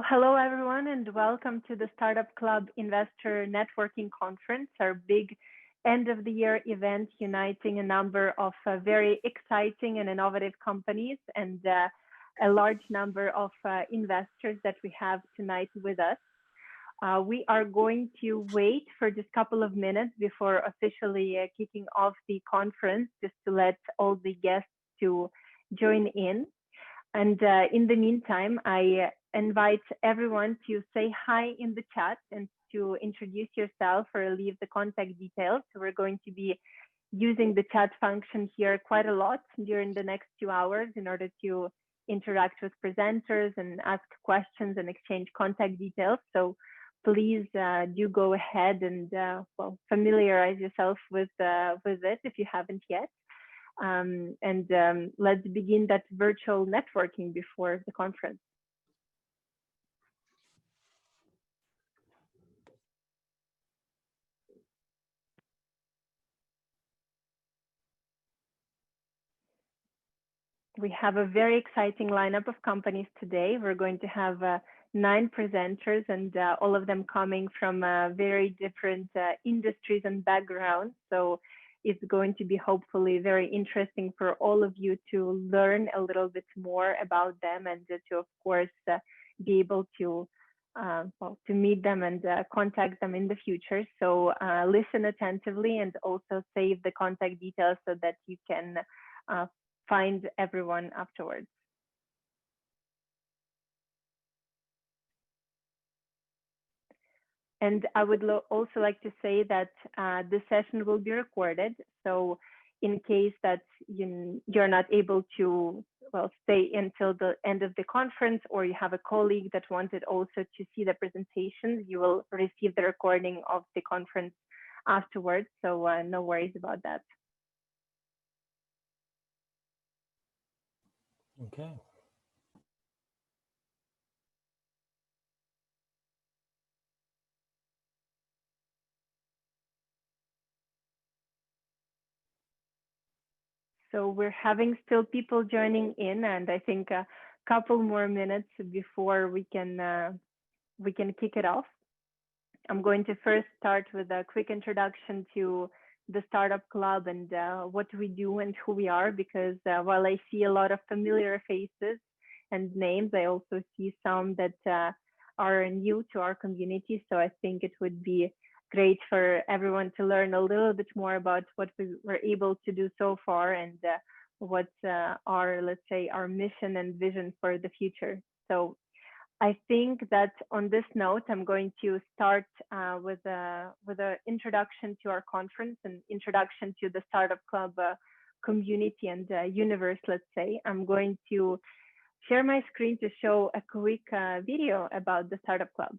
Hello, everyone, and welcome to the Startup Club Investor Networking Conference, our big end of the year event uniting a number of very exciting and innovative companies and a large number of investors that we have tonight with us. We are going to wait for just a couple of minutes before officially kicking off the conference, just to let all the guests to join in. And in the meantime, I invite everyone to say hi in the chat and to introduce yourself or leave the contact details. So we're going to be using the chat function here quite a lot during the next 2 hours in order to interact with presenters and ask questions and exchange contact details. So please do go ahead and familiarize yourself with it if you haven't yet. Let's begin that virtual networking before the conference. We have a very exciting lineup of companies today. We're going to have 9 presenters and all of them coming from very different industries and backgrounds. So it's going to be hopefully very interesting for all of you to learn a little bit more about them and to, of course, be able to meet them and contact them in the future. So listen attentively and also save the contact details so that you can find everyone afterwards. And I would also like to say that this session will be recorded. So in case that you're not able to stay until the end of the conference, or you have a colleague that wanted also to see the presentations, you will receive the recording of the conference afterwards. So no worries about that. Okay. So we're having still people joining in, and I think a couple more minutes before we can kick it off. I'm going to first start with a quick introduction to the Startup Club and what we do and who we are, because while I see a lot of familiar faces and names, I also see some that are new to our community. So I think it would be great for everyone to learn a little bit more about what we were able to do so far and what our, let's say, our mission and vision for the future. So I think that on this note, I'm going to start with an introduction to our conference and introduction to the Startup Club community and universe, let's say. I'm going to share my screen to show a quick video about the Startup Club.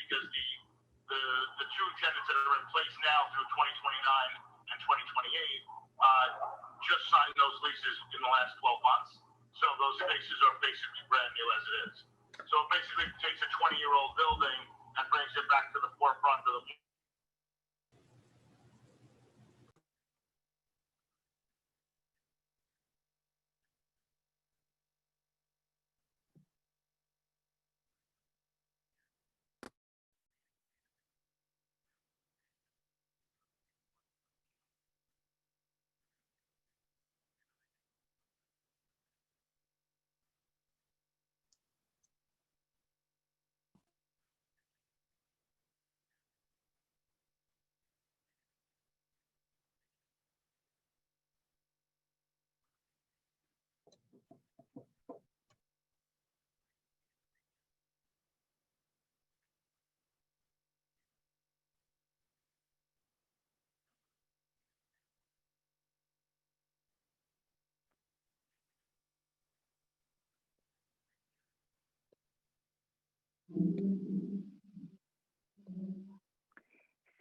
Because the two tenants that are in place now through 2029 and 2028 just signed those leases in the last 12 months. So those spaces are basically brand new as it is. So it basically takes a 20-year-old building and brings it back to the forefront of the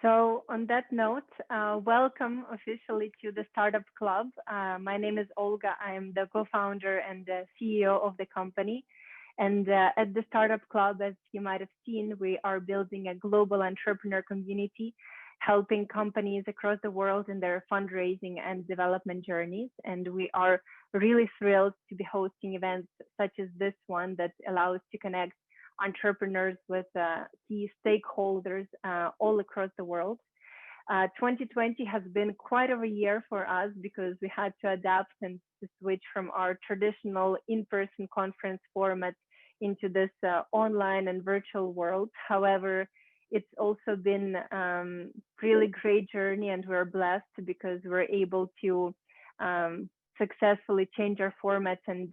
So on that note, welcome officially to the Startup Club. My name is Olga. I am the co-founder and the CEO of the company. And at the Startup Club, as you might have seen, we are building a global entrepreneur community, helping companies across the world in their fundraising and development journeys. And we are really thrilled to be hosting events such as this one that allows to connect entrepreneurs with key stakeholders all across the world. 2020 has been quite of a year for us because we had to adapt and to switch from our traditional in-person conference format into this online and virtual world. However, it's also been really great journey, and we're blessed because we're able to successfully change our formats and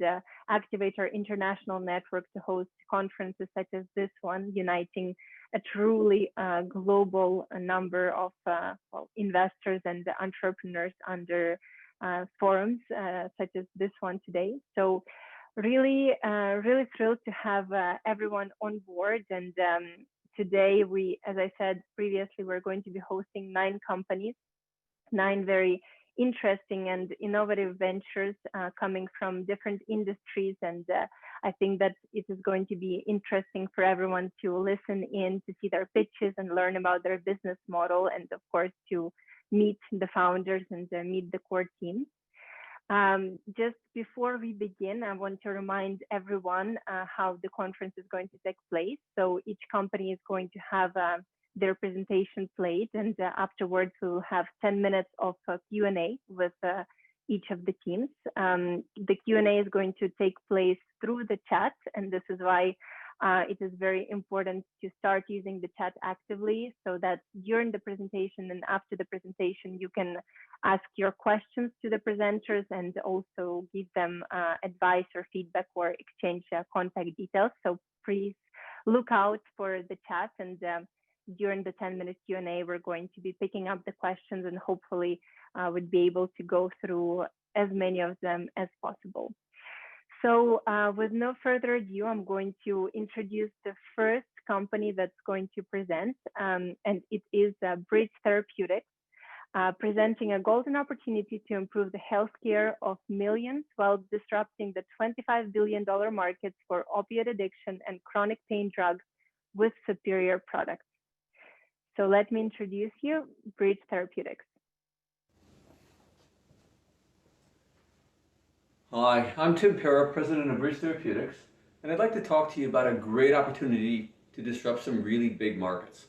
activate our international network to host conferences such as this one, uniting a truly global number of investors and entrepreneurs under forums such as this one today. So really thrilled to have everyone on board. And today as I said previously, we're going to be hosting 9 companies, 9 very interesting and innovative ventures coming from different industries. And I think that it is going to be interesting for everyone to listen in, to see their pitches and learn about their business model, and of course to meet the founders and meet the core team. Just before we begin, I want to remind everyone how the conference is going to take place. So each company is going to have their presentation played, and afterwards we'll have 10 minutes of Q&A with each of the teams. The Q&A is going to take place through the chat, and this is why it is very important to start using the chat actively, so that during the presentation and after the presentation you can ask your questions to the presenters and also give them advice or feedback or exchange contact details. So please look out for the chat, and during the 10-minute Q&A, we're going to be picking up the questions, and hopefully we'd be able to go through as many of them as possible. So with no further ado, I'm going to introduce the first company that's going to present, and it is Therapeutics, presenting a golden opportunity to improve the healthcare of millions while disrupting the $25 billion markets for opioid addiction and chronic pain drugs with superior products. So let me introduce you, Therapeutics. Hi, I'm Tim Pera, president of Therapeutics, and I'd like to talk to you about a great opportunity to disrupt some really big markets.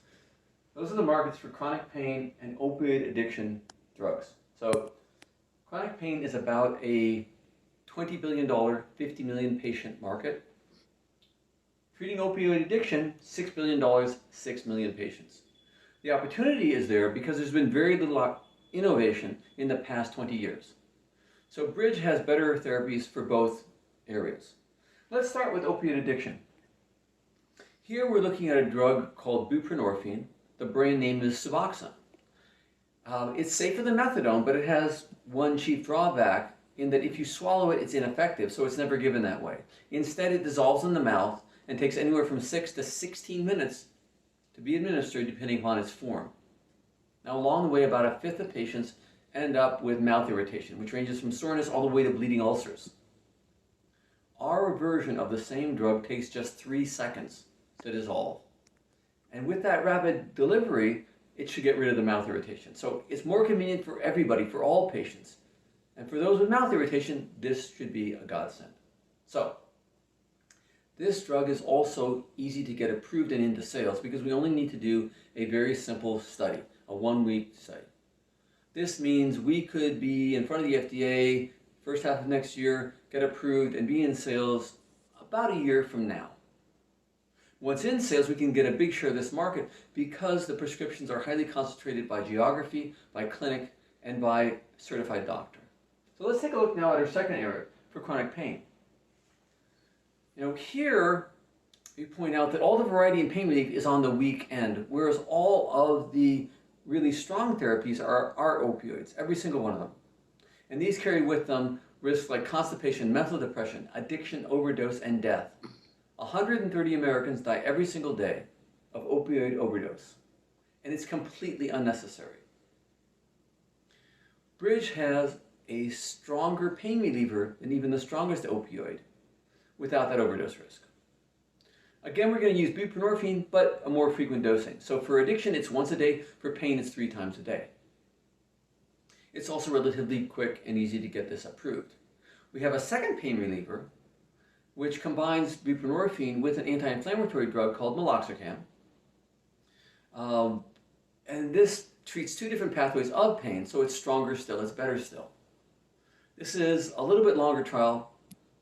Those are the markets for chronic pain and opioid addiction drugs. So chronic pain is about a $20 billion, 50 million patient market. Treating opioid addiction, $6 billion, 6 million patients. The opportunity is there because there's been very little innovation in the past 20 years. So Bridge has better therapies for both areas. Let's start with opioid addiction. Here we're looking at a drug called buprenorphine. The brand name is Suboxone. It's safer than methadone, but it has one chief drawback in that if you swallow it, it's ineffective, so it's never given that way. Instead, it dissolves in the mouth and takes anywhere from 6 to 16 minutes to be administered depending upon its form. Now, along the way, about a fifth of patients end up with mouth irritation, which ranges from soreness all the way to bleeding ulcers. Our version of the same drug takes just 3 seconds to dissolve. And with that rapid delivery, it should get rid of the mouth irritation. So it's more convenient for everybody, for all patients. And for those with mouth irritation, this should be a godsend. So this drug is also easy to get approved and into sales because we only need to do a very simple study, a 1-week study. This means we could be in front of the FDA first half of next year, get approved, and be in sales about a year from now. Once in sales, we can get a big share of this market because the prescriptions are highly concentrated by geography, by clinic, and by certified doctor. So let's take a look now at our second area for chronic pain. Here we point out that all the variety in pain relief is on the weak end, whereas all of the really strong therapies are opioids, every single one of them. And these carry with them risks like constipation, mental depression, addiction, overdose, and death. 130 Americans die every single day of opioid overdose. and it's completely unnecessary. Bridge has a stronger pain reliever than even the strongest opioid without that overdose risk. Again, we're going to use buprenorphine, but a more frequent dosing. So for addiction, it's once a day. For pain, it's 3 times a day. It's also relatively quick and easy to get this approved. We have a second pain reliever, which combines buprenorphine with an anti-inflammatory drug called meloxicam. And this treats 2 different pathways of pain, so it's stronger still, it's better still. This is a little bit longer trial,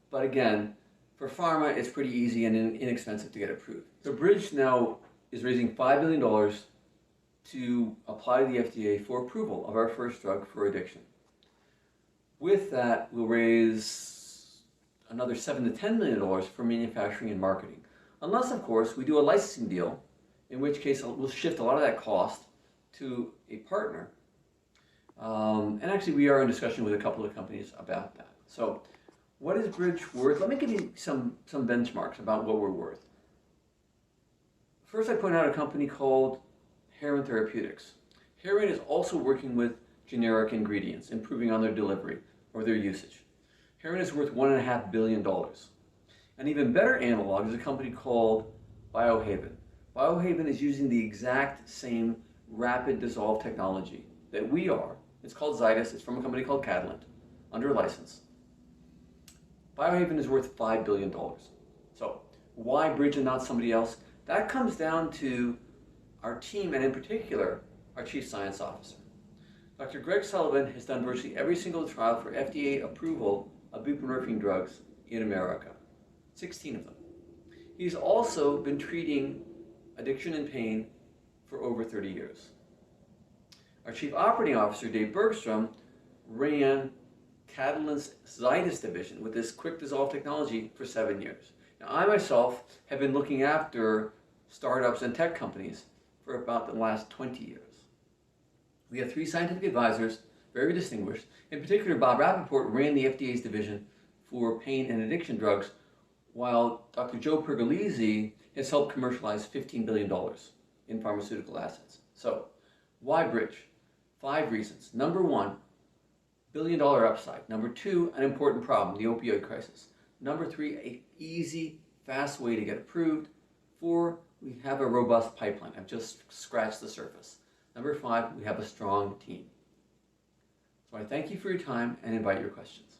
but again, for pharma, it's pretty easy and inexpensive to get approved. So Bridge now is raising $5 million to apply to the FDA for approval of our first drug for addiction. With that, we'll raise another $7 to $10 million for manufacturing and marketing. Unless, of course, we do a licensing deal, in which case we'll shift a lot of that cost to a partner. And actually, we are in discussion with a couple of companies about that. So what is Bridge worth? Let me give you some benchmarks about what we're worth. First, I point out a company called Therapeutics. Heron is also working with generic ingredients, improving on their delivery or their usage. Heron is worth $1.5 billion. An even better analog is a company called Biohaven. Biohaven is using the exact same rapid dissolve technology that we are. It's called Zydus. It's from a company called Catalent, under license. Biohaven is worth $5 billion. So why Bridge and not somebody else? That comes down to our team, and in particular, our Chief Science Officer. Dr. Greg Sullivan has done virtually every single trial for FDA approval of buprenorphine drugs in America, 16 of them. He's also been treating addiction and pain for over 30 years. Our Chief Operating Officer, Dave Bergstrom, ran Catalent's Zydus division with this quick dissolve technology for 7 years. Now, I myself have been looking after startups and tech companies for about the last 20 years. We have 3 scientific advisors, very distinguished. In particular, Bob Rappaport ran the FDA's division for pain and addiction drugs, while Dr. Joe Pergolesi has helped commercialize $15 billion in pharmaceutical assets. So, why Bridge? 5 reasons. Number 1, billion-dollar upside. Number 2, an important problem, the opioid crisis. Number 3, an easy, fast way to get approved. 4, we have a robust pipeline. I've just scratched the surface. Number 5, we have a strong team. So I thank you for your time and invite your questions.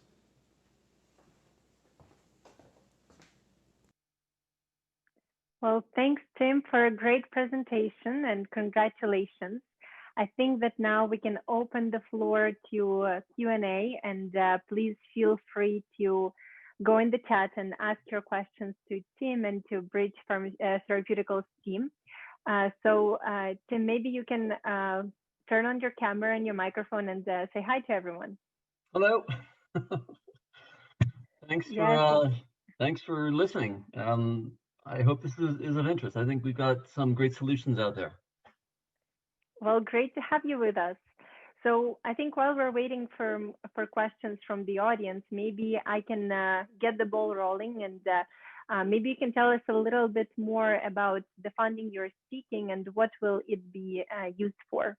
Well, thanks, Tim, for a great presentation and congratulations. I think that now we can open the floor to Q&A, and please feel free to go in the chat and ask your questions to Tim and to Bridge Pharmaceuticals team. So Tim, maybe you can turn on your camera and your microphone and say hi to everyone. Hello. Thanks for listening. I hope this is of interest. I think we've got some great solutions out there. Well, great to have you with us. So I think while we're waiting for questions from the audience, maybe I can get the ball rolling, and maybe you can tell us a little bit more about the funding you're seeking and what will it be used for.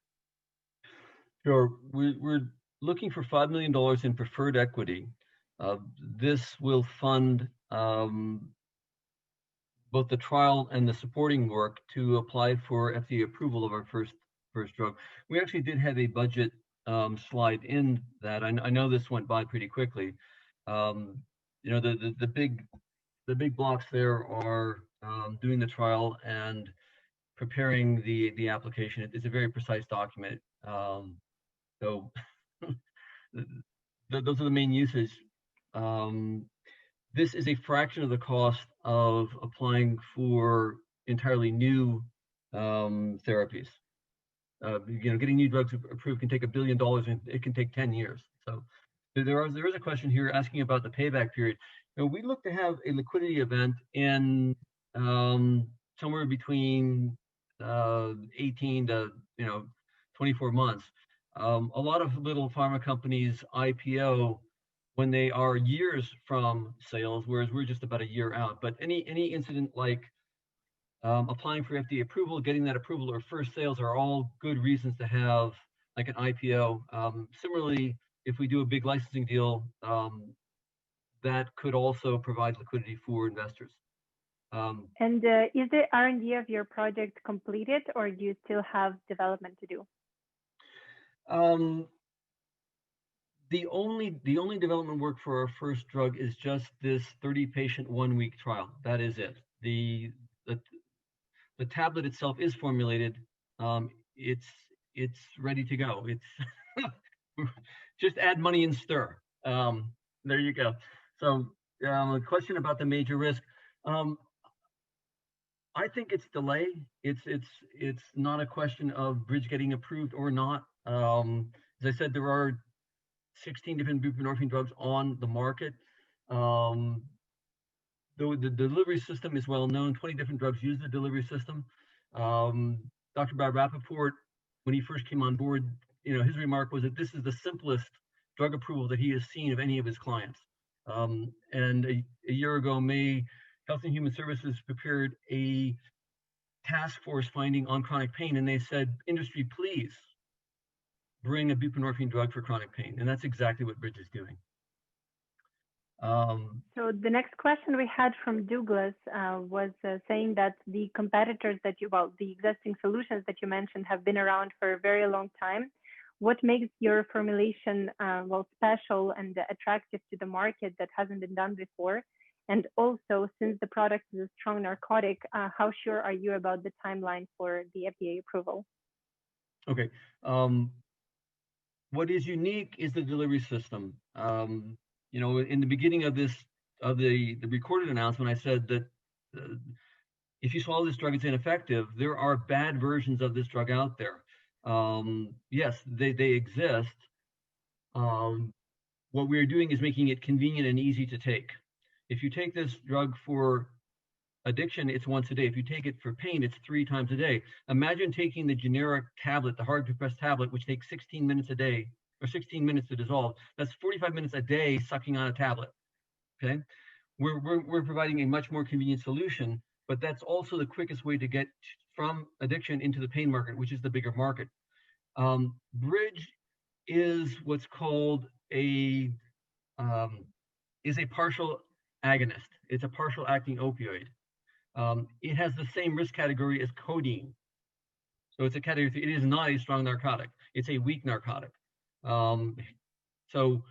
Sure. We're looking for $5 million in preferred equity. This will fund both the trial and the supporting work to apply for FDA approval of our first drug. We actually did have a budget slide in that. I know this went by pretty quickly. You know, the big blocks there are doing the trial and preparing the application. It's a very precise document. So those are the main uses. This is a fraction of the cost of applying for entirely new therapies. You know, getting new drugs approved can take $1 billion, and it can take 10 years. So there is a question here asking about the payback period. You know, we look to have a liquidity event in somewhere between 18 to 24 months. A lot of little pharma companies IPO when they are years from sales, whereas we're just about a year out. But any incident like applying for FDA approval, getting that approval, or first sales are all good reasons to have like an IPO. Similarly, if we do a big licensing deal, that could also provide liquidity for investors. And is the R&D of your project completed, or do you still have development to do? The only development work for our first drug is just this 30-patient 1-week trial. That is it. The tablet itself is formulated. It's ready to go. It's just add money and stir. There you go. So a question about the major risk. I think it's delay. It's not a question of Bridge getting approved or not. As I said, there are 16 different buprenorphine drugs on the market. The delivery system is well known. 20 different drugs use the delivery system. Dr. Bob Rappaport, when he first came on board, his remark was that this is the simplest drug approval that he has seen of any of his clients. And a year ago, May, Health and Human Services prepared a task force finding on chronic pain, and they said, industry, please bring a buprenorphine drug for chronic pain. And that's exactly what Bridge is doing. So the next question we had from Douglas was saying that the competitors that the existing solutions that you mentioned have been around for a very long time. What makes your formulation special and attractive to the market that hasn't been done before? And also, since the product is a strong narcotic, how sure are you about the timeline for the FDA approval? Okay. What is unique is the delivery system. In the beginning of the recorded announcement, I said that if you swallow this drug, it's ineffective. There are bad versions of this drug out there. Yes, they exist. What we're doing is making it convenient and easy to take. If you take this drug for addiction, it's once a day. If you take it for pain, it's 3 times a day. Imagine taking the generic tablet, the hard to press tablet, which takes 16 minutes a day, or 16 minutes to dissolve. That's 45 minutes a day sucking on a tablet. Okay, we're providing a much more convenient solution, but that's also the quickest way to get from addiction into the pain market, which is the bigger market. Bridge is what's called a partial agonist. It's a partial acting opioid. It has the same risk category as codeine. So it's a category 3. It is not a strong narcotic. It's a weak narcotic. So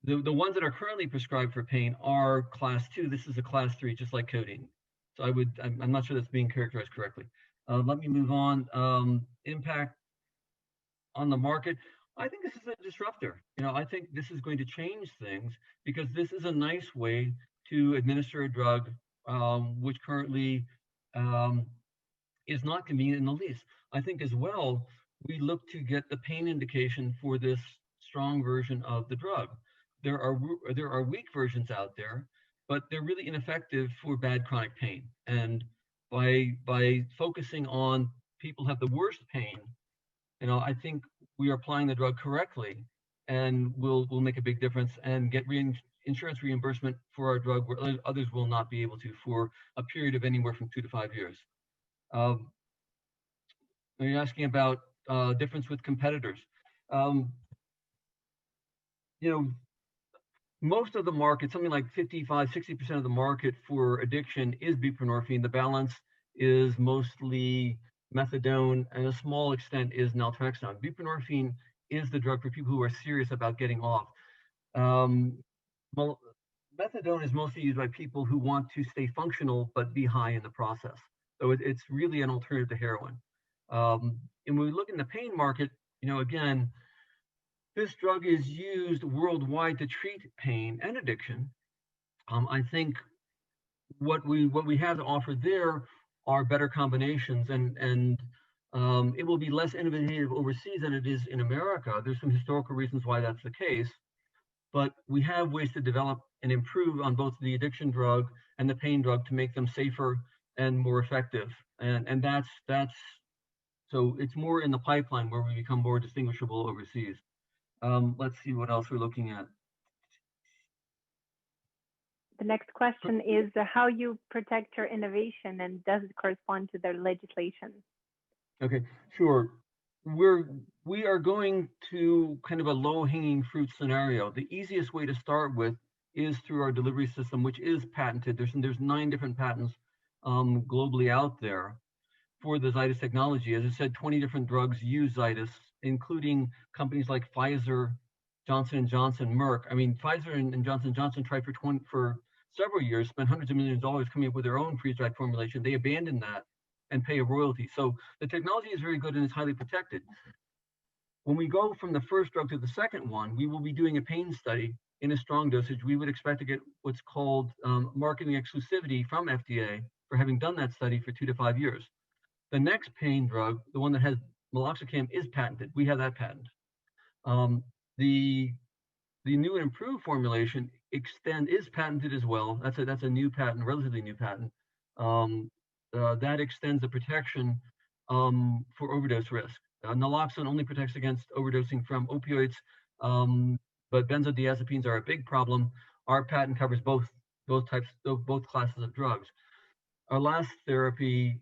the ones that are currently prescribed for pain are class 2. This is a class 3, just like codeine. So I'm not sure that's being characterized correctly. Let me move on. Impact on the market. I think this is a disruptor. I think this is going to change things because this is a nice way to administer a drug which currently is not convenient in the least. I think as well, we look to get the pain indication for this strong version of the drug. There are weak versions out there, but they're really ineffective for bad chronic pain. And by focusing on people who have the worst pain, I think we are applying the drug correctly, and we'll make a big difference and get insurance reimbursement for our drug where others will not be able to for a period of anywhere from 2 to 5 years. You're asking about difference with competitors. Most of the market, something like 55-60% of the market for addiction is buprenorphine. The balance is mostly methadone, and a small extent is naltrexone. Buprenorphine is the drug for people who are serious about getting off. Well, methadone is mostly used by people who want to stay functional but be high in the process. So it's really an alternative to heroin. And when we look in the pain market, again, this drug is used worldwide to treat pain and addiction. I think what we have to offer there are better combinations, and it will be less innovative overseas than it is in America. There's some historical reasons why that's the case, but we have ways to develop and improve on both the addiction drug and the pain drug to make them safer and more effective. And that's so it's more in the pipeline where we become more distinguishable overseas. Let's see what else we're looking at. The next question is how you protect your innovation, and does it correspond to their legislation? Okay, sure. We are going to kind of a low-hanging fruit scenario. The easiest way to start with is through our delivery system, which is patented. There's 9 different patents globally out there for the Zydis technology. As I said, 20 different drugs use Zydis, including companies like Pfizer, Johnson & Johnson, Merck. I mean, Pfizer and Johnson & Johnson tried for several years, spent hundreds of millions of dollars coming up with their own freeze-dried formulation. They abandoned that and pay a royalty. So the technology is very good and is highly protected. When we go from the first drug to the second one, we will be doing a pain study in a strong dosage. We would expect to get what's called marketing exclusivity from FDA for having done that study for 2 to 5 years. The next pain drug, the one that has meloxicam, is patented. We have that patent. The new and improved formulation is patented as well. That's a new patent, relatively new patent. That extends the protection for overdose risk. Naloxone only protects against overdosing from opioids, but benzodiazepines are a big problem. Our patent covers both classes of drugs. Our last therapy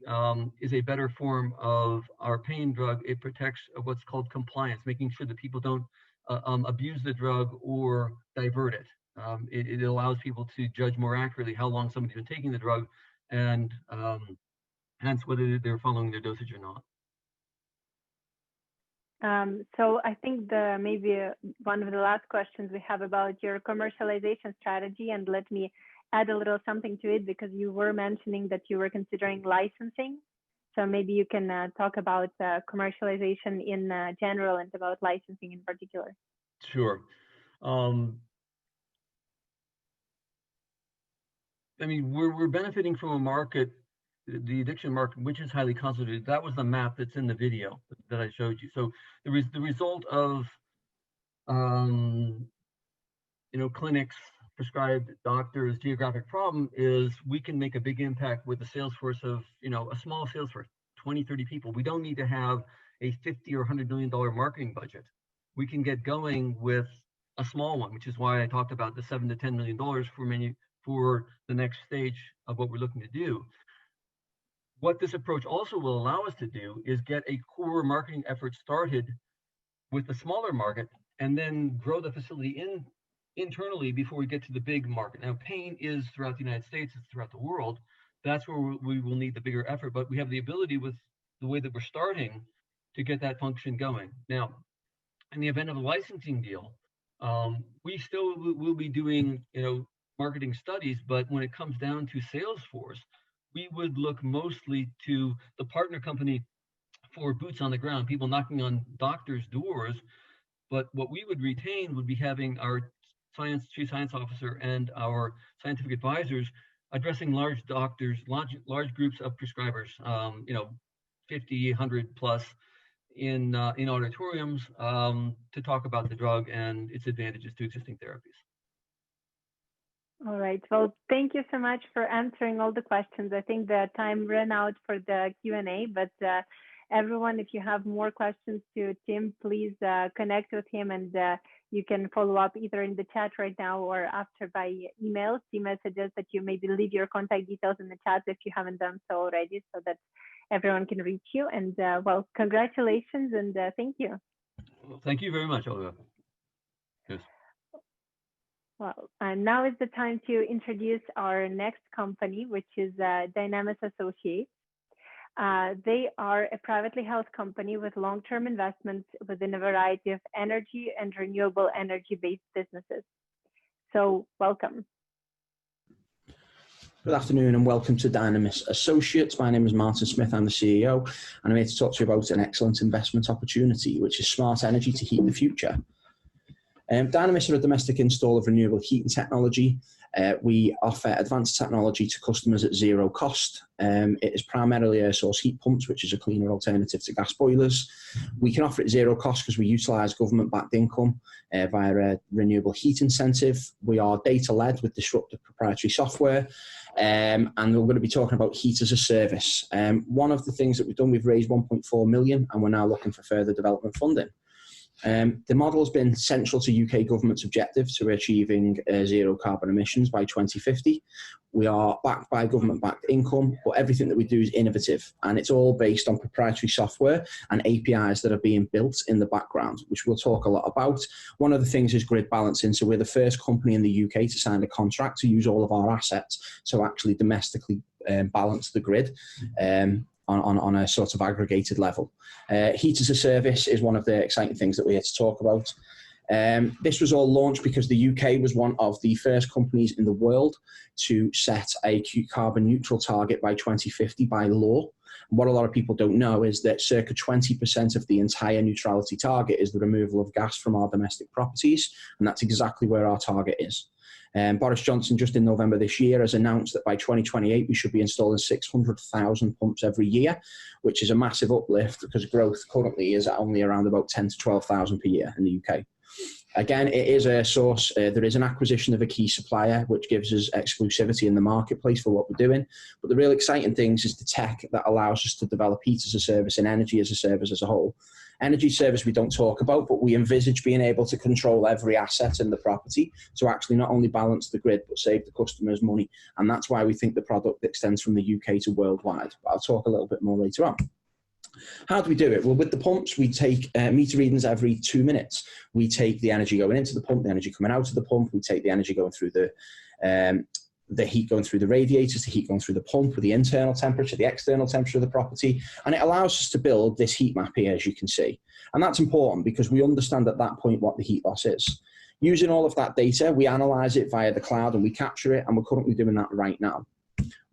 is a better form of our pain drug. It protects what's called compliance, making sure that people don't abuse the drug or divert it. It allows people to judge more accurately how long somebody's been taking the drug, and hence whether they're following their dosage or not. So I think maybe one of the last questions we have about your commercialization strategy, and let me add a little something to it, because you were mentioning that you were considering licensing. So maybe you can talk about commercialization in general and about licensing in particular. Sure. I mean, we're benefiting from a market, the addiction market, which is highly concentrated. That was the map that's in the video that I showed you. So the result of clinics, prescribed doctors, geographic problem is we can make a big impact with a sales force of a small sales force, 20, 30 people. We don't need to have a $50 or $100 million marketing budget. We can get going with a small one, which is why I talked about the $7 to $10 million for the next stage of what we're looking to do. What this approach also will allow us to do is get a core marketing effort started with the smaller market, and then grow the facility internally before we get to the big market. Now, pain is throughout the United States, it's throughout the world. That's where we will need the bigger effort, but we have the ability with the way that we're starting to get that function going. Now, in the event of a licensing deal, we still will be doing, marketing studies, but when it comes down to sales force, we would look mostly to the partner company for boots on the ground, people knocking on doctors' doors. But what we would retain would be having our chief science officer and our scientific advisors addressing large doctors, large groups of prescribers, 50, 100 plus in auditoriums to talk about the drug and its advantages to existing therapies. All right. Well, thank you so much for answering all the questions. I think the time ran out for the Q&A, but everyone, if you have more questions to Tim, please connect with him, and you can follow up either in the chat right now or after by email. Tim suggests that you maybe leave your contact details in the chat if you haven't done so already, so that everyone can reach you. And well, congratulations, and thank you. Well, thank you very much, Olga. Yes. Well, now is the time to introduce our next company, which is Dynamis Associates. They are a privately held company with long-term investments within a variety of energy and renewable energy-based businesses. So welcome. Good afternoon and welcome to Dynamis Associates. My name is Martin Smith, I'm the CEO, and I'm here to talk to you about an excellent investment opportunity, which is smart energy to heat the future. Dynamis are a domestic installer of renewable heating technology. We offer advanced technology to customers at zero cost. It is primarily air source heat pumps, which is a cleaner alternative to gas boilers. We can offer it zero cost because we utilise government-backed income via a renewable heat incentive. We are data-led with disruptive proprietary software. And we're going to be talking about heat as a service. One of the things that we've done, we've raised 1.4 million, and we're now looking for further development funding. The model has been central to UK government's objective to achieving zero carbon emissions by 2050. We are backed by government-backed income, but everything that we do is innovative, and it's all based on proprietary software and APIs that are being built in the background, which we'll talk a lot about. One of the things is grid balancing. So we're the first company in the UK to sign a contract to use all of our assets to actually domestically balance the grid. On a sort of aggregated level. Heat as a service is one of the exciting things that we're here to talk about. This was all launched because the UK was one of the first companies in the world to set a carbon neutral target by 2050 by law. What a lot of people don't know is that circa 20% of the entire neutrality target is the removal of gas from our domestic properties, and that's exactly where our target is. Boris Johnson, just in November this year, has announced that by 2028 we should be installing 600,000 pumps every year, which is a massive uplift because growth currently is at only around about 10 to 12,000 per year in the UK. Again, it is a source. There is an acquisition of a key supplier, which gives us exclusivity in the marketplace for what we're doing. But the real exciting things is the tech that allows us to develop heat as a service and energy as a service as a whole. Energy service we don't talk about, but we envisage being able to control every asset in the property to actually not only balance the grid, but save the customers money. And that's why we think the product extends from the UK to worldwide. But I'll talk a little bit more later on. How do we do it? Well, with the pumps, we take meter readings every 2 minutes. We take the energy going into the pump, the energy coming out of the pump. We take the energy going through the heat going through the radiators, the heat going through the pump with the internal temperature, the external temperature of the property. And it allows us to build this heat map here, as you can see. And that's important because we understand at that point what the heat loss is. Using all of that data, we analyze it via the cloud and we capture it, and we're currently doing that right now.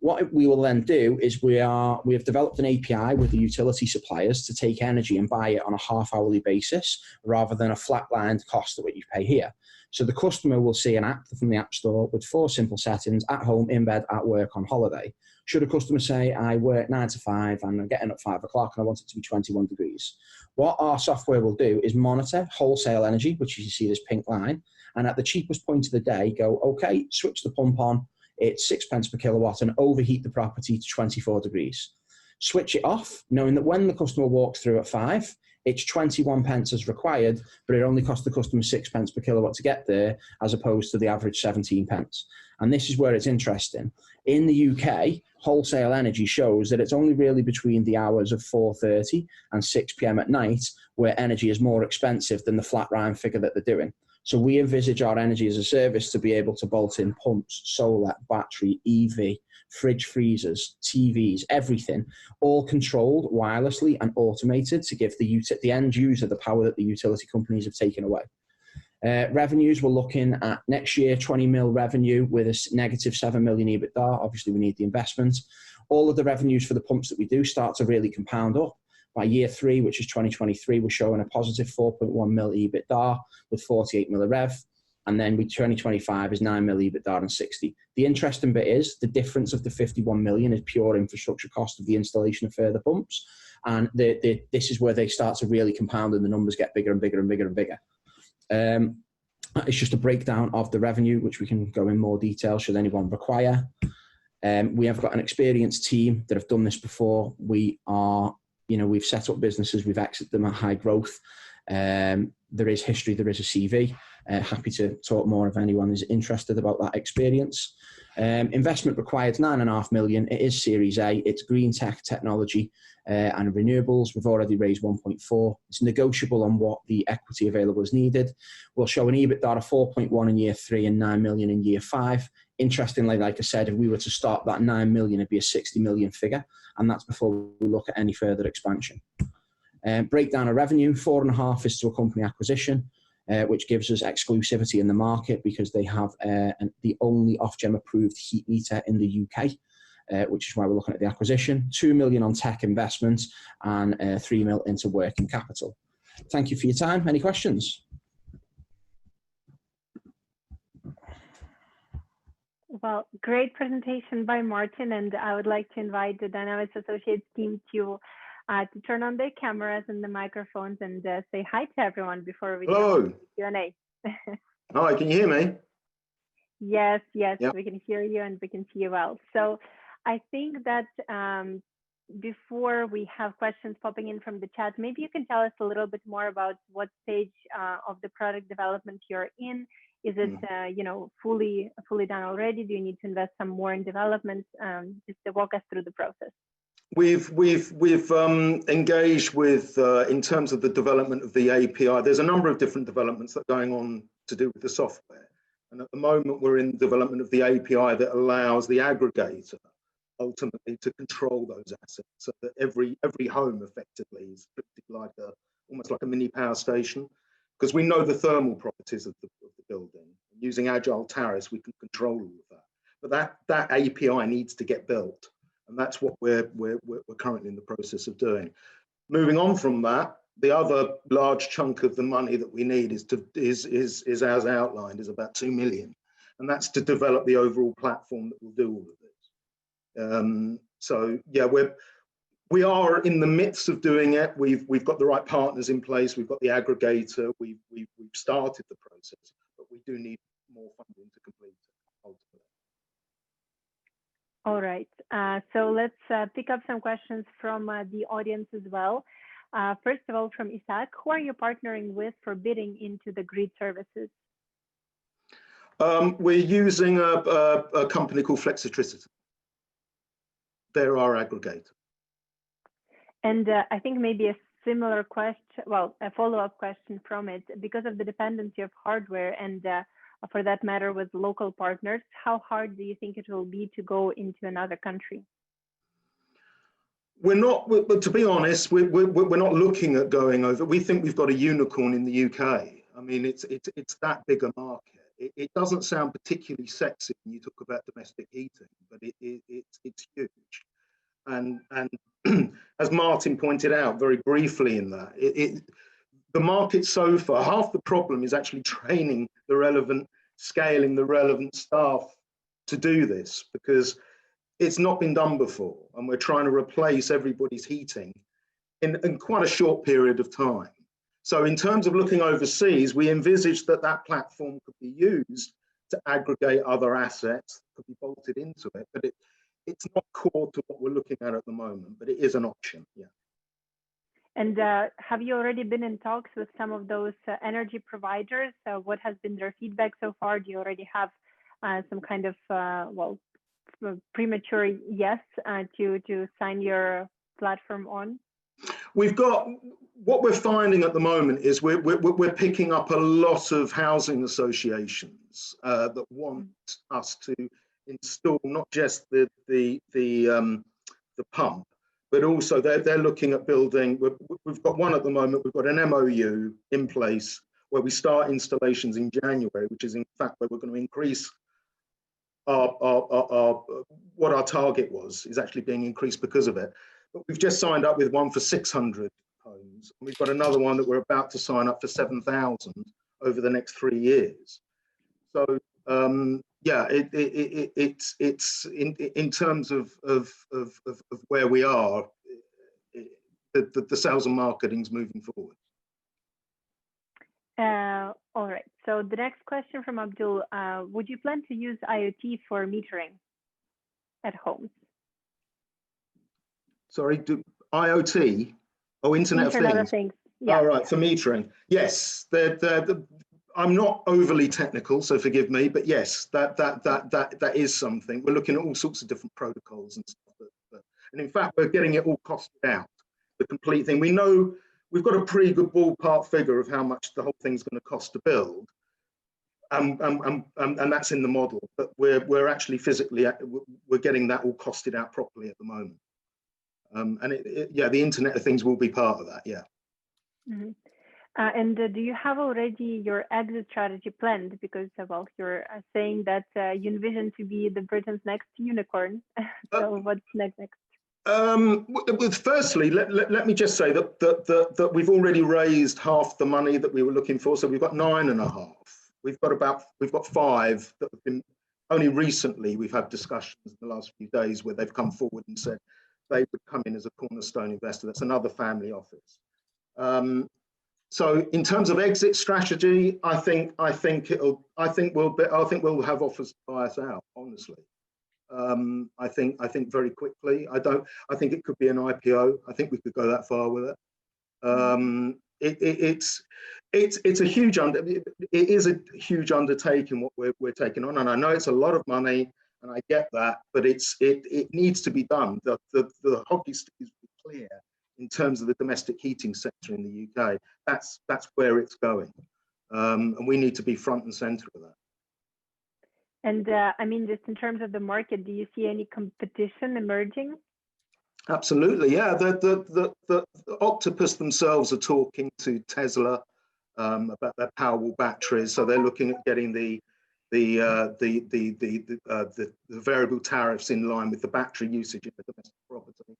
What we will then do is we have developed an API with the utility suppliers to take energy and buy it on a half-hourly basis rather than a flat-lined cost of what you pay here. So the customer will see an app from the App Store with 4 simple settings: at home, in bed, at work, on holiday. Should a customer say, I work 9 to 5 and I'm getting up 5 o'clock and I want it to be 21 degrees. What our software will do is monitor wholesale energy, which you see this pink line, and at the cheapest point of the day go, okay, switch the pump on, it's 6 pence per kilowatt, and overheat the property to 24 degrees. Switch it off, knowing that when the customer walks through at 5, it's 21 pence as required, but it only costs the customer 6 pence per kilowatt to get there, as opposed to the average 17 pence. And this is where it's interesting. In the UK, wholesale energy shows that it's only really between the hours of 4:30 and 6 p.m. at night where energy is more expensive than the flat line figure that they're doing. So we envisage our energy as a service to be able to bolt in pumps, solar, battery, EV, fridge freezers, TVs, everything, all controlled wirelessly and automated to give the end user the power that the utility companies have taken away. Revenues, we're looking at next year, 20 mil revenue with a negative 7 million EBITDA. Obviously, we need the investment. All of the revenues for the pumps that we do start to really compound up. By year 3, which is 2023, we're showing a positive 4.1 mil EBITDA with 48 mil rev. And then with 2025 is 9 mil EBITDA and 60. The interesting bit is the difference of the 51 million is pure infrastructure cost of the installation of further pumps. And this is where they start to really compound and the numbers get bigger and bigger and bigger and bigger. It's just a breakdown of the revenue, which we can go in more detail should anyone require. We have got an experienced team that have done this before. We've set up businesses, we've exited them at high growth. There is history, there is a CV. Happy to talk more if anyone is interested about that experience. Investment required 9.5 million. It is Series A. It's green technology and renewables. We've already raised 1.4. It's negotiable on what the equity available is needed. We'll show an EBITDA of 4.1 in year 3 and 9 million in year 5. Interestingly, like I said, if we were to start that 9 million, it'd be a 60 million figure. And that's before we look at any further expansion. Breakdown of revenue, 4.5 is to a company acquisition, which gives us exclusivity in the market because they have the only Ofgem approved heat meter in the UK, which is why we're looking at the acquisition. 2 million on tech investments and 3 mil into working capital. Thank you for your time. Any questions? Well, great presentation by Martin, and I would like to invite the Dynamis Associates team to turn on their cameras and the microphones and say hi to everyone before we do Q&A. Hi, can you hear me? Yes, Yep. we can hear you and we can see you well. So I think that before we have questions popping in from the chat, maybe you can tell us a little bit more about what stage of the product development you're in. Is it fully done already? Do you need to invest some more in development? Just to walk us through the process. We've engaged with in terms of the development of the API. There's a number of different developments that are going on to do with the software, and at the moment we're in development of the API that allows the aggregator ultimately to control those assets, so that every home effectively is like almost like a mini power station, because we know the thermal properties of the building. Using agile tariffs, we can control all of that. But that API needs to get built, and that's what we're currently in the process of doing. Moving on from that, the other large chunk of the money that we need is as outlined, is about 2 million, and that's to develop the overall platform that will do all of this. So yeah, we are in the midst of doing it. We've got the right partners in place. We've got the aggregator. We've started the process, but we do need more funding to complete it ultimately. All right. So let's pick up some questions from the audience as well. First of all, from Isaac, who are you partnering with for bidding into the grid services? We're using a company called Flexitricity. They're our aggregator. And I think maybe a similar question, well, a follow-up question from it, because of the dependency of hardware and for that matter with local partners, how hard do you think it will be to go into another country? We're not, but to be honest, we're not looking at going over. We think we've got a unicorn in the UK. I mean, it's that big a market. It doesn't sound particularly sexy when you talk about domestic heating, but it's huge. And as Martin pointed out very briefly in that, the market so far, half the problem is actually training the relevant, scaling the relevant staff to do this, because it's not been done before, and we're trying to replace everybody's heating in quite a short period of time. So in terms of looking overseas, we envisaged that platform could be used to aggregate other assets, could be bolted into it, but it's not core to what we're looking at the moment, but it is an option, yeah. And have you already been in talks with some of those energy providers? What has been their feedback so far? Do you already have some kind of, premature yes to sign your platform on? We've got, what we're finding at the moment is we're picking up a lot of housing associations that want us to install not just the pump, but also they're looking at building. We've got one at the moment. We've got an MOU in place where we start installations in January, which is in fact where we're going to increase what our target was, is actually being increased because of it. But we've just signed up with one for 600 homes, and we've got another one that we're about to sign up for 7,000 over the next 3 years. So yeah, it's in terms of where we are, the sales and marketing is moving forward. All right. So the next question from Abdul: would you plan to use IoT for metering at homes? Sorry, IoT? Oh, Internet of Things. Yeah. All right, for metering. Yes, I'm not overly technical, so forgive me, but yes, that is something. We're looking at all sorts of different protocols and stuff. And in fact, we're getting it all costed out, the complete thing. We know we've got a pretty good ballpark figure of how much the whole thing's going to cost to build. And that's in the model, but we're actually physically, we're getting that all costed out properly at the moment. And yeah, the Internet of Things will be part of that, yeah. Mm-hmm. And do you have already your exit strategy planned? Because, well, you're saying that you envision to be the Britain's next unicorn. So what's next? Firstly, let me just say that we've already raised half the money that we were looking for. So we've got 9.5. We've got 5 that have been, only recently we've had discussions in the last few days where they've come forward and said they would come in as a cornerstone investor. That's another family office. So in terms of exit strategy, I think we'll have offers to buy us out, honestly. I think very quickly. I think it could be an IPO. I think we could go that far with it. It's a huge it is a huge undertaking what we're taking on, and I know it's a lot of money, and I get that, but it needs to be done. The hockey stick is clear in terms of the domestic heating sector in the UK. That's where it's going, and we need to be front and centre of that. And I mean, just in terms of the market, do you see any competition emerging? Absolutely, yeah. The Octopus themselves are talking to Tesla about their Powerwall batteries, so they're looking at getting the variable tariffs in line with the battery usage in the domestic property.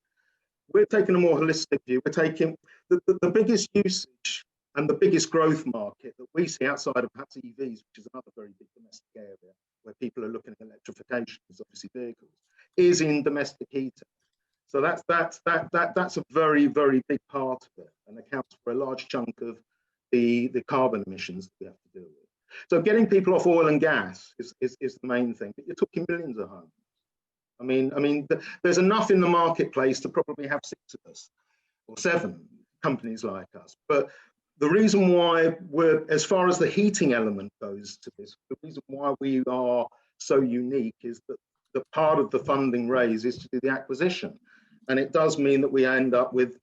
We're taking a more holistic view. We're taking the biggest usage and the biggest growth market that we see outside of perhaps EVs, which is another very big domestic area where people are looking at electrification, is obviously vehicles, is in domestic heating. So that's a very, very big part of it, and accounts for a large chunk of the carbon emissions that we have to deal with. So getting people off oil and gas is the main thing, but you're talking millions of homes. I mean, there's enough in the marketplace to probably have 6 of us or 7 companies like us. But the reason why we're, as far as the heating element goes to this, the reason why we are so unique is that the part of the funding raise is to do the acquisition. And it does mean that we end up with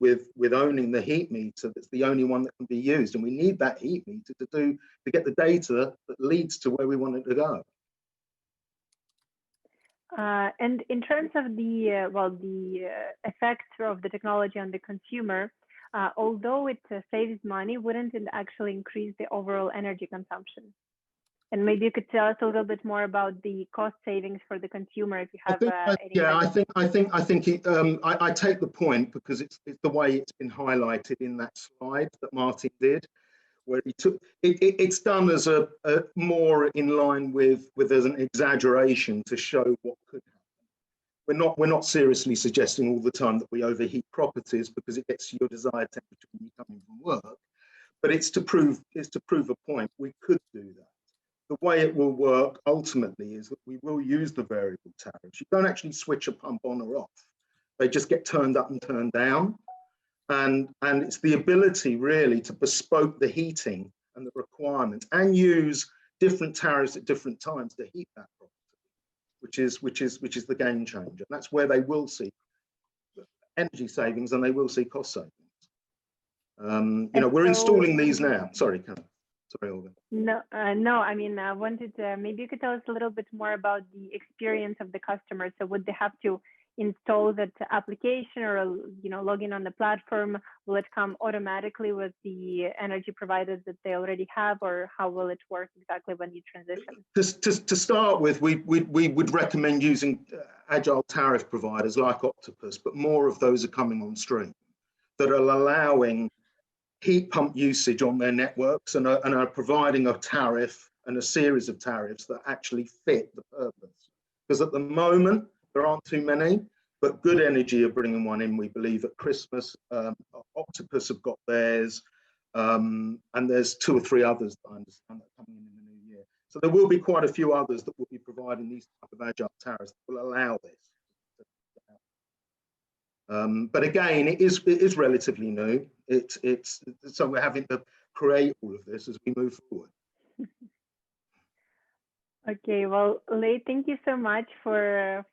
owning the heat meter. That's the only one that can be used, and we need that heat meter to get the data that leads to where we want it to go. And in terms of the effects of the technology on the consumer, although it saves money, wouldn't it actually increase the overall energy consumption? And maybe you could tell us a little bit more about the cost savings for the consumer, if you have any. Yeah, I take the point, because it's the way it's been highlighted in that slide that Martin did, where he took it's done as a more in line with as an exaggeration to show what could happen. We're not seriously suggesting all the time that we overheat properties, because it gets to your desired temperature when you're coming from work, but it's to prove a point. We could do that. The way it will work ultimately is that we will use the variable tariffs. You don't actually switch a pump on or off. They just get turned up and turned down. And it's the ability really to bespoke the heating and the requirements and use different tariffs at different times to heat that property, which is the game changer. And that's where they will see energy savings and they will see cost savings. We're installing these now. Sorry, Karen. Sorry, Olga. No. I mean, I wanted to, maybe you could tell us a little bit more about the experience of the customer. So would they have to install that application or, log in on the platform? Will it come automatically with the energy providers that they already have, or how will it work exactly when you transition? To start with, we would recommend using agile tariff providers like Octopus, but more of those are coming on stream that are allowing heat pump usage on their networks and are providing a tariff and a series of tariffs that actually fit the purpose. Because at the moment, there aren't too many, but Good Energy are bringing one in, we believe, at Christmas. Octopus have got theirs, and there's 2 or 3 others that I understand that are coming in the new year. So there will be quite a few others that will be providing these type of agile tariffs that will allow this. But again, it is relatively new. So we're having to create all of this as we move forward. Okay, well, Leigh, thank you so much for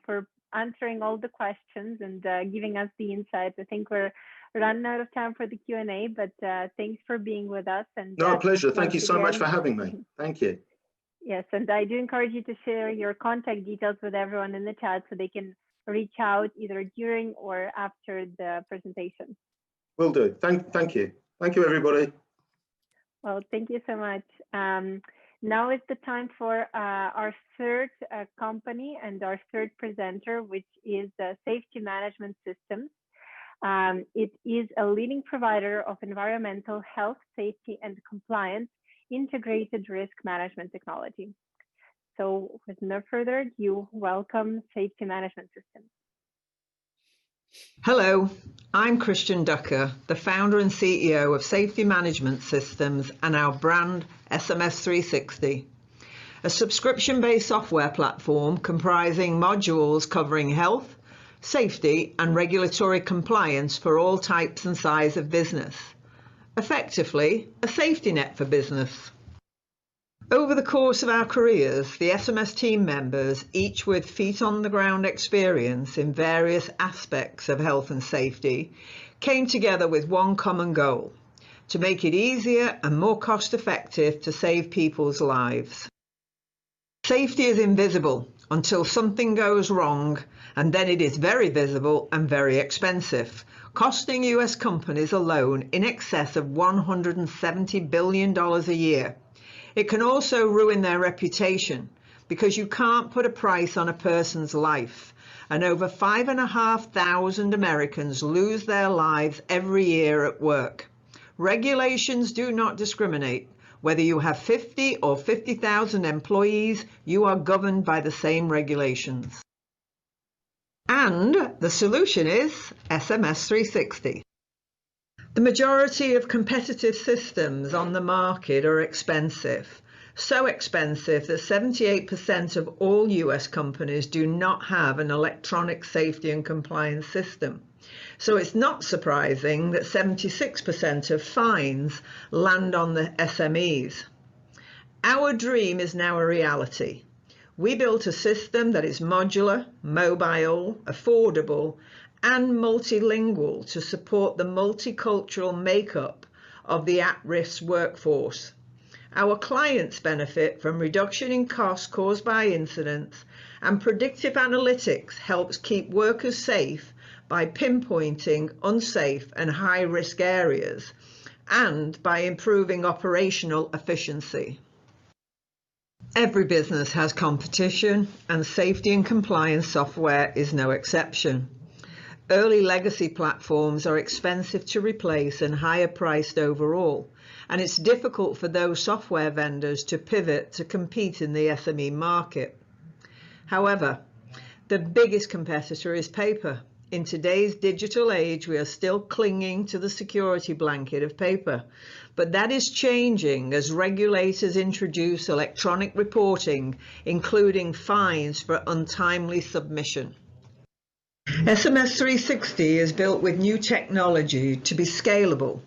answering all the questions and giving us the insights. I think we're running out of time for the Q&A, but thanks for being with us. And no, pleasure. Thank you so much for having me. Thank you. Yes, and I do encourage you to share your contact details with everyone in the chat so they can reach out either during or after the presentation. Will do. Thank you. Thank you, everybody. Well, thank you so much. Now is the time for our third company and our third presenter, which is Safety Management Systems. It is a leading provider of environmental health, safety, and compliance integrated risk management technology. So with no further ado, welcome Safety Management Systems. Hello, I'm Christian Ducker, the founder and CEO of Safety Management Systems and our brand SMS 360. a subscription-based software platform comprising modules covering health, safety, and regulatory compliance for all types and size of business. Effectively, a safety net for business. Over the course of our careers, the SMS team members, each with feet-on-the-ground experience in various aspects of health and safety, came together with one common goal: to make it easier and more cost-effective to save people's lives. Safety is invisible until something goes wrong, and then it is very visible and very expensive, costing US companies alone in excess of $170 billion a year. It can also ruin their reputation because you can't put a price on a person's life, and over 5,500 Americans lose their lives every year at work. Regulations do not discriminate. Whether you have 50 or 50,000 employees, you are governed by the same regulations. And the solution is SMS 360. The majority of competitive systems on the market are expensive. So expensive that 78% of all US companies do not have an electronic safety and compliance system. So it's not surprising that 76% of fines land on the SMEs. Our dream is now a reality. We built a system that is modular, mobile, affordable, and multilingual to support the multicultural makeup of the at-risk workforce. Our clients benefit from reduction in costs caused by incidents, and predictive analytics helps keep workers safe by pinpointing unsafe and high-risk areas, and by improving operational efficiency. Every business has competition, and safety and compliance software is no exception. Early legacy platforms are expensive to replace and higher priced overall, and it's difficult for those software vendors to pivot to compete in the SME market. However, the biggest competitor is paper. In today's digital age, we are still clinging to the security blanket of paper, but that is changing as regulators introduce electronic reporting, including fines for untimely submission. SMS 360 is built with new technology to be scalable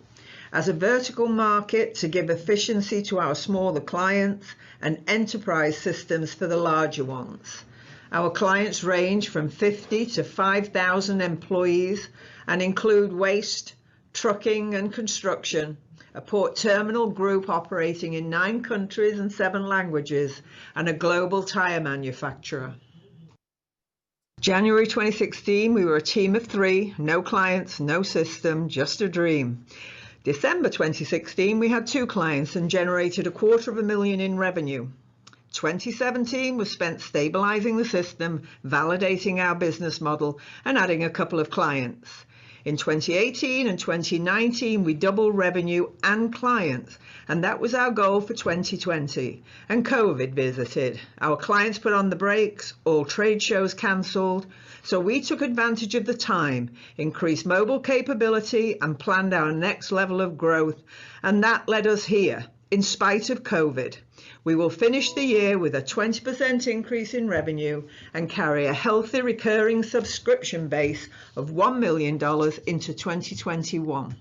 as a vertical market to give efficiency to our smaller clients and enterprise systems for the larger ones. Our clients range from 50 to 5,000 employees and include waste, trucking and construction, a port terminal group operating in 9 countries and 7 languages, and a global tire manufacturer. January 2016, we were a team of 3, no clients, no system, just a dream. December 2016, we had 2 clients and generated $250,000 in revenue. 2017 was spent stabilizing the system, validating our business model, and adding a couple of clients. In 2018 and 2019, we doubled revenue and clients, and that was our goal for 2020. And COVID visited. Our clients put on the brakes, all trade shows cancelled, so we took advantage of the time, increased mobile capability, and planned our next level of growth, and that led us here, in spite of COVID. We will finish the year with a 20% increase in revenue and carry a healthy recurring subscription base of $1 million into 2021.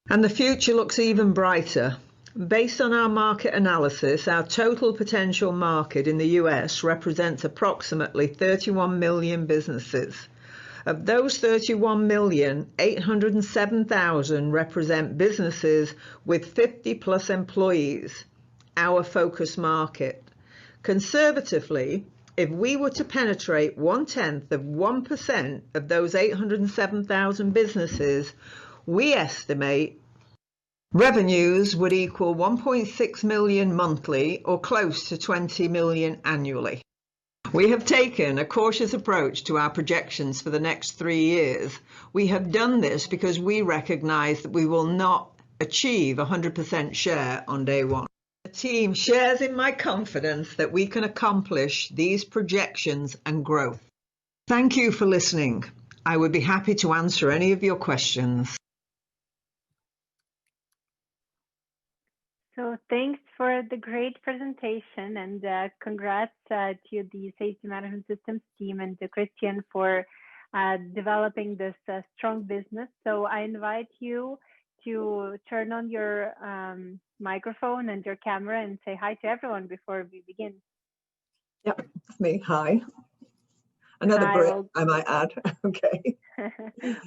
And the future looks even brighter. Based on our market analysis, our total potential market in the US represents approximately 31 million businesses. Of those 31 million, 807,000 represent businesses with 50 plus employees, our focus market. Conservatively, if we were to penetrate 0.1% of those 807,000 businesses, we estimate revenues would equal 1.6 million monthly or close to 20 million annually. We have taken a cautious approach to our projections for the next 3 years. We have done this because we recognize that we will not achieve 100% share on day one. The team shares in my confidence that we can accomplish these projections and growth. Thank you for listening. I would be happy to answer any of your questions. So thanks for the great presentation, and congrats to the Safety Management Systems team and to Christian for developing this strong business. So I invite you to turn on your microphone and your camera and say hi to everyone before we begin. Yep, it's me. Hi. Another Hi, Brit, well, I might add. Okay.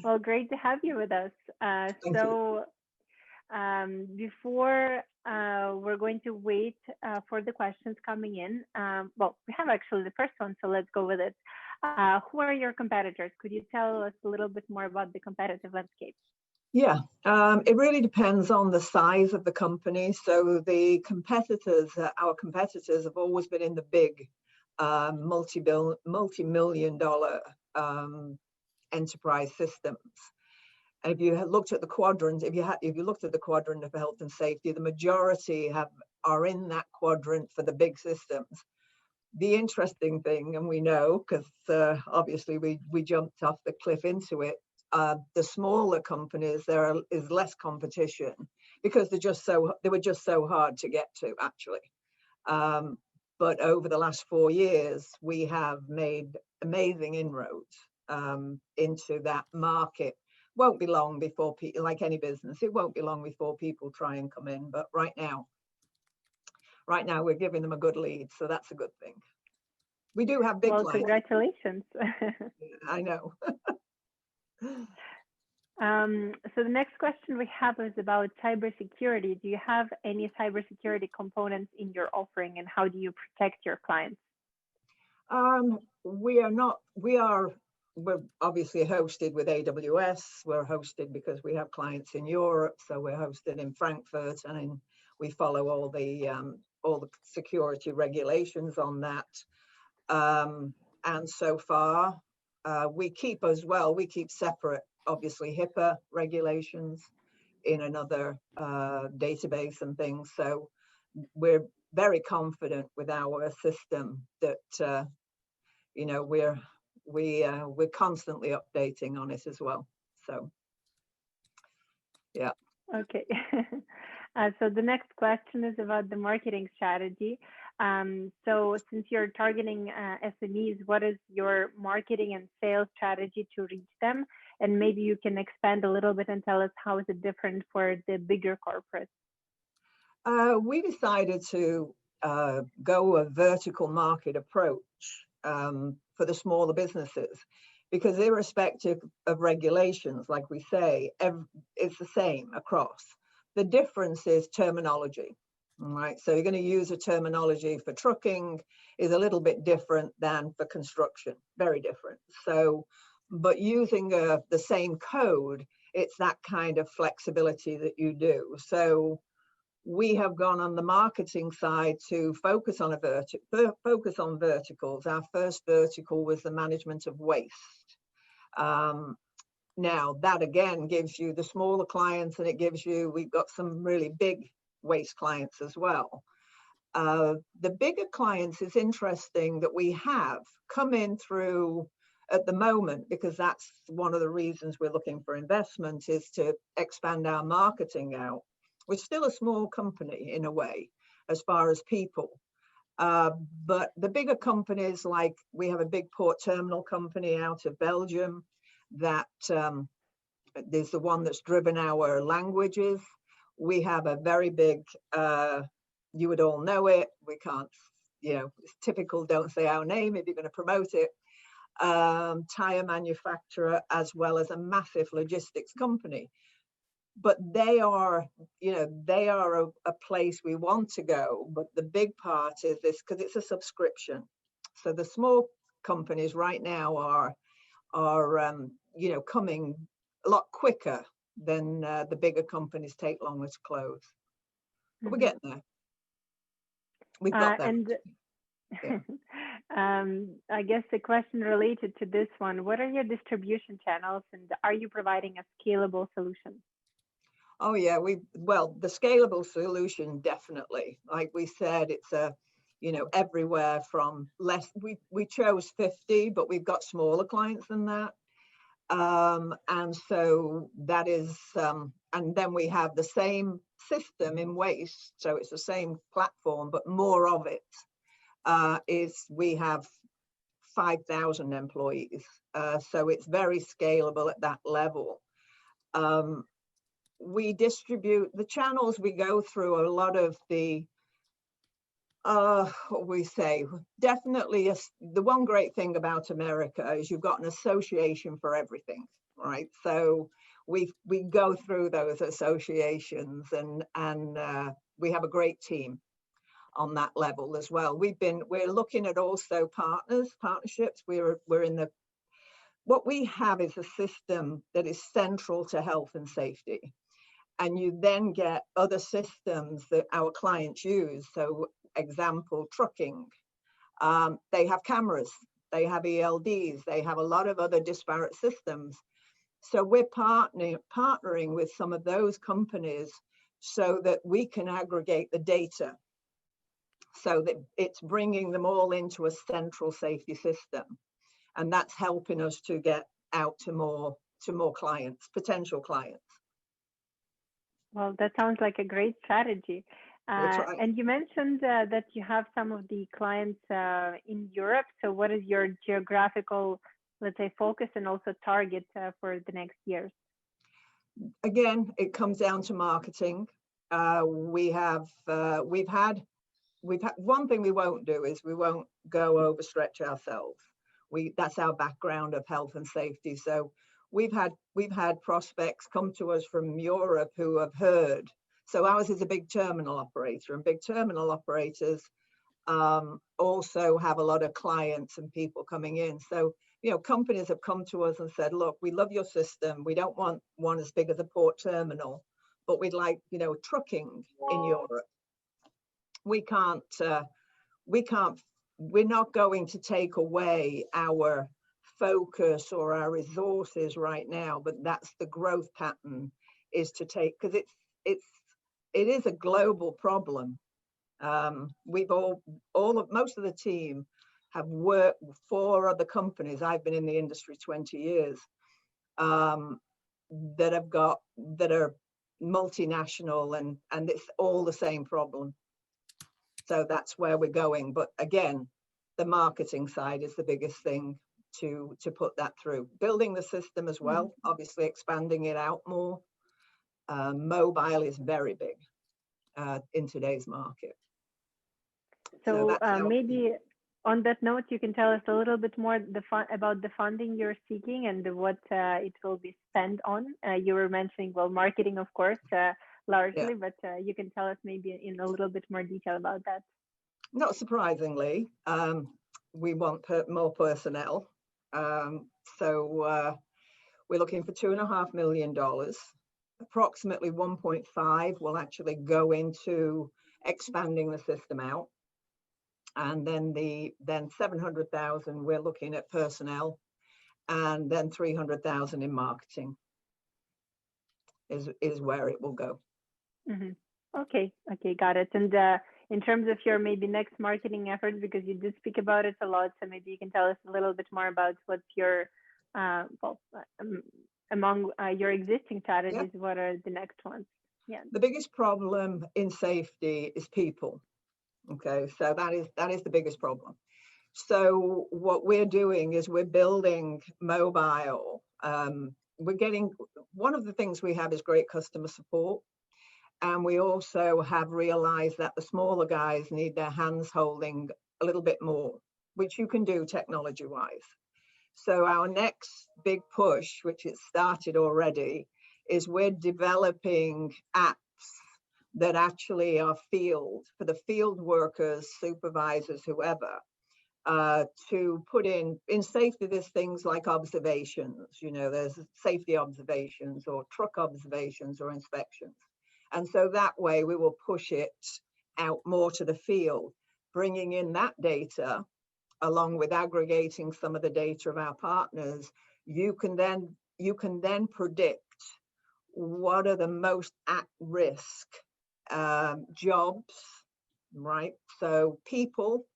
well, great to have you with us. Before we're going to wait for the questions coming in. Well, we have actually the first one, so let's go with it. Who are your competitors? Could you tell us a little bit more about the competitive landscape? Yeah, it really depends on the size of the company. So the competitors, our competitors have always been in the big multi-million-dollar enterprise systems. And if you looked at the quadrant, if you looked at the quadrant of health and safety, the majority are in that quadrant for the big systems. The interesting thing, and we know because obviously we jumped off the cliff into it, the smaller companies, there is less competition because they were just so hard to get to actually. But over the last 4 years, we have made amazing inroads into that market. Won't be long before people, like any business, it won't be long before people try and come in. But right now we're giving them a good lead, so that's a good thing. We do have big clients. Well, congratulations. I know. So the next question we have is about cybersecurity. Do you have any cybersecurity components in your offering, and how do you protect your clients? We're obviously hosted with AWS. We're hosted because we have clients in Europe, so we're hosted in Frankfurt, and we follow all the security regulations on that. And so far, we keep separate, obviously HIPAA regulations in another database and things. So we're very confident with our system that we're constantly updating on it as well. So yeah. Okay. So the next question is about the marketing strategy. So since you're targeting SMEs, what is your marketing and sales strategy to reach them? And maybe you can expand a little bit and tell us how is it different for the bigger corporates? We decided to go a vertical market approach for the smaller businesses, because irrespective of regulations, like we say, it's the same across. The difference is terminology. All right, so you're going to use a terminology for trucking is a little bit different than for construction, very different. So, but using the same code, it's that kind of flexibility that you do. So we have gone on the marketing side to focus on verticals. Our first vertical was the management of waste. Now that again gives you the smaller clients, and we've got some really big waste clients as well. The bigger clients is interesting that we have come in through at the moment, because that's one of the reasons we're looking for investment, is to expand our marketing out. We're still a small company in a way as far as people, but the bigger companies, like we have a big port terminal company out of Belgium that is the one that's driven our languages. We have a very big, you would all know it, we can't, it's typical, don't say our name if you're going to promote it, tire manufacturer, as well as a massive logistics company. But they are a place we want to go. But the big part is this, because it's a subscription. So the small companies right now are coming a lot quicker than the bigger companies take longer to close. But we're getting there. We've got that. I guess the question related to this one, what are your distribution channels, and are you providing a scalable solution? Oh yeah, the scalable solution, definitely. Like we said, it's everywhere from less, we chose 50, but we've got smaller clients than that. And so that is, and then we have the same system in waste, so it's the same platform, but more of it, is we have 5,000 employees. So it's very scalable at that level. We distribute the channels we go through. A lot of the what we say, definitely the one great thing about America is you've got an association for everything, right? So we go through those associations, and we have a great team on that level as well. We're looking at also partnerships. We're in the, what we have is a system that is central to health and safety. And you then get other systems that our clients use. So example, trucking, they have cameras, they have ELDs, they have a lot of other disparate systems. So we're partnering with some of those companies so that we can aggregate the data, so that it's bringing them all into a central safety system. And that's helping us to get out to more clients, potential clients. Well, that sounds like a great strategy. Right. And you mentioned that you have some of the clients in Europe. So what is your geographical, let's say, focus and also target for the next years? Again, it comes down to marketing. We've had one thing we won't do is we won't go overstretch ourselves. That's our background of health and safety. So we've had prospects come to us from Europe who have heard. So ours is a big terminal operator, and big terminal operators also have a lot of clients and people coming in. So, you know, companies have come to us and said, look, we love your system. We don't want one as big as a port terminal, but we'd like, you know, trucking in Europe. We're not going to take away our focus or our resources right now, but that's the growth pattern, is to take, because it is a global problem. Most of the team have worked for other companies. I've been in the industry 20 years, that are multinational, and it's all the same problem. So that's where we're going. But again, the marketing side is the biggest thing to put that through. Building the system as well, obviously expanding it out more. Mobile is very big in today's market. So maybe on that note, you can tell us a little bit more about the funding you're seeking and what it will be spent on. You were mentioning, well, marketing, of course, largely, but you can tell us maybe in a little bit more detail about that. Not surprisingly, we want more personnel. So we're looking for $2.5 million. Approximately 1.5 will actually go into expanding the system out. And then 700,000 we're looking at personnel, and then 300,000 in marketing is where it will go. Okay, got it. And in terms of your maybe next marketing efforts, because you did speak about it a lot, so maybe you can tell us a little bit more about what's your among your existing strategies, what are the next ones? Yeah. The biggest problem in safety is people. Okay, so that is the biggest problem. So what we're doing is we're building mobile. One of the things we have is great customer support. And we also have realized that the smaller guys need their hands holding a little bit more, which you can do technology-wise. So our next big push, which it started already, is we're developing apps that actually are for the field workers, supervisors, whoever, to put in safety. There's things like observations, you know, there's safety observations or truck observations or inspections. And so that way we will push it out more to the field, bringing in that data along with aggregating some of the data of our partners. You can then predict what are the most at risk jobs, right? So people,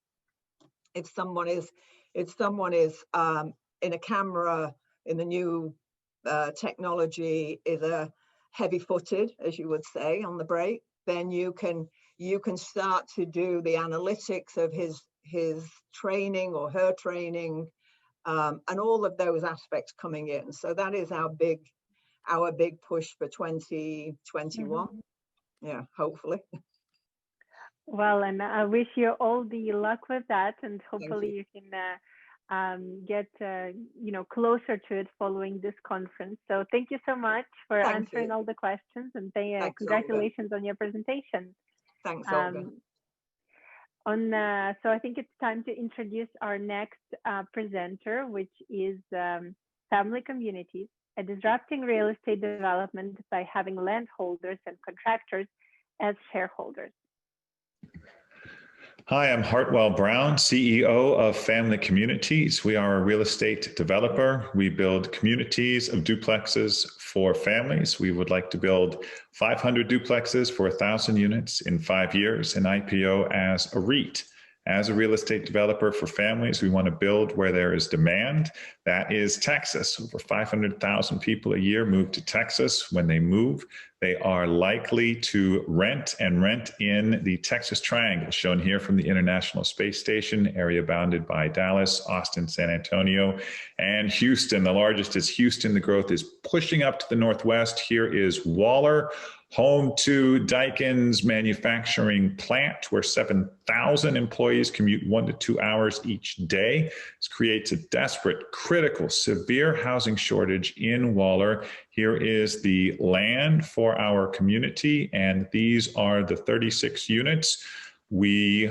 if someone is in a camera, in the new technology, is heavy-footed, as you would say, on the brake, then you can start to do the analytics of his training or her training, and all of those aspects coming in. So that is our big push for 2021. Yeah, hopefully. Well, and I wish you all the luck with that, and hopefully you can get closer to it following this conference. So thank you so much for answering all the questions, and congratulations on your presentation. Thanks, Olga. So I think it's time to introduce our next presenter, which is Family Communities, a disrupting real estate development by having landholders and contractors as shareholders. Hi, I'm Hartwell Brown, CEO of Family Communities. We are a real estate developer. We build communities of duplexes for families. We would like to build 500 duplexes for 1,000 units in 5 years and IPO as a REIT. As a real estate developer for families, we want to build where there is demand. That is Texas. Over 500,000 people a year move to Texas. When they move, they are likely to rent in the Texas Triangle, shown here from the International Space Station, area bounded by Dallas, Austin, San Antonio, and Houston. The largest is Houston. The growth is pushing up to the northwest. Here is Waller, home to Daikin's manufacturing plant, where 7,000 employees commute 1 to 2 hours each day. This creates a desperate, critical, severe housing shortage in Waller. Here is the land for our community, and these are the 36 units we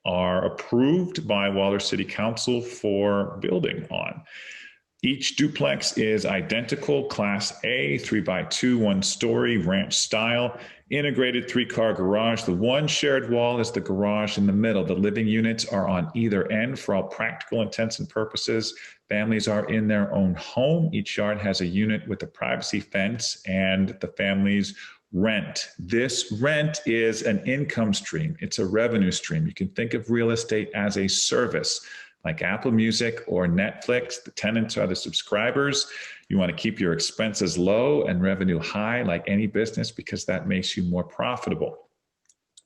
are approved by Waller City Council for building on. Each duplex is identical, Class A, 3x2, 1-story, ranch style, integrated 3-car garage. The one shared wall is the garage in the middle. The living units are on either end for all practical intents and purposes. Families are in their own home. Each yard has a unit with a privacy fence, and the families rent. This rent is an income stream. It's a revenue stream. You can think of real estate as a service. Like Apple Music or Netflix, the tenants are the subscribers. You want to keep your expenses low and revenue high, like any business, because that makes you more profitable.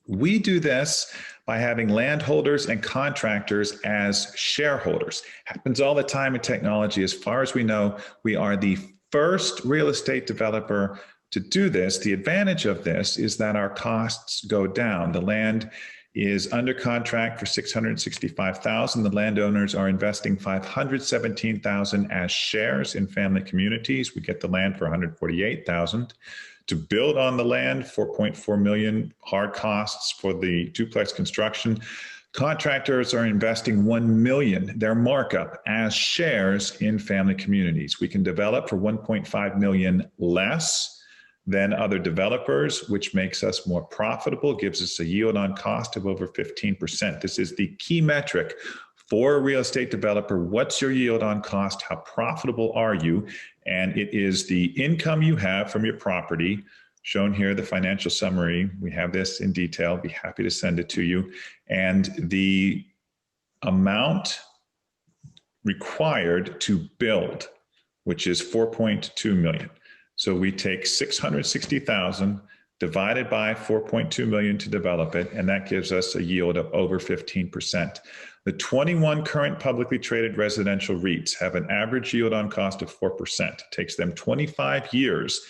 We do this by having landholders and contractors as shareholders. Happens all the time in technology. As far as we know, we are the first real estate developer to do this. The advantage of this is that our costs go down. The land is under contract for $665,000. The landowners are investing $517,000 as shares in Family Communities. We get the land for $148,000. To build on the land, $4.4 million hard costs for the duplex construction. Contractors are investing $1 million, their markup, as shares in Family Communities. We can develop for $1.5 million less than other developers, which makes us more profitable, gives us a yield on cost of over 15%. This is the key metric for a real estate developer. What's your yield on cost? How profitable are you? And it is the income you have from your property, shown here, the financial summary. We have this in detail. Be happy to send it to you. And the amount required to build, which is $4.2 million. So we take 660,000 divided by 4.2 million to develop it, and that gives us a yield of over 15%. The 21 current publicly traded residential REITs have an average yield on cost of 4%. It takes them 25 years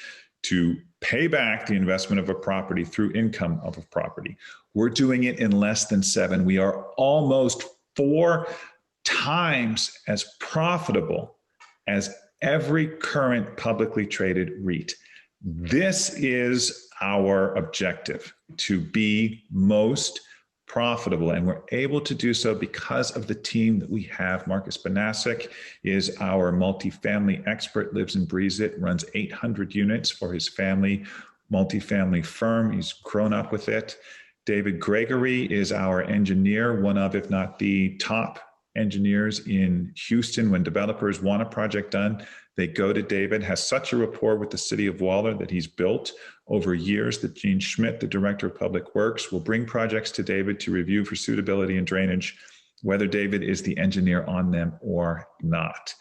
to pay back the investment of a property through income of a property. We're doing it in less than 7. We are almost 4 times as profitable as every current publicly traded REIT. This is our objective, to be most profitable, and we're able to do so because of the team that we have. Marcus Banasic is our multifamily expert, lives and breathes it, runs 800 units for his family multifamily firm. He's grown up with it. David Gregory is our engineer, one of, if not the top engineers in Houston. When developers want a project done, they go to David. Has such a rapport with the city of Waller that he's built over years that Gene Schmidt, the director of public works, will bring projects to David to review for suitability and drainage, whether David is the engineer on them or not.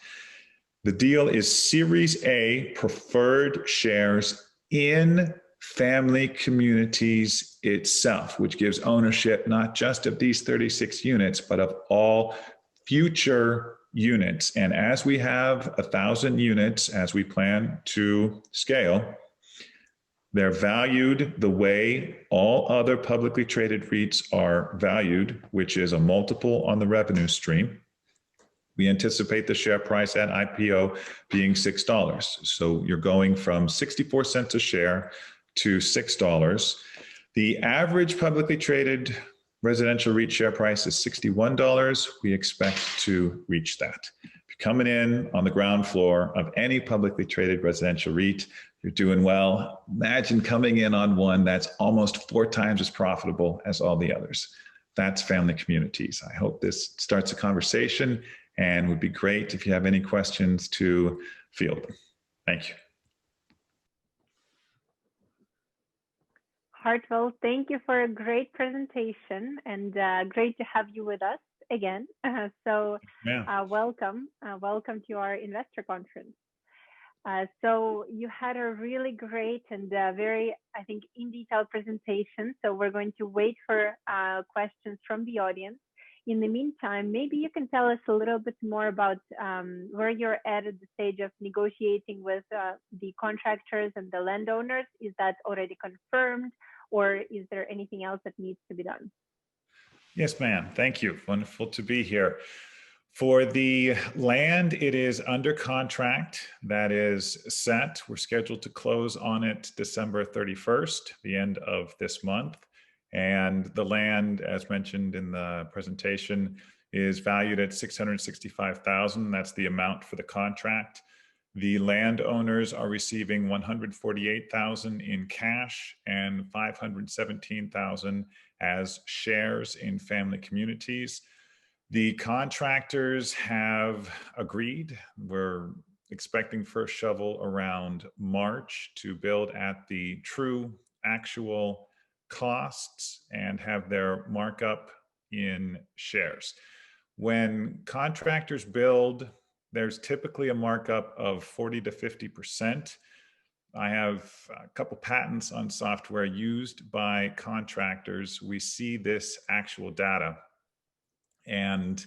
The deal is Series A preferred shares in Family Communities itself, which gives ownership not just of these 36 units, but of all future units. And as we have 1,000 units, as we plan to scale, they're valued the way all other publicly traded REITs are valued, which is a multiple on the revenue stream. We anticipate the share price at IPO being $6. So you're going from 64 cents a share to $6. The average publicly traded residential REIT share price is $61. We expect to reach that. If you're coming in on the ground floor of any publicly traded residential REIT, you're doing well. Imagine coming in on one that's almost 4 times as profitable as all the others. That's Family Communities. I hope this starts a conversation, and would be great if you have any questions to field them. Thank you. Hartwell, thank you for a great presentation, and great to have you with us again. Welcome to our investor conference. So you had a really great and very, I think, in detail presentation. So we're going to wait for questions from the audience. In the meantime, maybe you can tell us a little bit more about where you're at the stage of negotiating with the contractors and the landowners. Is that already confirmed, or is there anything else that needs to be done? Yes, ma'am. Thank you. Wonderful to be here. For the land, it is under contract. That is set. We're scheduled to close on it December 31st, the end of this month. And the land, as mentioned in the presentation, is valued at $665,000. That's the amount for the contract. The landowners are receiving $148,000 in cash and $517,000 as shares in Family Communities. The contractors have agreed. We're expecting first shovel around March to build at the true actual costs and have their markup in shares. When contractors build, there's typically a markup of 40 to 50%. I have a couple patents on software used by contractors. We see this actual data. And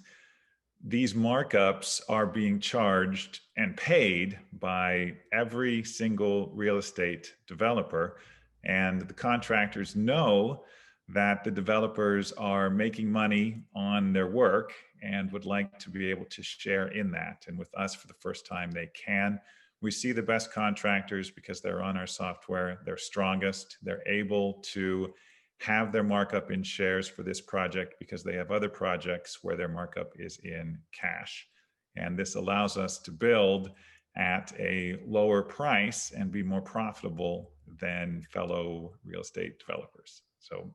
these markups are being charged and paid by every single real estate developer. And the contractors know that the developers are making money on their work and would like to be able to share in that. And with us, for the first time, they can. We see the best contractors because they're on our software. They're strongest. They're able to have their markup in shares for this project because they have other projects where their markup is in cash. And this allows us to build at a lower price and be more profitable than fellow real estate developers. So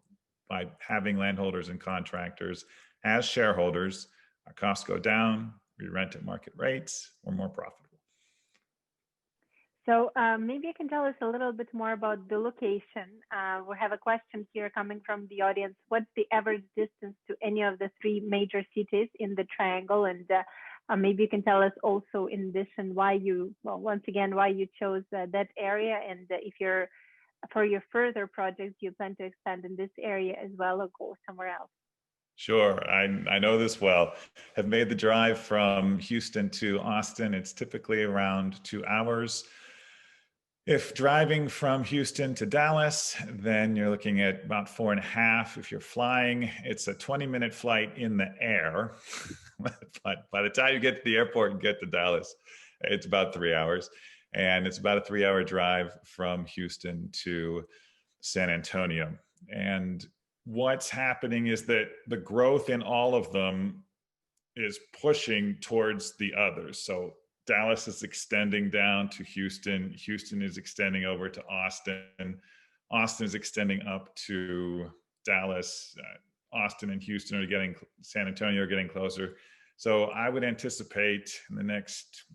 by having landholders and contractors as shareholders, our costs go down, we rent at market rates, we're more profitable. So maybe you can tell us a little bit more about the location. We have a question here coming from the audience. What's the average distance to any of the 3 major cities in the triangle? And maybe you can tell us also, in addition, why you, well, once again, why you chose that area, and if you're, for your further projects, you plan to expand in this area as well or go somewhere else? Sure, I know this well. Have made the drive from Houston to Austin. It's typically around 2 hours. If driving from Houston to Dallas, then you're looking at about 4.5. If you're flying, it's a 20-minute flight in the air. But by the time you get to the airport and get to Dallas, it's about 3 hours. And it's about a 3-hour drive from Houston to San Antonio. And what's happening is that the growth in all of them is pushing towards the others. So Dallas is extending down to Houston. Houston is extending over to Austin. Austin is extending up to Dallas. Austin and Houston are getting, San Antonio are getting closer. So I would anticipate in the next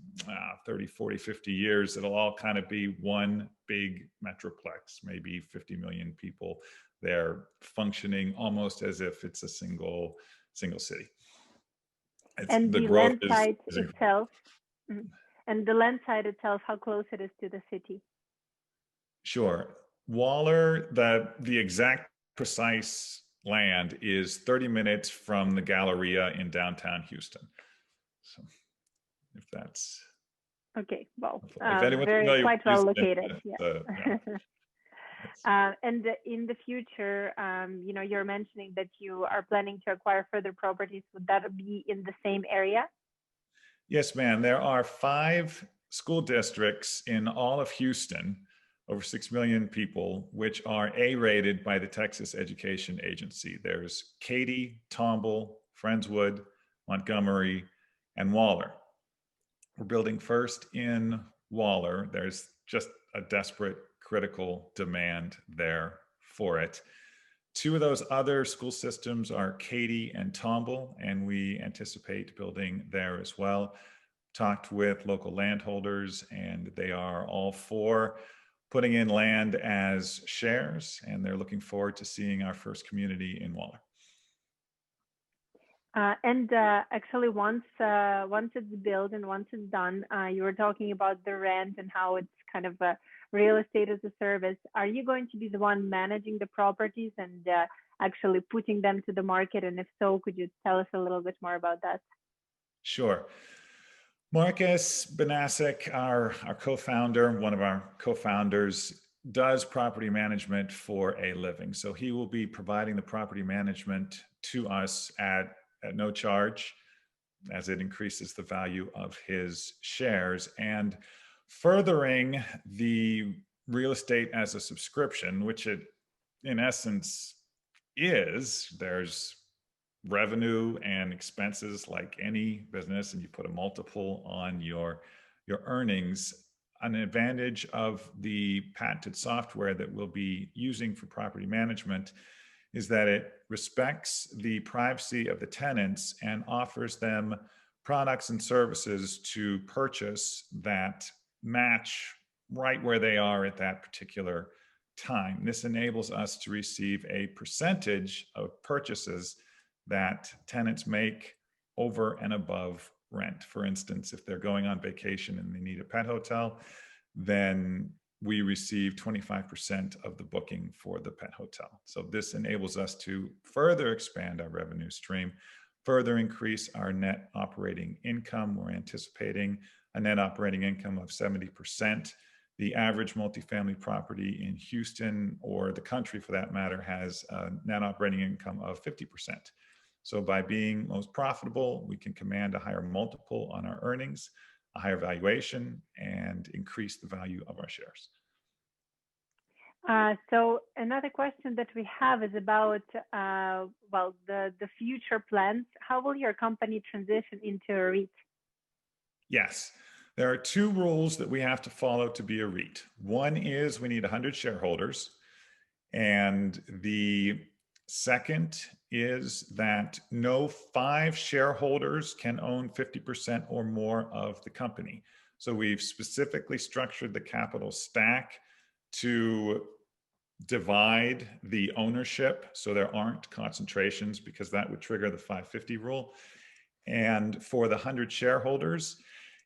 30, 40, 50 years, it'll all kind of be one big metroplex, maybe 50 million people there functioning almost as if it's a single city. And the land site itself, And the land site itself, how close it is to the city? Sure. Waller, the exact precise land is 30 minutes from the Galleria in downtown Houston. So if that's okay, well, if anyone's very familiar quite with well Houston, located. Yeah. And in the future, you know, you're mentioning that you are planning to acquire further properties. Would that be in the same area? Yes, ma'am. There are 5 school districts in all of Houston, over 6 million people, which are A-rated by the Texas Education Agency. There's Katy, Tomball, Friendswood, Montgomery, and Waller. We're building first in Waller. There's just a desperate, critical demand there for it. 2 of those other school systems are Katy and Tomball, and we anticipate building there as well. Talked with local landholders, and they are all for putting in land as shares, and they're looking forward to seeing our first community in Waller. Actually, once it's built and once it's done, you were talking about the rent and how it's kind of a real estate as a service. Are you going to be the one managing the properties and actually putting them to the market? And if so, could you tell us a little bit more about that? Sure. Marcus Banasic, our co-founder, one of our co-founders, does property management for a living. So he will be providing the property management to us at no charge, as it increases the value of his shares, and furthering the real estate as a subscription, which it in essence is. There's revenue and expenses like any business, and you put a multiple on your earnings. An advantage of the patented software that we'll be using for property management is that it respects the privacy of the tenants and offers them products and services to purchase that match right where they are at that particular time. This enables us to receive a percentage of purchases that tenants make over and above rent. For instance, if they're going on vacation and they need a pet hotel, then we receive 25% of the booking for the pet hotel. So this enables us to further expand our revenue stream, further increase our net operating income. We're anticipating a net operating income of 70%. The average multifamily property in Houston, or the country for that matter, has a net operating income of 50%. So by being most profitable, we can command a higher multiple on our earnings, a higher valuation, and increase the value of our shares. So another question that we have is about, well, the future plans. How will your company transition into a REIT? Yes, there are 2 rules that we have to follow to be a REIT. One is we need 100 shareholders, and the second is that no 5 shareholders can own 50% or more of the company. So we've specifically structured the capital stack to divide the ownership so there aren't concentrations, because that would trigger the 550 rule. And for the 100 shareholders,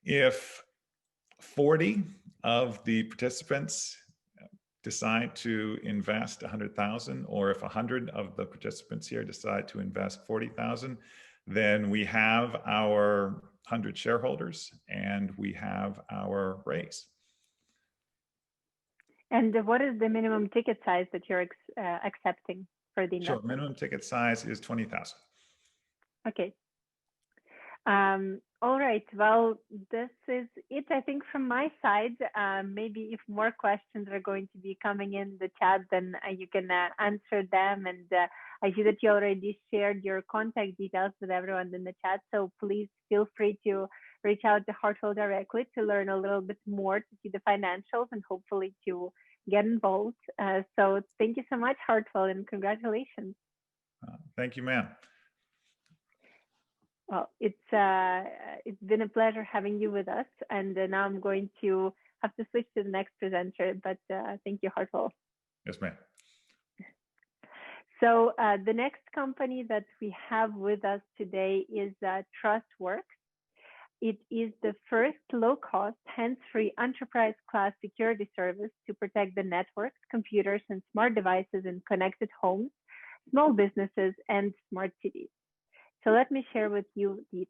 if 40 of the participants decide to invest 100,000, or if 100 of the participants here decide to invest 40,000, then we have our 100 shareholders and we have our raise. And what is the minimum ticket size that you're accepting for the investment? Sure, minimum ticket size is 20,000. Okay. All right. Well, this is it, I think, from my side. Maybe if more questions are going to be coming in the chat, then you can answer them. And I see that you already shared your contact details with everyone in the chat. So please feel free to reach out to Hartwell directly to learn a little bit more, to see the financials, and hopefully to get involved. So thank you so much, Hartwell, and congratulations. Thank you, ma'am. Well, it's been a pleasure having you with us, and now I'm going to have to switch to the next presenter, but thank you, Hartwell. Yes, ma'am. So the next company that we have with us today is TrustWrx. It is the first low-cost, hands-free enterprise-class security service to protect the networks, computers, and smart devices in connected homes, small businesses, and smart cities. So let me share with you the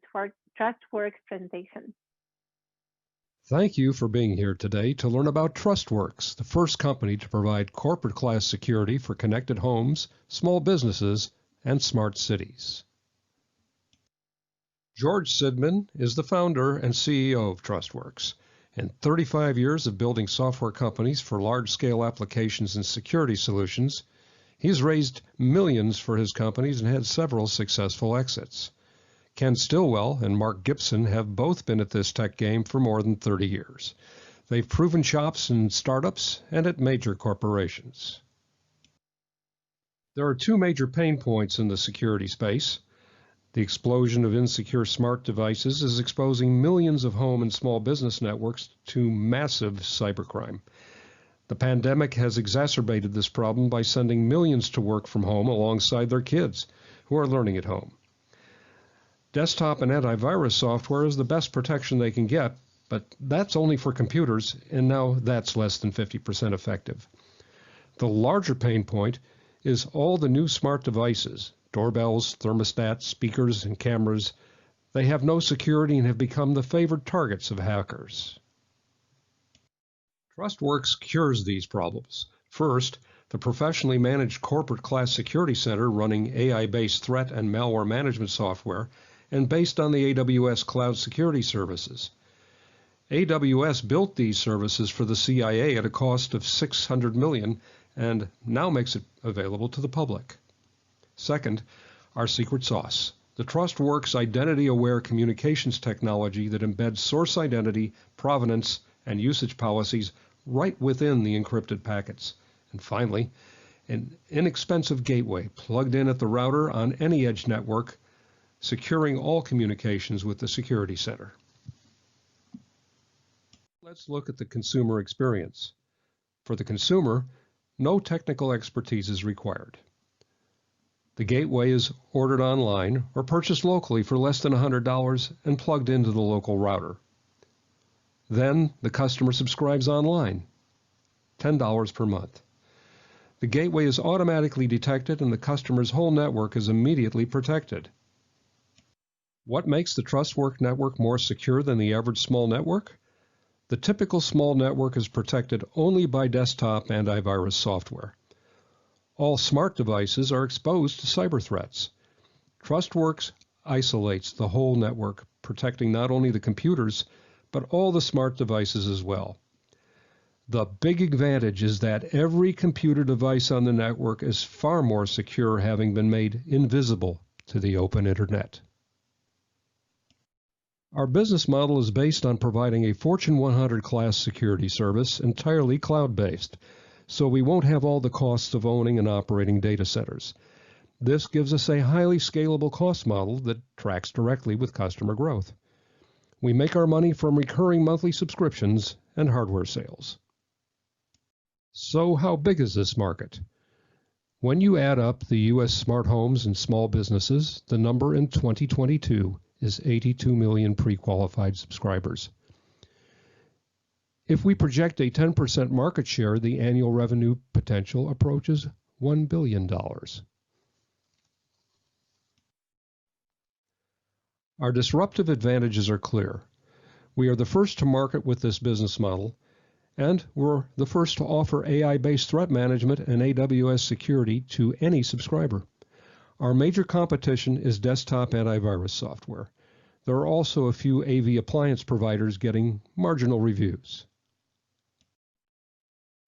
TrustWrx presentation. Thank you for being here today to learn about TrustWrx, the first company to provide corporate-class security for connected homes, small businesses, and smart cities. George Sidman is the founder and CEO of TrustWrx. In 35 years of building software companies for large-scale applications and security solutions, he's raised millions for his companies and had several successful exits. Ken Stillwell and Mark Gibson have both been at this tech game for more than 30 years. They've proven chops in startups and at major corporations. There are two major pain points in the security space. The explosion of insecure smart devices is exposing millions of home and small business networks to massive cybercrime. The pandemic has exacerbated this problem by sending millions to work from home alongside their kids who are learning at home. Desktop and antivirus software is the best protection they can get, but that's only for computers, and now that's less than 50% effective. The larger pain point is all the new smart devices, doorbells, thermostats, speakers, and cameras. They have no security and have become the favored targets of hackers. TrustWrx cures these problems. First, the professionally managed corporate class security center running AI-based threat and malware management software and based on the AWS cloud security services. AWS built these services for the CIA at a cost of $600 million and now makes it available to the public. Second, our secret sauce, the TrustWrx identity-aware communications technology that embeds source identity, provenance, and usage policies right within the encrypted packets. And finally, an inexpensive gateway plugged in at the router on any edge network, securing all communications with the security center. Let's look at the consumer experience. For the consumer, no technical expertise is required. The gateway is ordered online or purchased locally for less than $100 and plugged into the local router. Then the customer subscribes online, $10 per month. The gateway is automatically detected and the customer's whole network is immediately protected. What makes the TrustWrx network more secure than the average small network? The typical small network is protected only by desktop antivirus software. All smart devices are exposed to cyber threats. TrustWrx isolates the whole network, protecting not only the computers, but all the smart devices as well. The big advantage is that every computer device on the network is far more secure, having been made invisible to the open internet. Our business model is based on providing a Fortune 100 class security service entirely cloud-based, so we won't have all the costs of owning and operating data centers. This gives us a highly scalable cost model that tracks directly with customer growth. We make our money from recurring monthly subscriptions and hardware sales. So how big is this market? When you add up the U.S. smart homes and small businesses, the number in 2022 is 82 million pre-qualified subscribers. If we project a 10% market share, the annual revenue potential approaches $1 billion. Our disruptive advantages are clear. We are the first to market with this business model, and we're the first to offer AI-based threat management and AWS security to any subscriber. Our major competition is desktop antivirus software. There are also a few AV appliance providers getting marginal reviews.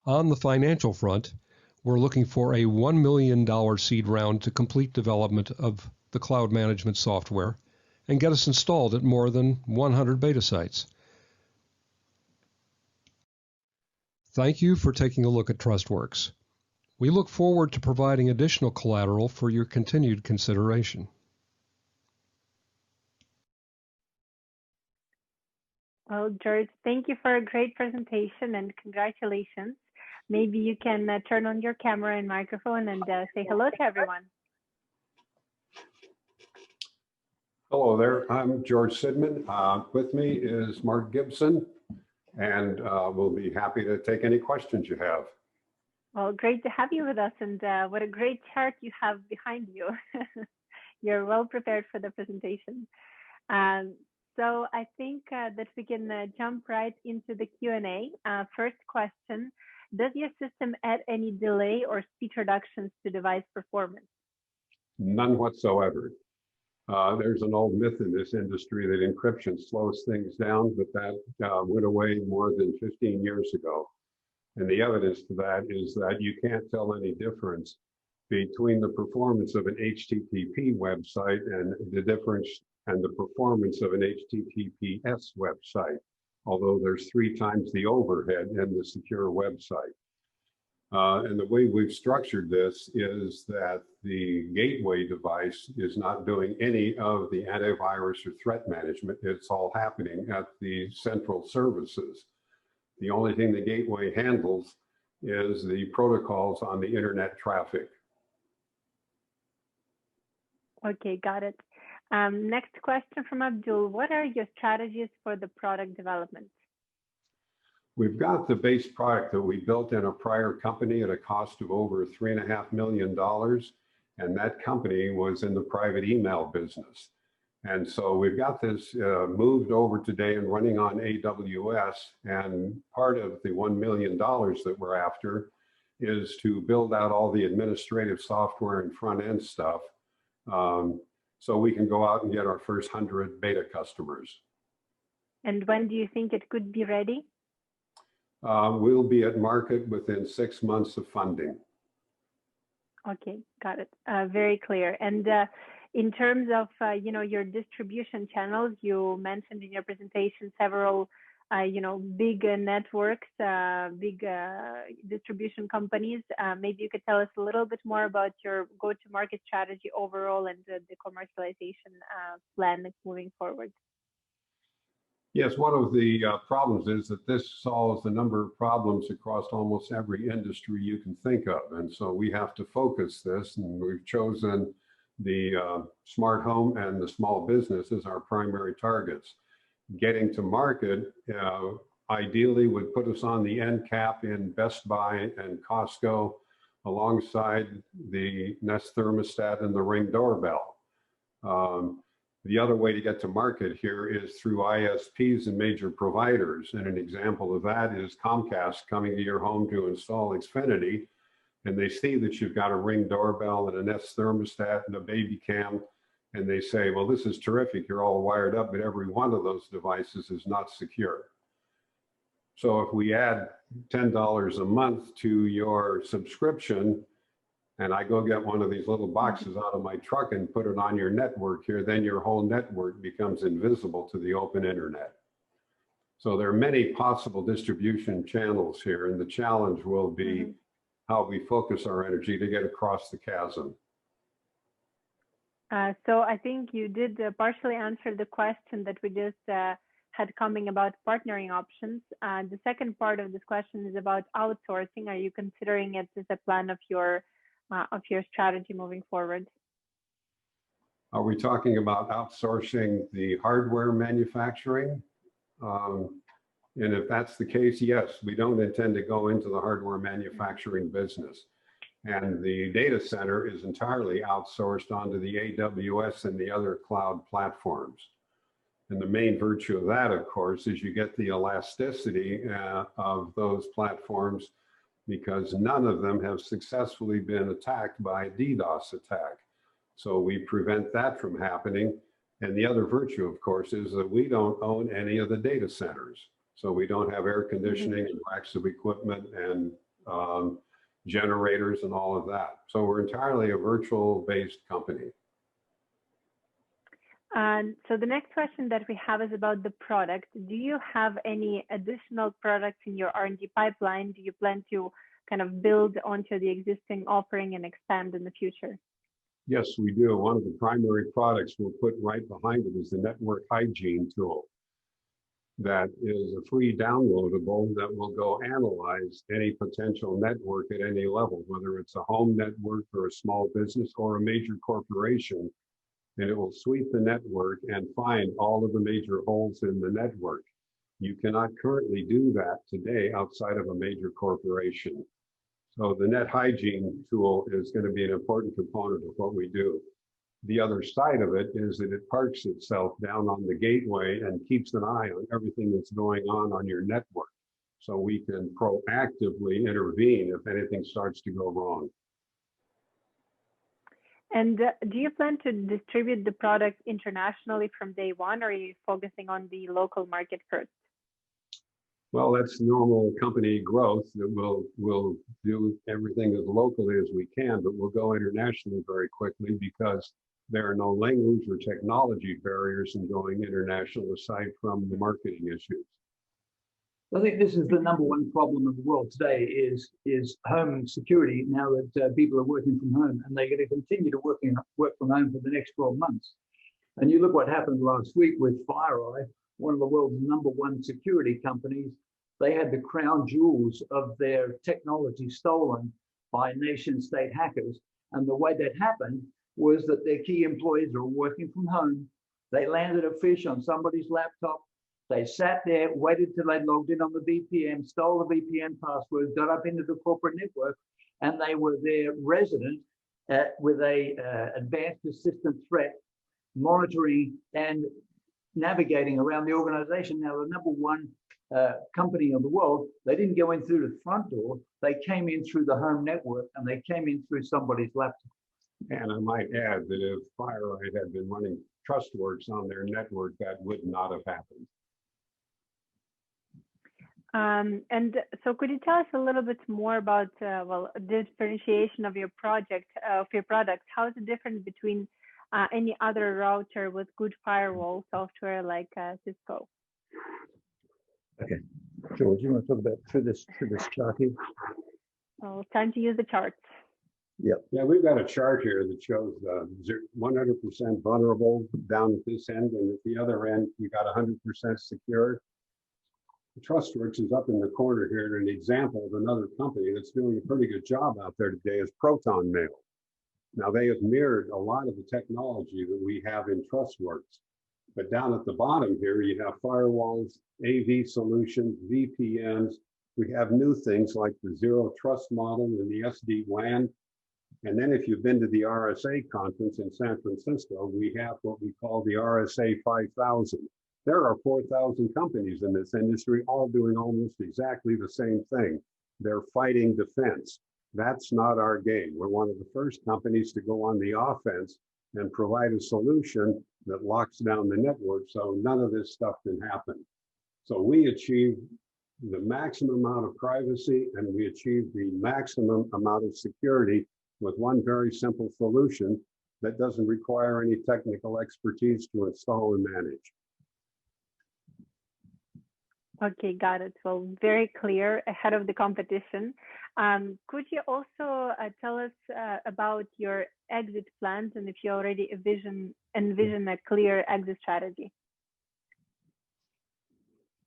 On the financial front, we're looking for a $1 million seed round to complete development of the cloud management software and get us installed at more than 100 beta sites. Thank you for taking a look at TrustWrx. We look forward to providing additional collateral for your continued consideration. Well, George, thank you for a great presentation and congratulations. Maybe you can turn on your camera and microphone and say hello to everyone. Hello there, I'm George Sidman. With me is Mark Gibson, and we'll be happy to take any questions you have. Well, great to have you with us, and what a great chart you have behind you. You're well prepared for the presentation. So I think that we can jump right into the Q&A. First question, does your system add any delay or speed reductions to device performance? None whatsoever. There's an old myth in this industry that encryption slows things down, but that went away more than 15 years ago. And the evidence to that is that you can't tell any difference between the performance of an HTTP website and the performance of an HTTPS website, although there's 3 times the overhead in the secure website. And the way we've structured this is that the gateway device is not doing any of the antivirus or threat management. It's all happening at the central services. The only thing the gateway handles is the protocols on the internet traffic. Okay, got it. Next question from Abdul. What are your strategies for the product development? We've got the base product that we built in a prior company at a cost of over $3.5 million. And that company was in the private email business. And so we've got this moved over today and running on AWS. And part of the $1 million that we're after is to build out all the administrative software and front end stuff so we can go out and get our first 100 beta customers. And when do you think it could be ready? We'll be at market within 6 months of funding. Okay, got it. Very clear. And in terms of your distribution channels, you mentioned in your presentation several big networks, big distribution companies. Maybe you could tell us a little bit more about your go-to-market strategy overall and the commercialization plan moving forward. Yes, one of the problems is that this solves a number of problems across almost every industry you can think of. And so we have to focus this, and we've chosen the smart home and the small business as our primary targets. Getting to market ideally would put us on the end cap in Best Buy and Costco alongside the Nest thermostat and the Ring doorbell. The other way to get to market here is through ISPs and major providers. And an example of that is Comcast coming to your home to install Xfinity. And they see that you've got a Ring doorbell and a Nest thermostat and a baby cam. And they say, well, this is terrific. You're all wired up, but every one of those devices is not secure. So if we add $10 a month to your subscription, and I go get one of these little boxes out of my truck and put it on your network here, then your whole network becomes invisible to the open internet. So there are many possible distribution channels here, and the challenge will be how we focus our energy to get across the chasm. So I think you did partially answer the question that we just had coming about partnering options. The second part of this question is about outsourcing. Are you considering it as a plan of your strategy moving forward? Are we talking about outsourcing the hardware manufacturing? And if that's the case, yes, we don't intend to go into the hardware manufacturing business. And the data center is entirely outsourced onto the AWS and the other cloud platforms. And the main virtue of that, of course, is you get the elasticity of those platforms, because none of them have successfully been attacked by a DDoS attack. So we prevent that from happening. And the other virtue, of course, is that we don't own any of the data centers. So we don't have air conditioning and racks of equipment and generators and all of that. So we're entirely a virtual-based company. So the next question that we have is about the product. Do you have any additional products in your R&D pipeline? Do you plan to kind of build onto the existing offering and expand in the future? Yes, we do. One of the primary products we'll put right behind it is the network hygiene tool. That is a free downloadable that will go analyze any potential network at any level, whether it's a home network or a small business or a major corporation. and it will sweep the network and find all of the major holes in the network. You cannot currently do that today outside of a major corporation. So the net hygiene tool is going to be an important component of what we do. The other side of it is that it parks itself down on the gateway and keeps an eye on everything that's going on your network. So we can proactively intervene if anything starts to go wrong. And do you plan to distribute the product internationally from day one, or are you focusing on the local market first? Well, that's normal company growth, that we'll do everything as locally as we can, but we'll go internationally very quickly because there are no language or technology barriers in going international aside from the marketing issues. I think this is the number one problem in the world today is home security, now that people are working from home, and they're going to continue to work from home for the next 12 months. And you look what happened last week with FireEye, one of the world's number one security companies. They had the crown jewels of their technology stolen by nation state hackers. And the way that happened was that their key employees are working from home. They landed a fish on somebody's laptop. They sat there, waited till they logged in on the VPN, stole the VPN password, got up into the corporate network, and they were there resident with a advanced persistent threat, monitoring and navigating around the organization. Now, the number one company in the world, they didn't go in through the front door. They came in through the home network, and they came in through somebody's laptop. And I might add that if FireEye had been running TrustWrx on their network, that would not have happened. And so could you tell us a little bit more about, well, the differentiation of your project, of your products? How is it different between any other router with good firewall software like Cisco? Okay, George, you want to talk about through this chart here? Oh, time to use the charts. Yep. Yeah, we've got a chart here that shows 100% vulnerable down at this end, and at the other end, you got 100% secure. TrustWrx is up in the corner here, and an example of another company that's doing a pretty good job out there today is Proton Mail. Now, they have mirrored a lot of the technology that we have in TrustWrx. But down at the bottom here, you have firewalls, AV solutions, VPNs. We have new things like the Zero Trust model and the SD-WAN. And then if you've been to the RSA conference in San Francisco, we have what we call the RSA 5000. There are 4,000 companies in this industry, all doing almost exactly the same thing. They're fighting defense. That's not our game. We're one of the first companies to go on the offense and provide a solution that locks down the network so none of this stuff can happen. So we achieve the maximum amount of privacy and we achieve the maximum amount of security with one very simple solution that doesn't require any technical expertise to install and manage. Okay, got it. Well, very clear, ahead of the competition. Could you also tell us about your exit plans and if you already envision a clear exit strategy?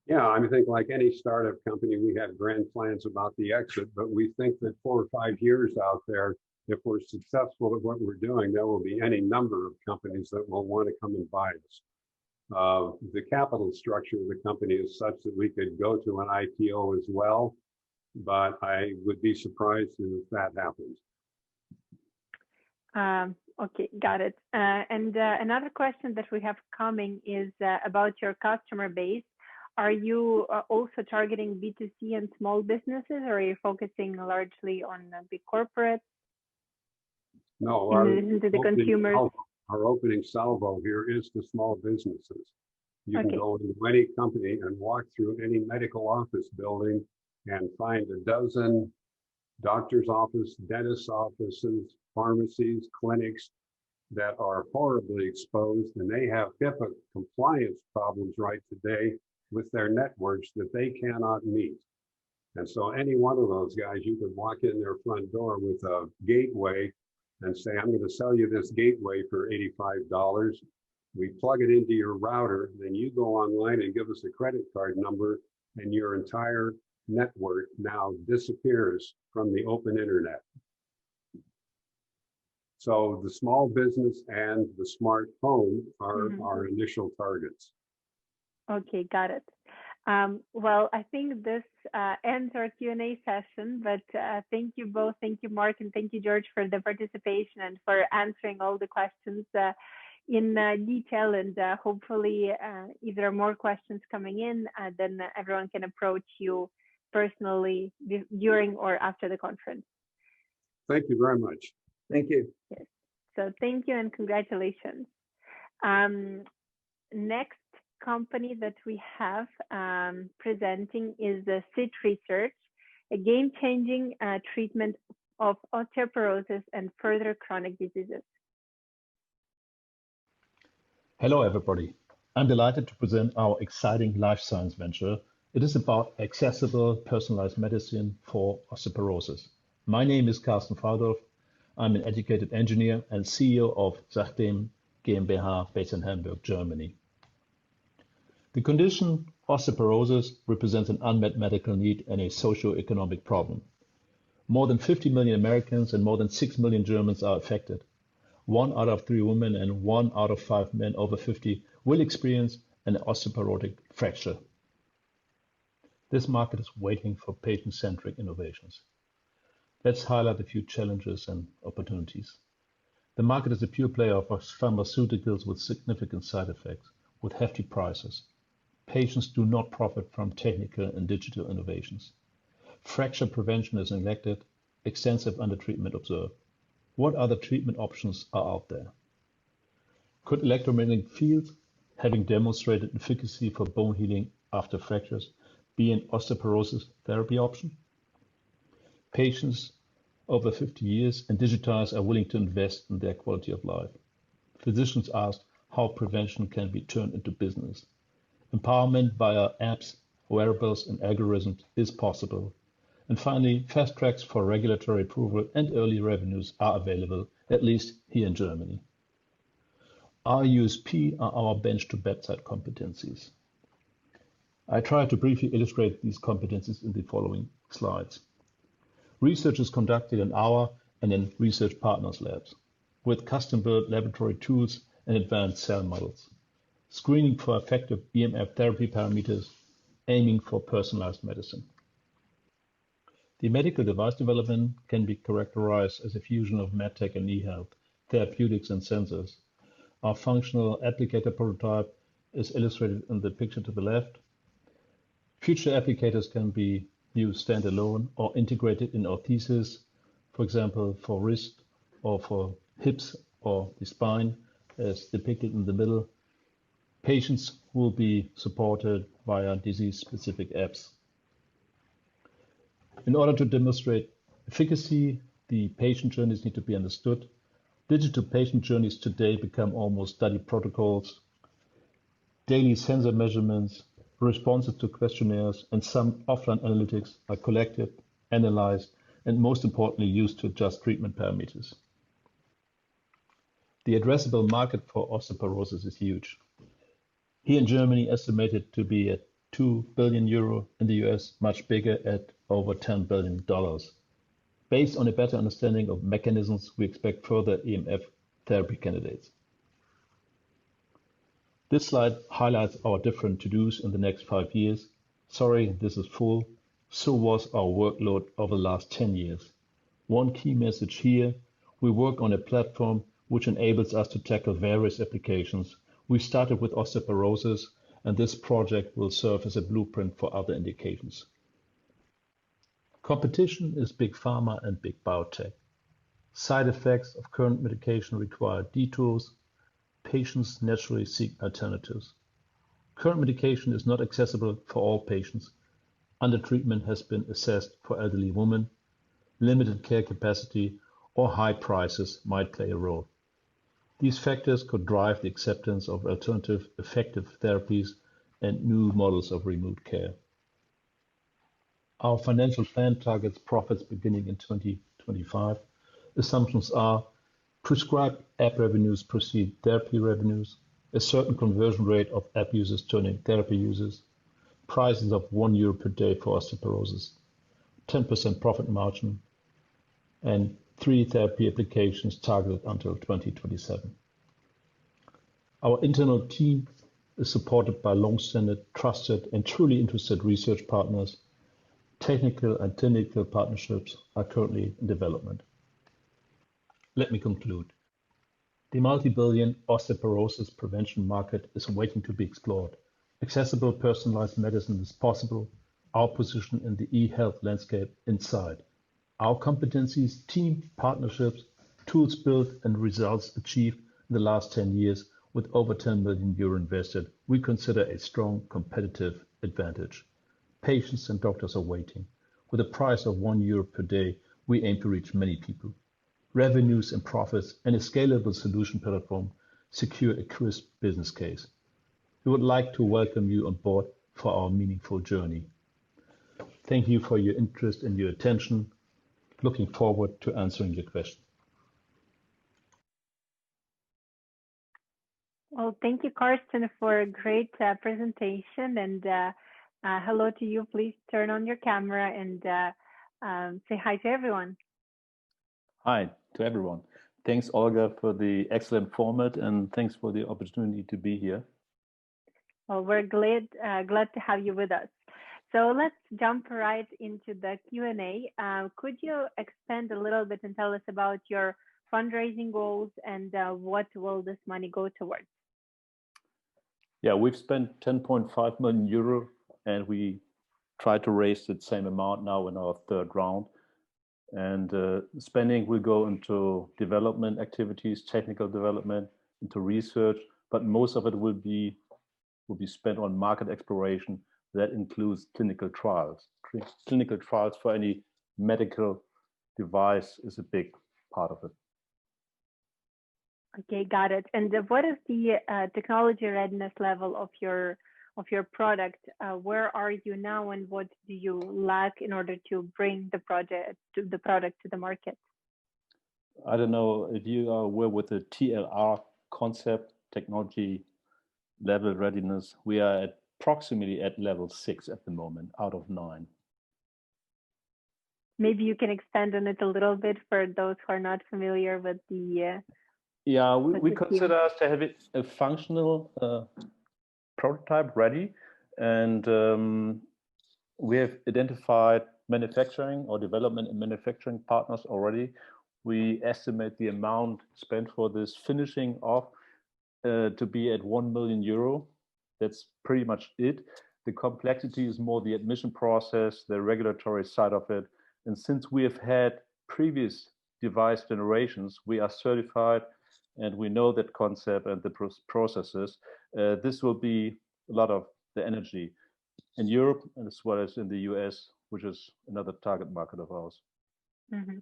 Yeah, I think like any startup company, we have grand plans about the exit, but we think that 4 or 5 years out there, if we're successful at what we're doing, there will be any number of companies that will want to come and buy us. The capital structure of the company is such that we could go to an IPO as well, but I would be surprised if that happens. Okay, got it. And another question that we have coming is about your customer base. Are you also targeting B2C and small businesses, or are you focusing largely on big corporates? No, our opening salvo here is the small businesses. You can go into any company and walk through any medical office building and find a dozen doctor's office, dentist offices, pharmacies, clinics that are horribly exposed, and they have HIPAA compliance problems right today with their networks that they cannot meet. And so any one of those guys, you could walk in their front door with a gateway and say, I'm going to sell you this gateway for $85. We plug it into your router, then you go online and give us a credit card number, and your entire network now disappears from the open internet. So the small business and the smart home are our initial targets. Okay, got it. Well, I think this ends our Q&A session, but thank you both. Thank you, Mark, and thank you, George, for the participation and for answering all the questions in detail. And hopefully, if there are more questions coming in, then everyone can approach you personally during or after the conference. Thank you very much. Thank you. Yes. So thank you and congratulations. Next company that we have presenting is the SIT Research, a game-changing treatment of osteoporosis and further chronic diseases. Hello, everybody. I'm delighted to present our exciting life science venture. It is about accessible personalized medicine for osteoporosis. My name is Carlson. I'm an educated engineer and CEO of Sachdem GmbH based in Hamburg, Germany. The condition osteoporosis represents an unmet medical need and a socio-economic problem. More than 50 million Americans and more than 6 million Germans are affected. 1 out of 3 women and 1 out of 5 men over 50 will experience an osteoporotic fracture. This market is waiting for patient-centric innovations. Let's highlight a few challenges and opportunities. The market is a pure player of pharmaceuticals with significant side effects, with hefty prices. Patients do not profit from technical and digital innovations. Fracture prevention is neglected, extensive undertreatment observed. What other treatment options are out there? Could electromagnetic fields, having demonstrated efficacy for bone healing after fractures, be an osteoporosis therapy option? Patients over 50 years and digitized are willing to invest in their quality of life. Physicians ask how prevention can be turned into business. Empowerment via apps, wearables, and algorithms is possible. And finally, fast tracks for regulatory approval and early revenues are available, at least here in Germany. Our USP are our bench-to-bedside competencies. I try to briefly illustrate these competencies in the following slides. Research is conducted in our and in research partners' labs, with custom-built laboratory tools and advanced cell models. Screening for effective EMF therapy parameters, aiming for personalized medicine. The medical device development can be characterized as a fusion of medtech and e-health, therapeutics and sensors. Our functional applicator prototype is illustrated in the picture to the left. Future applicators can be used standalone or integrated in orthesis, for example, for wrist or for hips or the spine, as depicted in the middle. Patients will be supported via disease-specific apps. In order to demonstrate efficacy, the patient journeys need to be understood. Digital patient journeys today become almost study protocols. Daily sensor measurements, responses to questionnaires, and some offline analytics are collected, analyzed, and most importantly, used to adjust treatment parameters. The addressable market for osteoporosis is huge. Here in Germany, estimated to be at €2 billion, in the US, much bigger at over $10 billion. Based on a better understanding of mechanisms, we expect further EMF therapy candidates. This slide highlights our different to-dos in the next 5 years. Sorry, this is full. So was our workload over the last 10 years. One key message here, we work on a platform which enables us to tackle various applications. We started with osteoporosis, and this project will serve as a blueprint for other indications. Competition is big pharma and big biotech. Side effects of current medication require detours. Patients naturally seek alternatives. Current medication is not accessible for all patients. Undertreatment has been assessed for elderly women. Limited care capacity or high prices might play a role. These factors could drive the acceptance of alternative effective therapies and new models of remote care. Our financial plan targets profits beginning in 2025. Assumptions are prescribed app revenues precede therapy revenues, a certain conversion rate of app users turning therapy users, prices of €1 per day for osteoporosis, 10% profit margin, and 3 therapy applications targeted until 2027. Our internal team is supported by long-standing, trusted, and truly interested research partners. Technical and clinical partnerships are currently in development. Let me conclude. The multi-billion osteoporosis prevention market is waiting to be explored. Accessible personalized medicine is possible. Our position in the e-health landscape inside. Our competencies, team, partnerships, tools built, and results achieved in the last 10 years with over 10 million euro invested, we consider a strong competitive advantage. Patients and doctors are waiting. With a price of €1 per day, we aim to reach many people. Revenues and profits and a scalable solution platform secure a crisp business case. We would like to welcome you on board for our meaningful journey. Thank you for your interest and your attention. Looking forward to answering your questions. Well, thank you, Carlson, for a great presentation. And hello to you. Please turn on your camera and say hi to everyone. Hi to everyone. Thanks, Olga, for the excellent format, and thanks for the opportunity to be here. Well, we're glad to have you with us. So let's jump right into the Q&A. Could you expand a little bit and tell us about your fundraising goals and what will this money go towards? Yeah, we've spent 10.5 million euro, and we try to raise the same amount now in our third round. And spending will go into development activities, technical development, into research, but most of it will be spent on market exploration. That includes clinical trials. Clinical trials for any medical device is a big part of it. Okay, got it. And what is the technology readiness level of your product? Where are you now, and what do you lack in order to bring the product to the market? I don't know if you are aware with the TLR concept, technology level readiness. We are at approximately at level 6 at the moment, out of 9. Maybe you can expand on it a little bit for those who are not familiar with the. Yeah, we consider us to have a functional prototype ready, and we have identified manufacturing or development and manufacturing partners already. We estimate the amount spent for this finishing off to be at 1 million euro. That's pretty much it. The complexity is more the admission process, the regulatory side of it. And since we have had previous device generations, we are certified and we know that concept and the processes. This will be a lot of the energy in Europe as well as in the US, which is another target market of ours. Mm-hmm.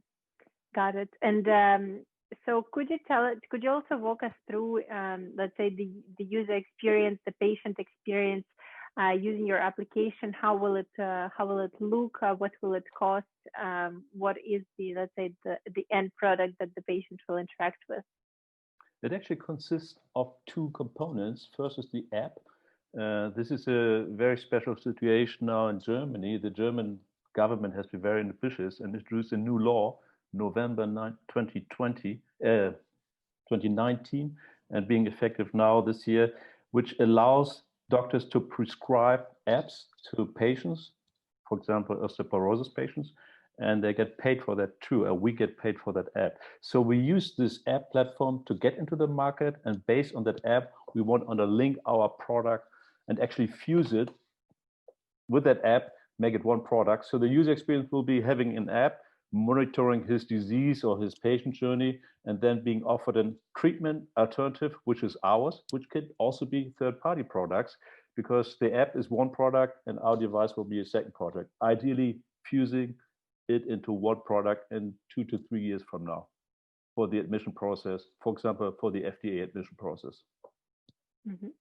Got it. And so could you also walk us through, let's say, the user experience, the patient experience using your application? How will it look? What will it cost? What is let's say, the end product that the patient will interact with? It actually consists of 2 components. First is the app. This is a very special situation now in Germany. The German government has been very ambitious and introduced a new law, November 2019, and being effective now this year, which allows doctors to prescribe apps to patients, for example, osteoporosis patients, and they get paid for that too, and we get paid for that app. So we use this app platform to get into the market, and based on that app, we want to link our product and actually fuse it with that app, make it one product. So the user experience will be having an app, monitoring his disease or his patient journey, and then being offered a treatment alternative, which is ours, which could also be third-party products, because the app is one product and our device will be a second product, ideally fusing it into one product in 2 to 3 years from now for the admission process, for example, for the FDA admission process. Mm-hmm.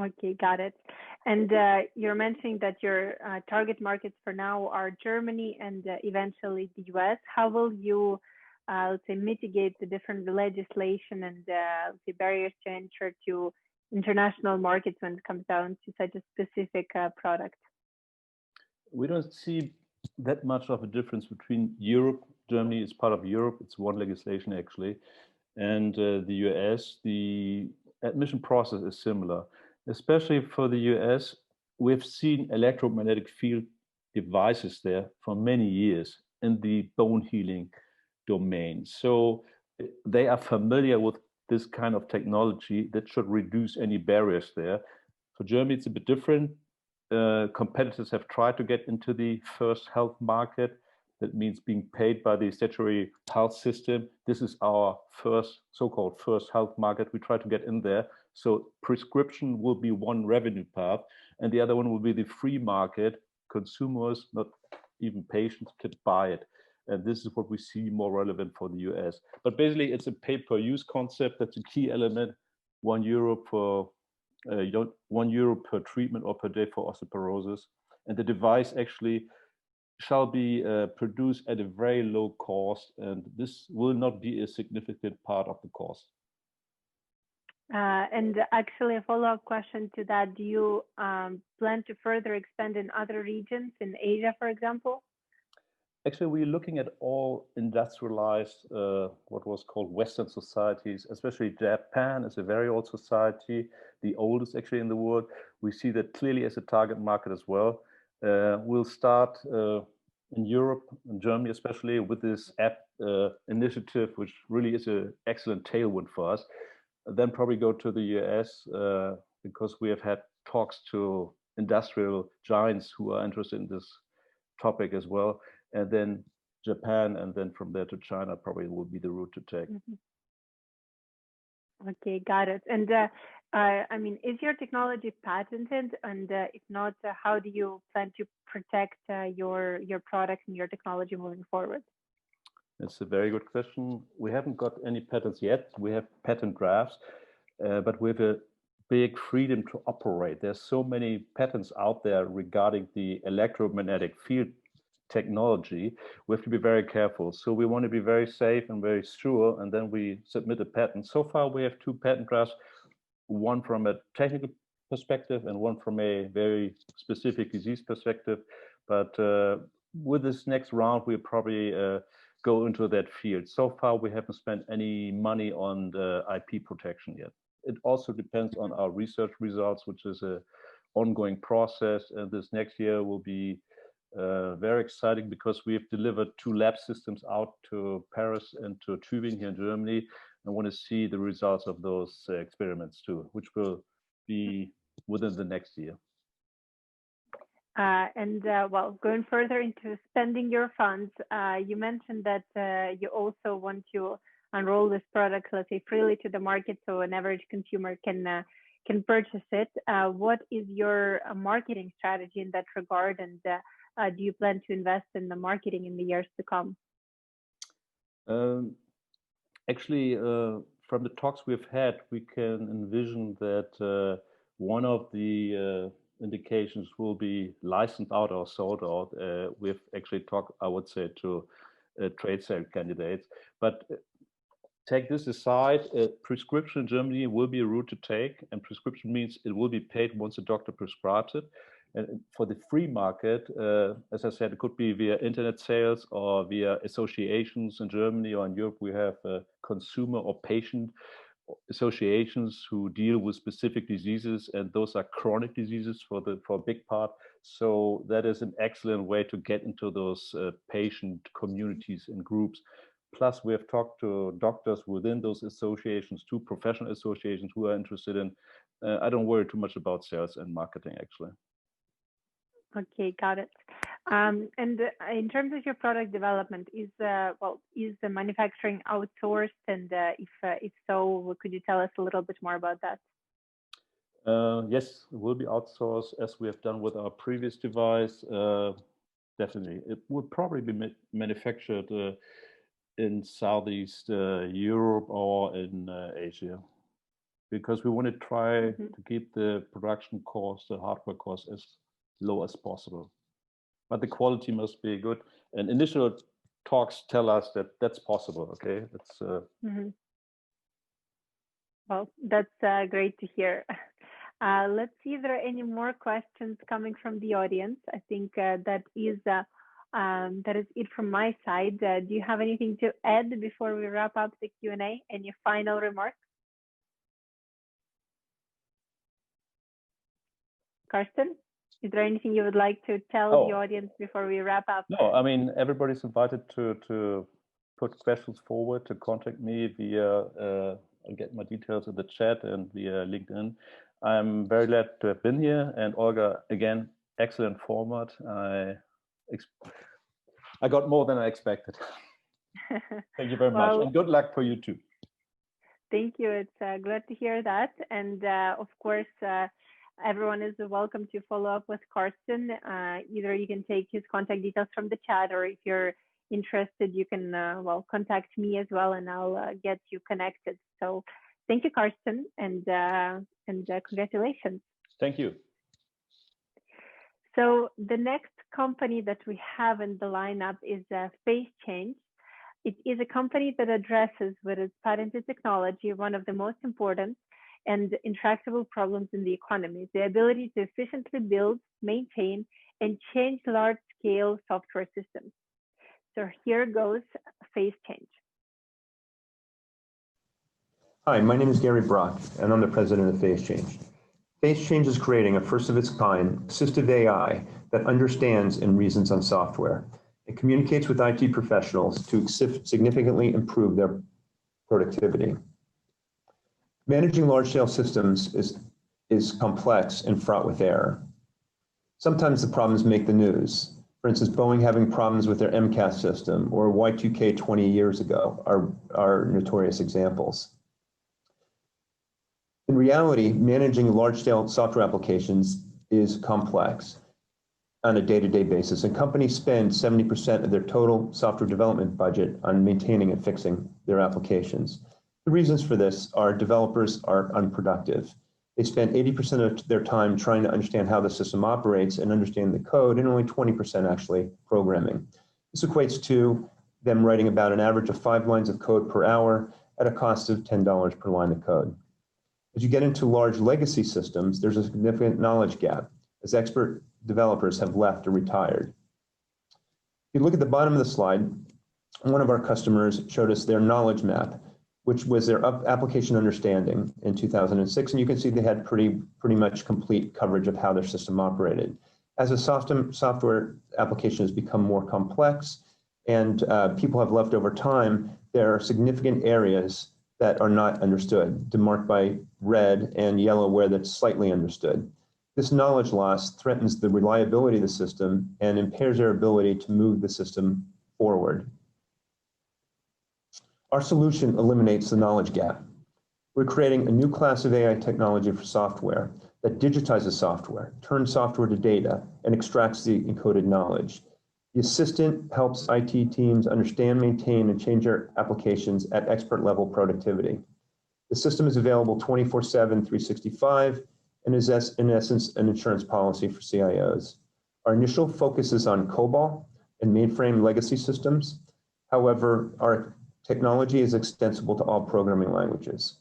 Okay, got it. And you're mentioning that your target markets for now are Germany and eventually the US. How will you, let's say, mitigate the different legislation and the barriers to enter to international markets when it comes down to such a specific product? We don't see that much of a difference between Europe. Germany is part of Europe. It's one legislation actually. And the US, the admission process is similar. Especially for the US, we've seen electromagnetic field devices there for many years in the bone healing domain. So they are familiar with this kind of technology that should reduce any barriers there. For Germany, it's a bit different. Competitors have tried to get into the first health market. That means being paid by the statutory health system. This is our first so-called first health market. We try to get in there. So prescription will be one revenue path, and the other one will be the free market. Consumers, not even patients, can buy it. And this is what we see more relevant for the US. But basically, it's a pay-per-use concept. That's a key element. €1 for €1 per treatment or per day for osteoporosis. And the device actually shall be produced at a very low cost, and this will not be a significant part of the cost. And actually, a follow-up question to that: do you plan to further expand in other regions, in Asia, for example? Actually, we're looking at all industrialized, what was called Western societies, especially Japan is a very old society, the oldest actually in the world. We see that clearly as a target market as well. We'll start in Europe, in Germany especially, with this app initiative, which really is an excellent tailwind for us. Then probably go to the US because we have had talks to industrial giants who are interested in this topic as well. And then Japan, and then from there to China probably will be the route to take. Mm-hmm. Okay, got it. And I mean, is your technology patented? And if not, how do you plan to protect your products and your technology moving forward? That's a very good question. We haven't got any patents yet. We have patent drafts, but we have a big freedom to operate. There's so many patents out there regarding the electromagnetic field technology. We have to be very careful. So we want to be very safe and very sure, and then we submit a patent. So far, we have 2 patent drafts, one from a technical perspective and one from a very specific disease perspective. But with this next round, we'll probably go into that field. So far, we haven't spent any money on the IP protection yet. It also depends on our research results, which is an ongoing process. And this next year will be very exciting because we have delivered 2 lab systems out to Paris and to Tübingen here in Germany. I want to see the results of those experiments too, which will be within the next year. Well, going further into spending your funds, you mentioned that you also want to unroll this product, let's say, freely to the market, so an average consumer can purchase it. What is your marketing strategy in that regard, and do you plan to invest in the marketing in the years to come? Actually, from the talks we've had, we can envision that one of the indications will be licensed out or sold out. We've actually talked, I would say, to trade sale candidates. But take this aside, prescription in Germany will be a route to take, and prescription means it will be paid once a doctor prescribes it. And for the free market, as I said, it could be via internet sales or via associations in Germany or in Europe. We have consumer or patient associations who deal with specific diseases, and those are chronic diseases for a big part. So that is an excellent way to get into those patient communities and groups. Plus, we have talked to doctors within those associations, to professional associations who are interested in. I don't worry too much about sales and marketing, actually. Okay, got it. And in terms of your product development, is the manufacturing outsourced? And if so, could you tell us a little bit more about that? Yes, it will be outsourced, as we have done with our previous device. Definitely, it would probably be manufactured in Southeast Europe or in Asia, because we want to try to keep the production cost, the hardware cost, as low as possible. But the quality must be good. And initial talks tell us that that's possible. Okay, that's. Well, that's great to hear. Let's see if there are any more questions coming from the audience. I think that is that is it from my side. Do you have anything to add before we wrap up the Q&A? Any final remarks? Karsten, is there anything you would like to tell the audience before we wrap up? No, I mean, everybody's invited to put questions forward, to contact me via, I'll get my details in the chat and via LinkedIn. I'm very glad to have been here. And Olga, again, excellent format. I got more than I expected. Thank you very much. And good luck for you too. Thank you. It's glad to hear that. And of course, everyone is welcome to follow up with Karsten. Either you can take his contact details from the chat, or if you're interested, you can contact me as well, and I'll get you connected. So thank you, Karsten, and congratulations. Thank you. So the next company that we have in the lineup is FaceChange. It is a company that addresses with its patented technology one of the most important and intractable problems in the economy: the ability to efficiently build, maintain, and change large-scale software systems. So here goes FaceChange. Hi, my name is Gary Brock, and I'm the president of FaceChange. FaceChange is creating a first-of-its-kind assistive AI that understands and reasons on software. It communicates with IT professionals to significantly improve their productivity. Managing large-scale systems is complex and fraught with error. Sometimes the problems make the news. For instance, Boeing having problems with their MCAS system, or Y2K 20 years ago are notorious examples. In reality, managing large-scale software applications is complex on a day-to-day basis, and companies spend 70% of their total software development budget on maintaining and fixing their applications. The reasons for this are developers are unproductive. They spend 80% of their time trying to understand how the system operates and understand the code, and only 20% actually programming. This equates to them writing about an average of 5 lines of code per hour at a cost of $10 per line of code. As you get into large legacy systems, there's a significant knowledge gap, as expert developers have left or retired. If you look at the bottom of the slide, one of our customers showed us their knowledge map, which was their application understanding in 2006, and you can see they had pretty much complete coverage of how their system operated. As a software application has become more complex and people have left over time, there are significant areas that are not understood, demarked by red and yellow where that's slightly understood. This knowledge loss threatens the reliability of the system and impairs their ability to move the system forward. Our solution eliminates the knowledge gap. We're creating a new class of AI technology for software that digitizes software, turns software to data, and extracts the encoded knowledge. The assistant helps IT teams understand, maintain, and change their applications at expert level productivity. The system is available 24/7, 365, and is in essence an insurance policy for CIOs. Our initial focus is on COBOL and mainframe legacy systems. However, our technology is extensible to all programming languages.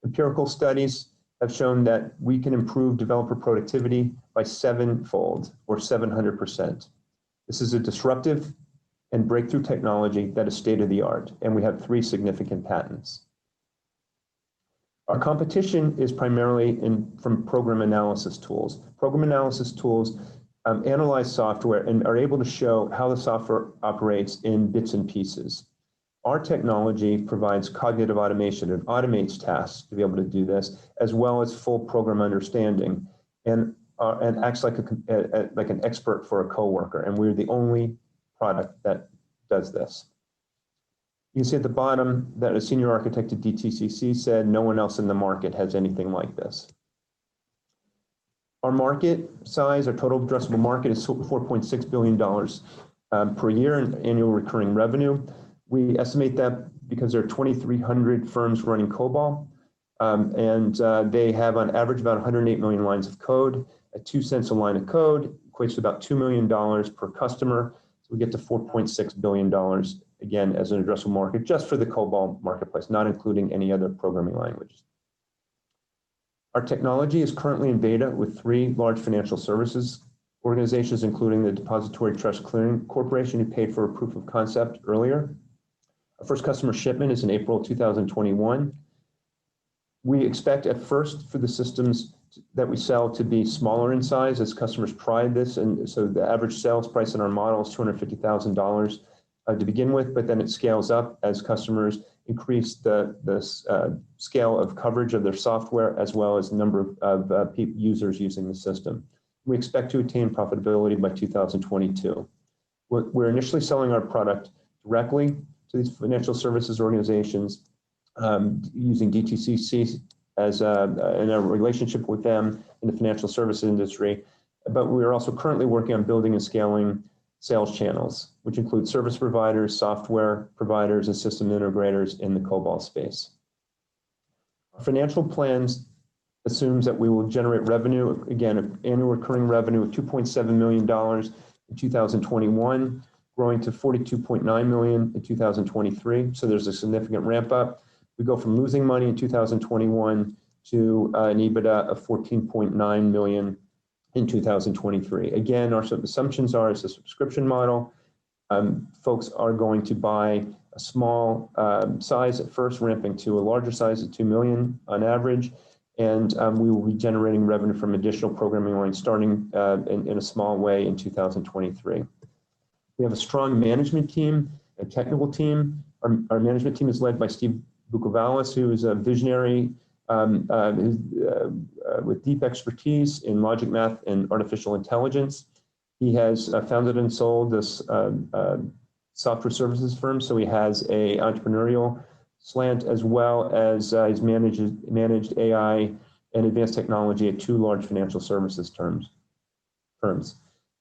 Empirical studies have shown that we can improve developer productivity by 7-fold, or 700%. This is a disruptive and breakthrough technology that is state-of-the-art, and we have 3 significant patents. Our competition is primarily from program analysis tools. Program analysis tools analyze software and are able to show how the software operates in bits and pieces. Our technology provides cognitive automation. It automates tasks to be able to do this, as well as full program understanding, and acts like an expert for a coworker. And we're the only product that does this. You can see at the bottom that a senior architect at DTCC said no one else in the market has anything like this. Our market size, our total addressable market, is $4.6 billion per year in annual recurring revenue. We estimate that because there are 2,300 firms running COBOL, and they have on average about 108 million lines of code. At 2 cents a line of code equates to about $2 million per customer. So we get to $4.6 billion, again, as an addressable market just for the COBOL marketplace, not including any other programming languages. Our technology is currently in beta with 3 large financial services organizations, including the Depository Trust Clearing Corporation, who paid for a proof of concept earlier. Our first customer shipment is in April 2021. We expect at first for the systems that we sell to be smaller in size as customers try this. And so the average sales price in our model is $250,000 to begin with, but then it scales up as customers increase the scale of coverage of their software as well as the number of users using the system. We expect to attain profitability by 2022. We're initially selling our product directly to these financial services organizations using DTCC as in a relationship with them in the financial services industry. But we are also currently working on building and scaling sales channels, which include service providers, software providers, and system integrators in the COBOL space. Our financial plans assumes that we will generate revenue, again, annual recurring revenue of $2.7 million in 2021, growing to $42.9 million in 2023. So there's a significant ramp up. We go from losing money in 2021 to an EBITDA of $14.9 million in 2023. Again, our assumptions are it's a subscription model. Folks are going to buy a small size at first, ramping to a larger size of 2 million on average. And we will be generating revenue from additional programming lines starting in a small way in 2023. We have a strong management team, a technical team. Our management team is led by Steve Bukovalis, who is a visionary with deep expertise in logic, math, and artificial intelligence. He has founded and sold this software services firm, so he has a entrepreneurial slant as well as he's managed AI and advanced technology at 2 large financial services firms.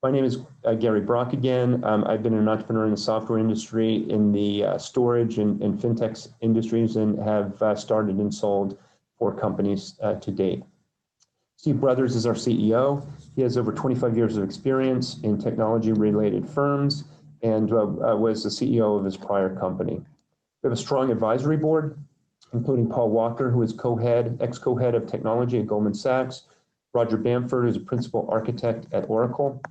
My name is Gary Brock again. I've been an entrepreneur in the software industry, in the storage and fintech industries, and have started and sold 4 companies to date. Steve Brothers is our CEO. He has over 25 years of experience in technology-related firms and was the CEO of his prior company. We have a strong advisory board, including Paul Walker, who is ex-co-head of technology at Goldman Sachs, Roger Bamford, who is a principal architect at Oracle,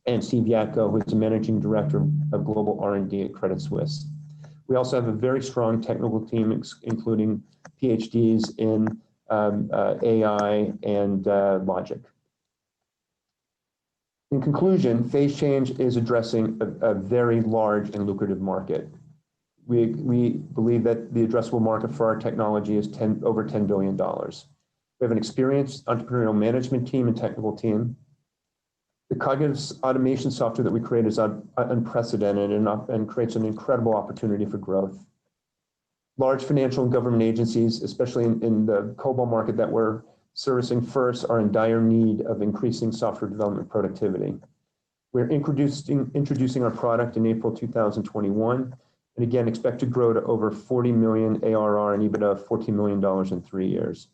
and Steve Yatko, who is the managing director of global R&D at Credit Suisse. We also have a very strong technical team, including PhDs in AI and logic. In conclusion, phase change is addressing a very large and lucrative market. We believe that the addressable market for our technology is over $10 billion. We have an experienced entrepreneurial management team and technical team. The cognitive automation software that we create is unprecedented and creates an incredible opportunity for growth. Large financial and government agencies, especially in the COBOL market that we're servicing first, are in dire need of increasing software development productivity. We're introducing our product in April 2021, and again, expect to grow to over 40 million ARR and EBITDA of $14 million in 3 years.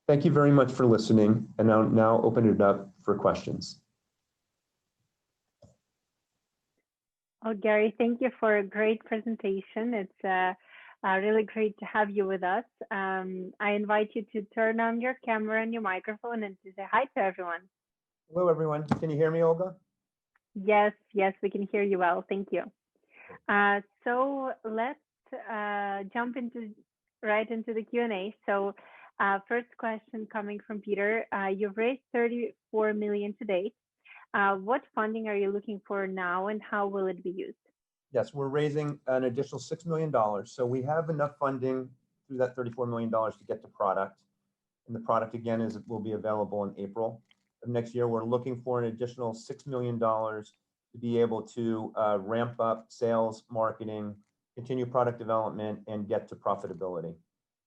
Thank you very much for listening, and I'll now open it up for questions. Oh, Gary, thank you for a great presentation. It's really great to have you with us. I invite you to turn on your camera and your microphone and to say hi to everyone. Hello, everyone. Can you hear me, Olga? Yes, we can hear you well. Thank you. So let's jump right into the Q&A. So first question coming from Peter. You've raised 34 million to date. What funding are you looking for now, and how will it be used? Yes, we're raising an additional $6 million. So we have enough funding through that $34 million to get to product. And the product, again, will be available in April of next year. We're looking for an additional $6 million to be able to ramp up sales, marketing, continue product development, and get to profitability.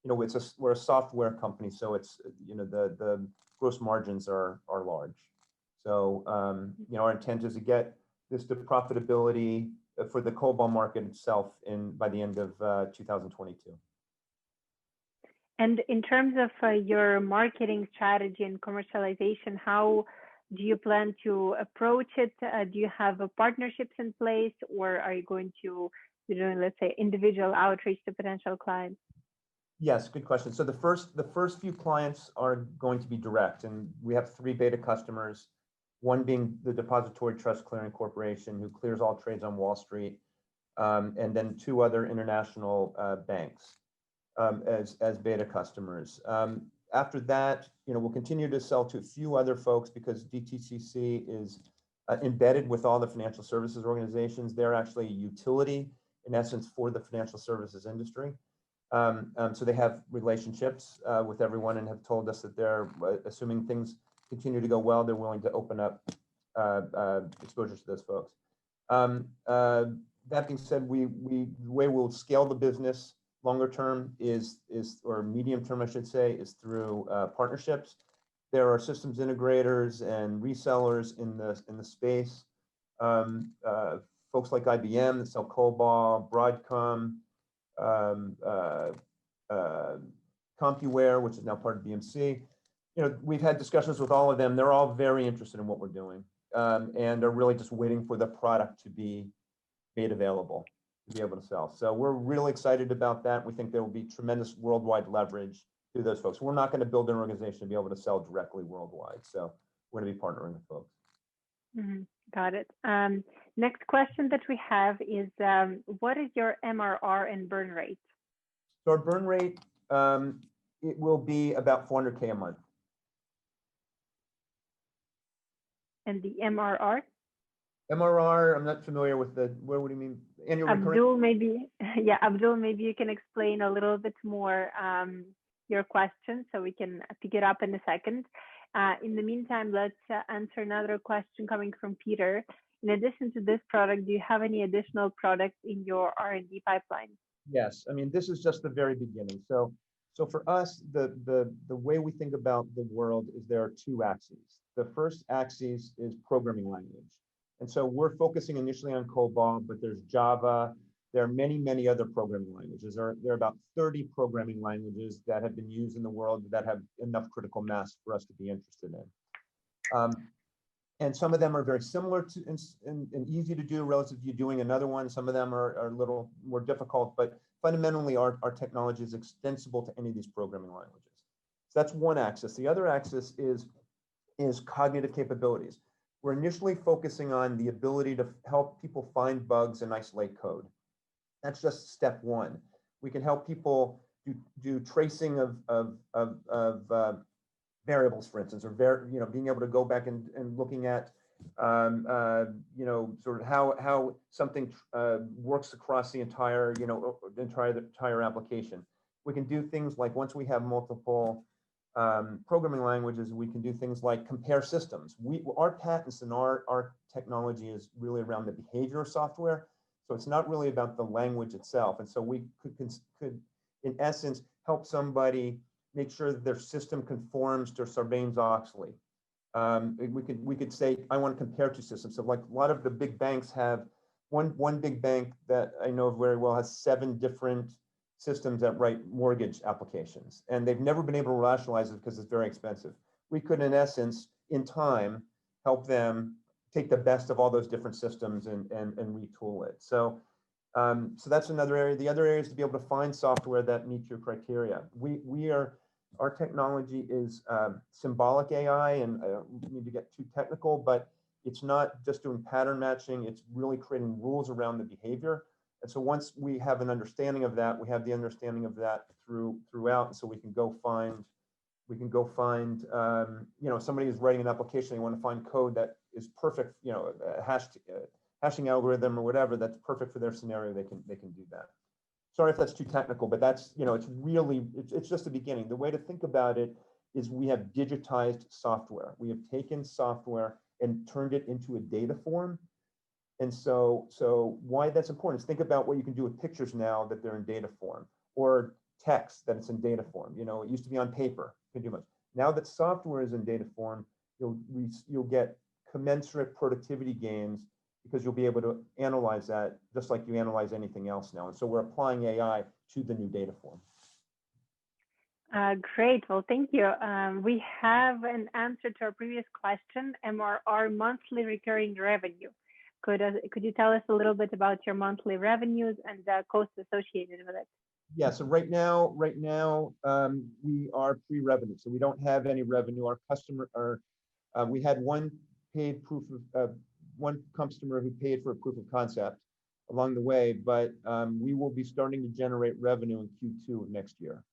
You know, we're a software company, so it's, you know, the gross margins are large. So, you know, our intent is to get this to profitability for the COBOL market itself by the end of 2022. And in terms of your marketing strategy and commercialization, how do you plan to approach it? Do you have partnerships in place, or are you going to be doing, let's say, individual outreach to potential clients? Yes, good question. So the first few clients are going to be direct, and we have 3 beta customers one being the Depository Trust Clearing Corporation, who clears all trades on Wall Street, and then 2 other international banks as beta customers. After that, we'll continue to sell to a few other folks because DTCC is embedded with all the financial services organizations. They're actually a utility, in essence, for the financial services industry. So they have relationships with everyone and have told us that they're, assuming things continue to go well, they're willing to open up exposures to those folks. That being said, the way we'll scale the business longer term is, or medium term, I should say, is through partnerships. There are systems integrators and resellers in the space. Folks like IBM that sell COBOL, Broadcom, CompuWare, which is now part of BMC. We've had discussions with all of them. They're all very interested in what we're doing, and are really just waiting for the product to be made available to be able to sell. So we're really excited about that. We think there will be tremendous worldwide leverage through those folks. We're not going to build an organization to be able to sell directly worldwide. So we're going to be partnering with folks. Mm-hmm. Got it. Next question that we have is, what is your MRR and burn rate? So our burn rate, it will be about $400K a month. And the MRR? MRR, I'm not familiar with what do you mean? Annual recurring? Abdul, maybe, yeah, Abdul, maybe you can explain a little bit more your question so we can pick it up in a second. In the meantime, let's answer another question coming from Peter. In addition to this product, do you have any additional products in your R&D pipeline? Yes, I mean, this is just the very beginning. So for us, the way we think about the world is there are 2 axes. The first axis is programming language. And so we're focusing initially on COBOL, but there's Java. There are many, many other programming languages. There are about 30 programming languages that have been used in the world that have enough critical mass for us to be interested in. And some of them are very similar to and easy to do relative to you doing another one. Some of them are a little more difficult, but fundamentally our technology is extensible to any of these programming languages. So that's one axis. The other axis is cognitive capabilities. We're initially focusing on the ability to help people find bugs and isolate code. That's just step 1. We can help people do tracing of variables, for instance, or being able to go back and looking at sort of how something works across the entire entire application. We can do things like, once we have multiple programming languages, we can do things like compare systems. Our patents and our technology is really around the behavior of software. So it's not really about the language itself. And so we could in essence, help somebody make sure that their system conforms to Sarbanes-Oxley. We could say, I want to compare 2 systems. So like a lot of the big banks have, one big bank that I know very well has 7 different systems that write mortgage applications. And they've never been able to rationalize it because it's very expensive. We could, in essence, in time, help them take the best of all those different systems and retool it. So that's another area. The other area is to be able to find software that meets your criteria. Our technology is symbolic AI, and I don't need to get too technical, but it's not just doing pattern matching, it's really creating rules around the behavior. And so once we have an understanding of that, we have the understanding of that throughout, and so we can go find, somebody is writing an application, they want to find code that is perfect, hashing algorithm or whatever that's perfect for their scenario, they can do that. Sorry if that's too technical, but that's, it's just the beginning. The way to think about it is we have digitized software. We have taken software and turned it into a data form. And so why that's important is think about what you can do with pictures now that they're in data form, or text that it's in data form. It used to be on paper. You can do much. Now that software is in data form, you'll get commensurate productivity gains because you'll be able to analyze that just like you analyze anything else now. And so we're applying AI to the new data form. Great. Well, thank you. We have an answer to our previous question, MRR, monthly recurring revenue. Could you tell us a little bit about your monthly revenues and the costs associated with it? Yeah, so right now, we are pre-revenue, so we don't have any revenue. Our customer we had one paid one customer who paid for a proof of concept along the way, but we will be starting to generate revenue in Q2 of next year.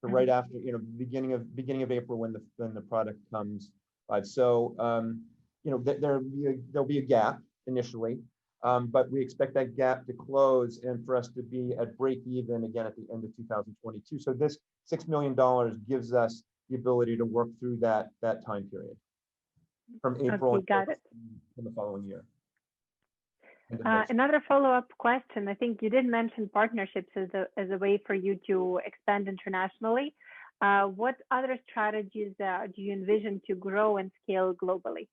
So right after, beginning of April when the product comes live. So there'll be a gap initially, but we expect that gap to close and for us to be at break even again at the end of 2022. So this $6 million gives us the ability to work through that time period from April in the following year. Another follow-up question. I think you did mention partnerships as a way for you to expand internationally. What other strategies do you envision to grow and scale globally?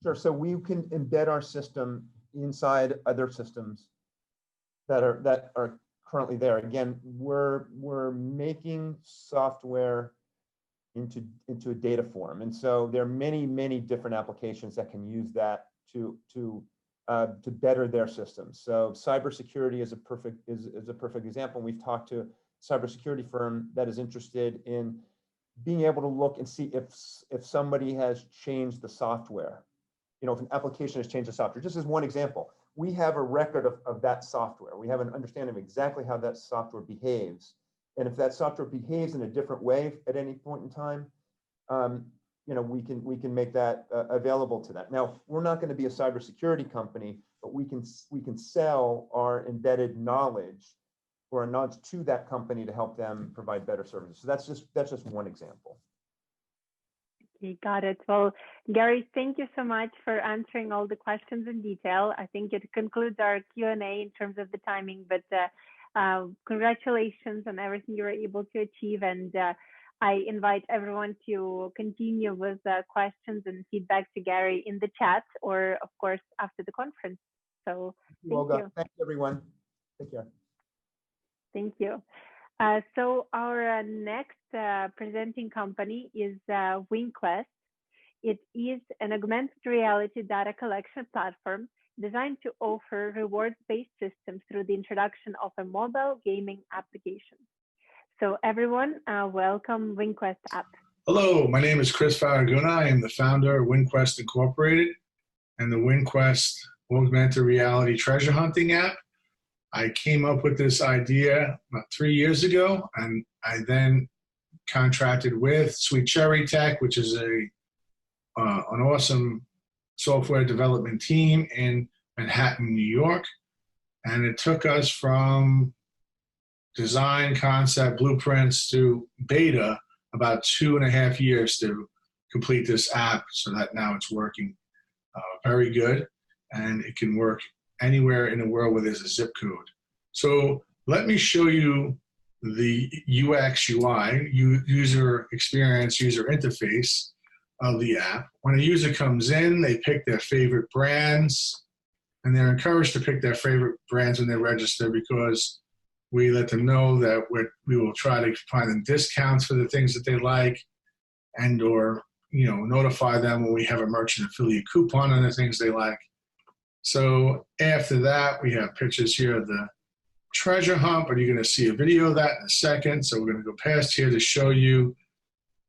Sure. So we can embed our system inside other systems that are currently there. Again, we're making software into a data form, and so there are many different applications that can use that to better their systems. So cybersecurity is a perfect example. We've talked to a cybersecurity firm that is interested in being able to look and see if somebody has changed the software. If an application has changed the software. Just as one example, we have a record of that software. We have an understanding of exactly how that software behaves. And if that software behaves in a different way at any point in time, we can make that available to that. Now, we're not going to be a cybersecurity company, but we can sell our embedded knowledge or a knowledge to that company to help them provide better services. So that's just one example. Okay, got it. Well, Gary, thank you so much for answering all the questions in detail. I think it concludes our Q&A in terms of the timing, but congratulations on everything you were able to achieve. And I invite everyone to continue with questions and feedback to Gary in the chat or, of course, after the conference. So thank you. Thanks, everyone. Take care. Thank you. So our next presenting company is WinQuest. It is an augmented reality data collection platform designed to offer rewards-based systems through the introduction of a mobile gaming application. So everyone, welcome WinQuest app. Hello, my name is Chris Faraguna. I am the founder of WinQuest Incorporated and the WinQuest augmented reality treasure hunting app. I came up with this idea about 3 years ago, and I then contracted with Sweet Cherry Tech, which is an awesome software development team in Manhattan, New York. And it took us from design, concept, blueprints to beta about 2.5 years to complete this app so that now it's working very good, and it can work anywhere in the world where there's a zip code. So let me show you the UX, UI, user experience, user interface of the app. When a user comes in, they pick their favorite brands, and they're encouraged to pick their favorite brands when they register because we let them know that we will try to find them discounts for the things that they like, and or notify them when we have a merchant affiliate coupon on the things they like. So after that, we have pictures here of the treasure hunt, but you're going to see a video of that in a second. So we're going to go past here to show you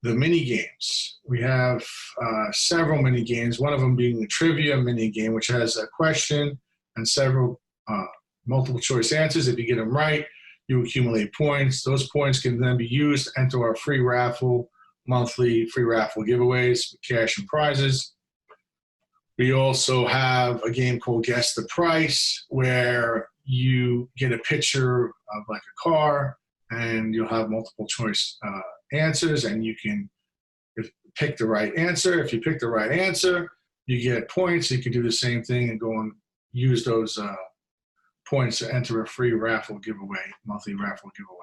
the mini games. We have several mini games, one of them being the trivia mini game, which has a question and several multiple choice answers. If you get them right, you accumulate points. Those points can then be used to enter our free raffle, monthly free raffle giveaways, cash and prizes. We also have a game called Guess the Price, where you get a picture of like a car, and you'll have multiple choice answers, and you can pick the right answer. If you pick the right answer, you get points. You can do the same thing and go and use those points to enter a free raffle giveaway, monthly raffle giveaway.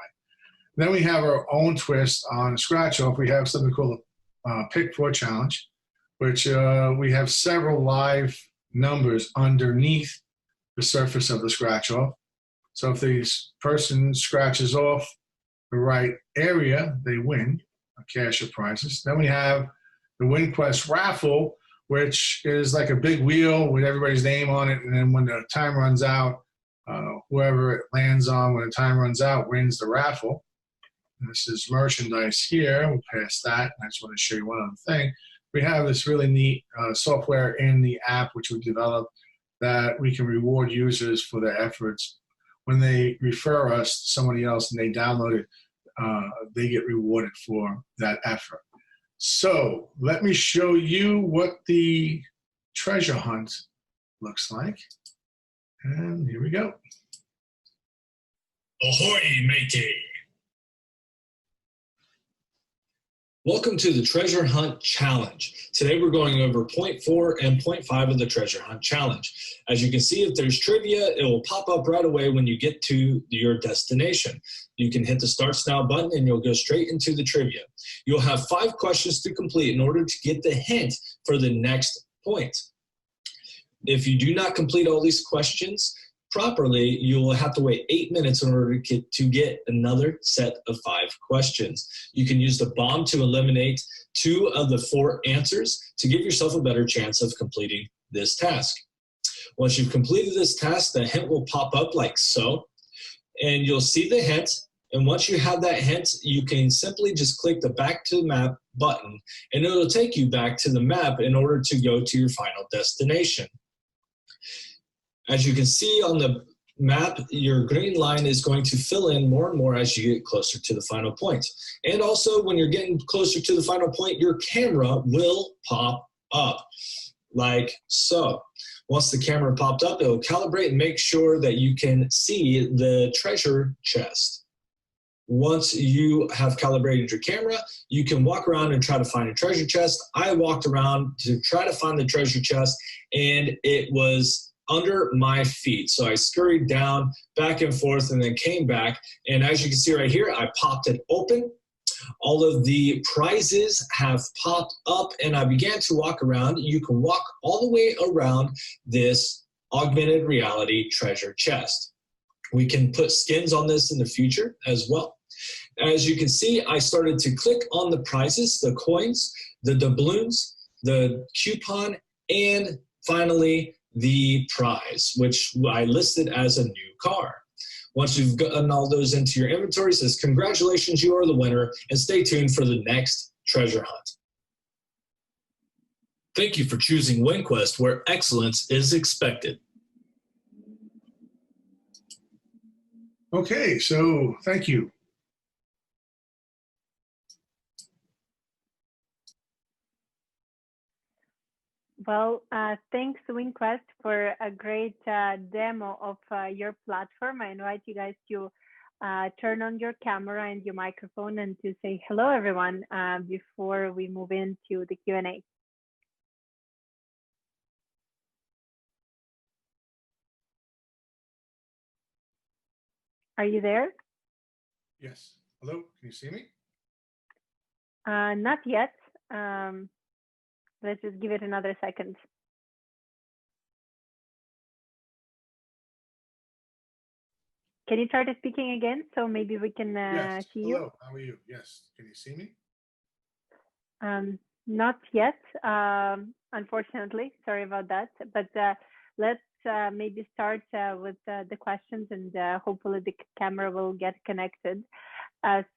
Then we have our own twist on Scratch Off. We have something called a Pick 4 Challenge, which we have several live numbers underneath the surface of the Scratch Off. So if the person scratches off the right area, they win a cash or prizes. Then we have the WinQuest raffle, which is like a big wheel with everybody's name on it, and then when the time runs out, whoever it lands on when the time runs out wins the raffle. And this is merchandise here. We'll pass that. I just want to show you one other thing. we have this really neat software in the app which we developed that we can reward users for their efforts. When they refer us to somebody else and they download it, they get rewarded for that effort. So let me show you what the treasure hunt looks like. And here we go. Ahoy, matey! Welcome to the Treasure Hunt Challenge. Today we're going over point 4 and point 5 of the Treasure Hunt Challenge. As you can see, if there's trivia, it will pop up right away when you get to your destination. You can hit the Start Now button and you'll go straight into the trivia. You'll have 5 questions to complete in order to get the hint for the next point. If you do not complete all these questions properly, you will have to wait 8 minutes in order to get another set of 5 questions. You can use the bomb to eliminate 2 of the 4 answers to give yourself a better chance of completing this task. Once you've completed this task, the hint will pop up like so, and you'll see the hint. And once you have that hint, you can simply just click the Back to the Map button, and it'll take you back to the map in order to go to your final destination. As you can see on the map, your green line is going to fill in more and more as you get closer to the final point. And also, when you're getting closer to the final point, your camera will pop up like so. Once the camera popped up, it will calibrate and make sure that you can see the treasure chest. Once you have calibrated your camera, you can walk around and try to find a treasure chest. I walked around to try to find the treasure chest, and it was under my feet. So I scurried down, back and forth, and then came back. And as you can see right here, I popped it open. All of the prizes have popped up, and I began to walk around. You can walk all the way around this augmented reality treasure chest. We can put skins on this in the future as well. As you can see, I started to click on the prizes, the coins, the doubloons, the coupon, and finally the prize, which I listed as a new car. Once you've gotten all those into your inventory, it says, congratulations, you are the winner, and stay tuned for the next treasure hunt. Thank you for choosing WinQuest, where excellence is expected. Okay, so thank you. Well, thanks WinQuest for a great demo of your platform. I invite you guys to turn on your camera and your microphone and to say hello, everyone, before we move into the Q&A. Are you there? Yes. Hello, can you see me? Not yet. Let's just give it another second. Can you try to speaking again so maybe we can yes. see you? Hello, how are you? Yes, can you see me? Not yet, unfortunately. Sorry about that. But let's maybe start with the questions, and hopefully the camera will get connected.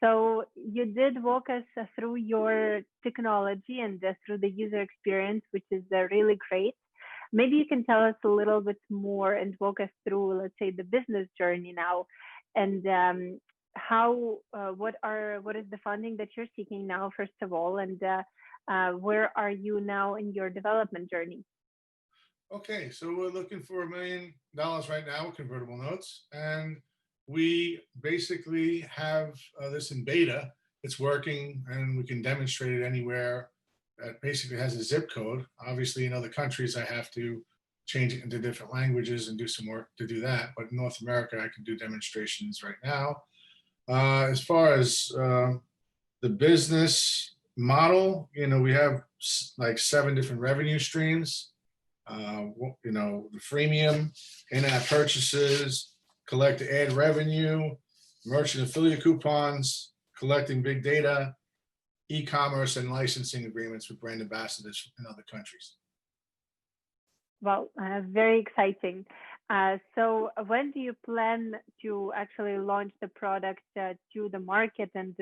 So you did walk us through your technology and through the user experience, which is really great. Maybe you can tell us a little bit more and walk us through, let's say, the business journey now, and what is the funding that you're seeking now, first of all, and where are you now in your development journey? Okay, so we're looking for $1 million right now with convertible notes, and we basically have this in beta. It's working, and we can demonstrate it anywhere. That basically has a zip code. Obviously, in other countries, I have to change it into different languages and do some work to do that. But in North America, I can do demonstrations right now. As far as the business model, we have like 7 different revenue streams. The freemium, in-app purchases, collect ad revenue, merchant affiliate coupons, collecting big data, e-commerce, and licensing agreements with brand ambassadors in other countries. Well, very exciting. So when do you plan to actually launch the product to the market, and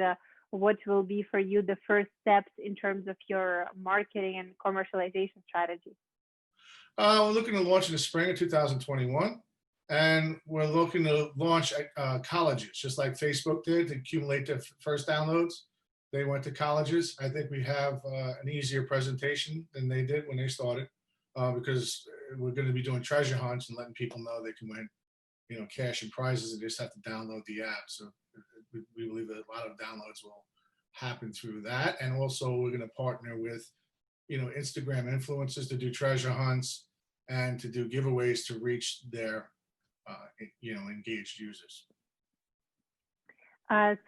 what will be for you the first steps in terms of your marketing and commercialization strategy? We're looking to launch in the spring of 2021, and we're looking to launch at colleges, just like Facebook did, to accumulate the first downloads. They went to colleges. I think we have an easier presentation than they did when they started, because we're going to be doing treasure hunts and letting people know they can win, cash and prizes, and just have to download the app. So we believe that a lot of downloads will happen through that. And also we're going to partner with, Instagram influencers to do treasure hunts and to do giveaways to reach their, engaged users.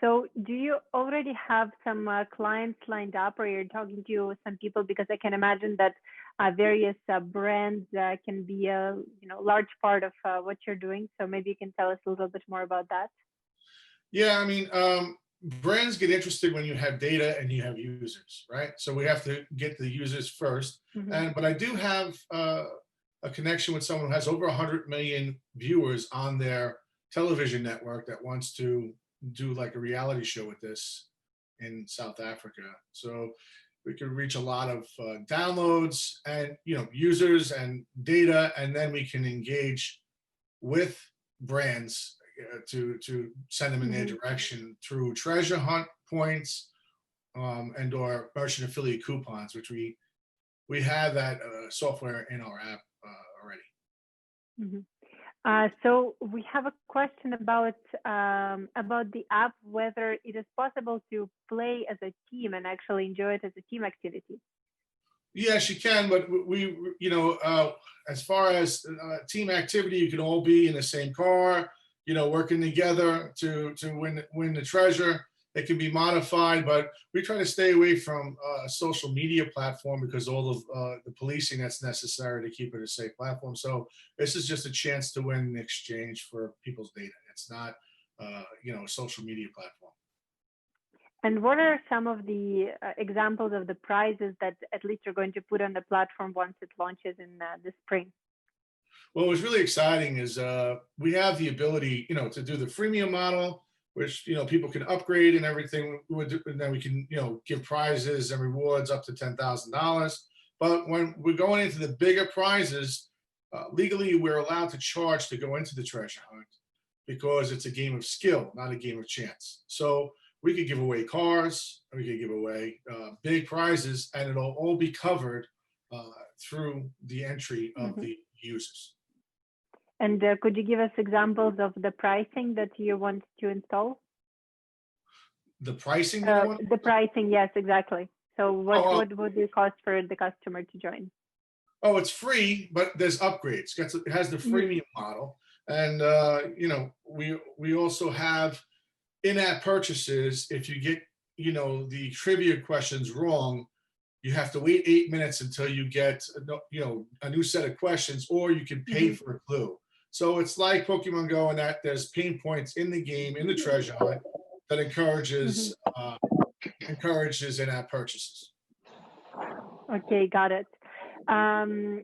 So do you already have some clients lined up, or you're talking to some people? Because I can imagine that various brands can be a large part of what you're doing. So maybe you can tell us a little bit more about that. Yeah, I mean, brands get interested when you have data and you have users, right? So we have to get the users first. But I do have a connection with someone who has over 100 million viewers on their television network that wants to do like a reality show with this in South Africa. So we could reach a lot of downloads and users and data, and then we can engage with brands to send them in their direction through treasure hunt points and or merchant affiliate coupons, which we have that software in our app already. So we have a question about the app, whether it is possible to play as a team and actually enjoy it as a team activity. Yes, you can, but we as far as team activity, you can all be in the same car, working together to win the treasure. It can be modified, but we try to stay away from a social media platform because all of the policing that's necessary to keep it a safe platform. So this is just a chance to win an exchange for people's data. It's not, a social media platform. And what are some of the examples of the prizes that at least you're going to put on the platform once it launches in the spring? Well, what's really exciting is we have the ability, to do the freemium model, which people can upgrade and everything, and then we can give prizes and rewards up to $10,000. But when we're going into the bigger prizes, legally we're allowed to charge to go into the treasure hunt because it's a game of skill, not a game of chance. So we could give away cars, we could give away big prizes, and it'll all be covered through the entry of the users. And could you give us examples of the pricing that you want to install? The pricing? The pricing, yes, exactly. So what would it cost for the customer to join? Oh, it's free, but there's upgrades. It has the freemium model. And, we also have in-app purchases. If you get, the trivia questions wrong, you have to wait 8 minutes until you get, a new set of questions, or you can pay for a clue. So it's like Pokemon Go in that there's pain points in the game, in the treasure hunt, that encourages in-app purchases. Okay, got it. On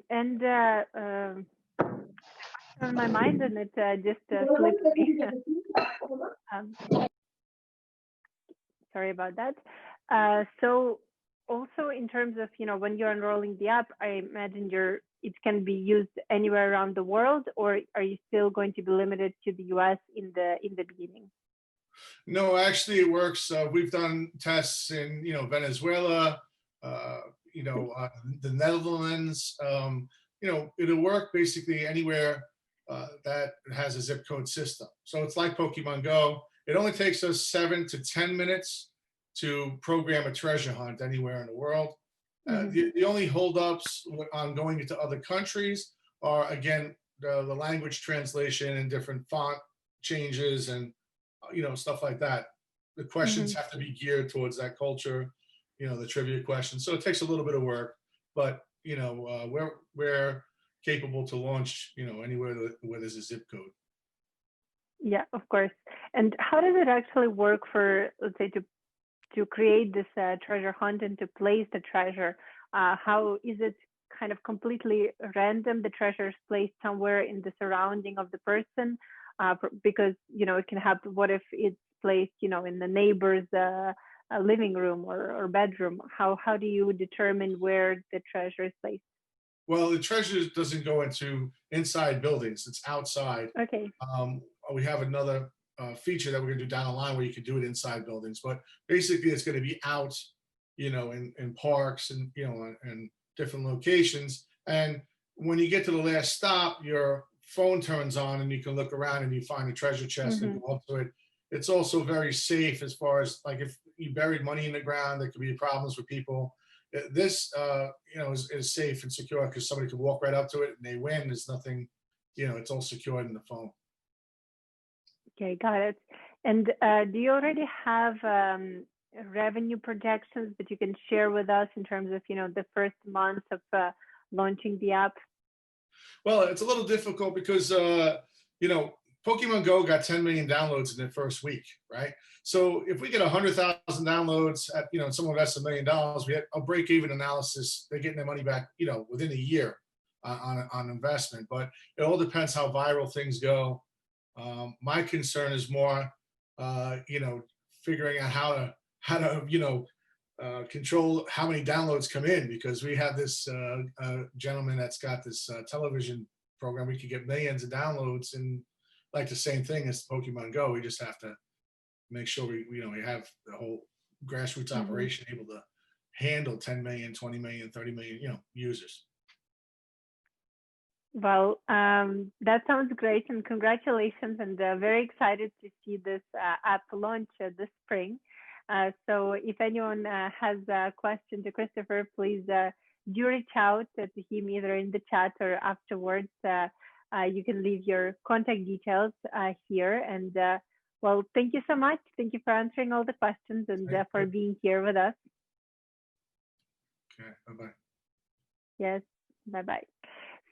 my mind, and it just slipped me. Sorry about that. So also in terms of, when you're enrolling the app, I imagine it can be used anywhere around the world, or are you still going to be limited to the US in the beginning? No, actually it works. We've done tests in, Venezuela, the Netherlands. It'll work basically anywhere that has a zip code system. So it's like Pokemon Go. It only takes us 7 to 10 minutes to program a treasure hunt anywhere in the world. The only holdups on going into other countries are, again, the language translation and different font changes and stuff like that. The questions have to be geared towards that culture, the trivia questions. So it takes a little bit of work, but we're capable to launch anywhere where there's a zip code. Yeah, of course. And how does it actually work for, let's say, to create this treasure hunt and to place the treasure? How is it kind of completely random. The treasure is placed somewhere in the surrounding of the person, because, you know, it can happen. What if it's placed, you know, in the neighbor's living room or bedroom? How do you determine where the treasure is placed? Well, the treasure doesn't go into inside buildings; it's outside. Okay. We have another feature that we're going to do down the line where you can do it inside buildings, but basically it's going to be out, you know, in parks and, you know, and different locations. And when you get to the last stop, your phone turns on and you can look around and you find a treasure chest and go up to it. It's also very safe as far as, like, if you buried money in the ground, there could be problems with people. This, you know, is safe and secure because somebody could walk right up to it and they win. There's nothing, you know, it's all secured in the phone. Okay, got it. And do you already have revenue projections that you can share with us in terms of, you know, the first month of launching the app? Well, it's a little difficult because, you know, Pokemon Go got 10 million downloads in the first week, right? So if we get 100,000 downloads at, you know, someone invests $1 million, we have a break-even analysis. They're getting their money back, you know, within a year on investment. But it all depends how viral things go. My concern is more, you know, figuring out how to, you know, control how many downloads come in, because we have this gentleman that's got this television program. We could get millions of downloads, and like the same thing as Pokemon Go. We just have to make sure we you know, we have the whole grassroots operation able to handle 10 million, 20 million, 30 million, you know, users. Well, that sounds great, and congratulations, and very excited to see this app launch this spring. So if anyone has a question to Christopher, please do reach out to him either in the chat or afterwards. You can leave your contact details here. And well, thank you so much. Thank you for answering all the questions and for being here with us. Okay, bye-bye. Yes, bye-bye.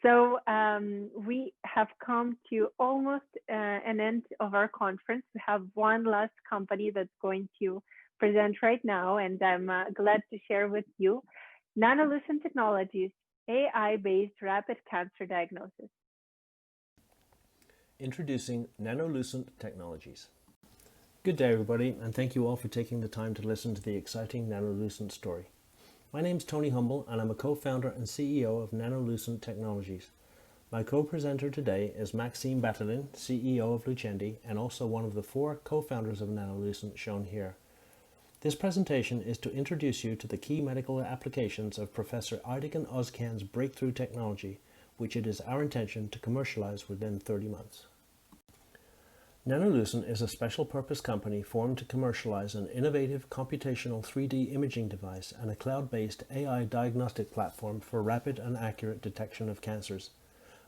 So we have come to almost an end of our conference. We have one last company that's going to present right now, and I'm glad to share with you Nanolucent Technologies, AI-based rapid cancer diagnosis. Introducing Nanolucent Technologies. Good day, everybody, and thank you all for taking the time to listen to the exciting Nanolucent story. My name is Tony Humble, and I'm a co-founder and CEO of Nanolucent Technologies. My co-presenter today is Maxime Batalin, CEO of Lucenti, and also one of the 4 co-founders of Nanolucent shown here. This presentation is to introduce you to the key medical applications of Professor Ardigan Ozkan's breakthrough technology, which it is our intention to commercialize within 30 months. Nanolucent is a special purpose company formed to commercialize an innovative computational 3D imaging device and a cloud-based AI diagnostic platform for rapid and accurate detection of cancers.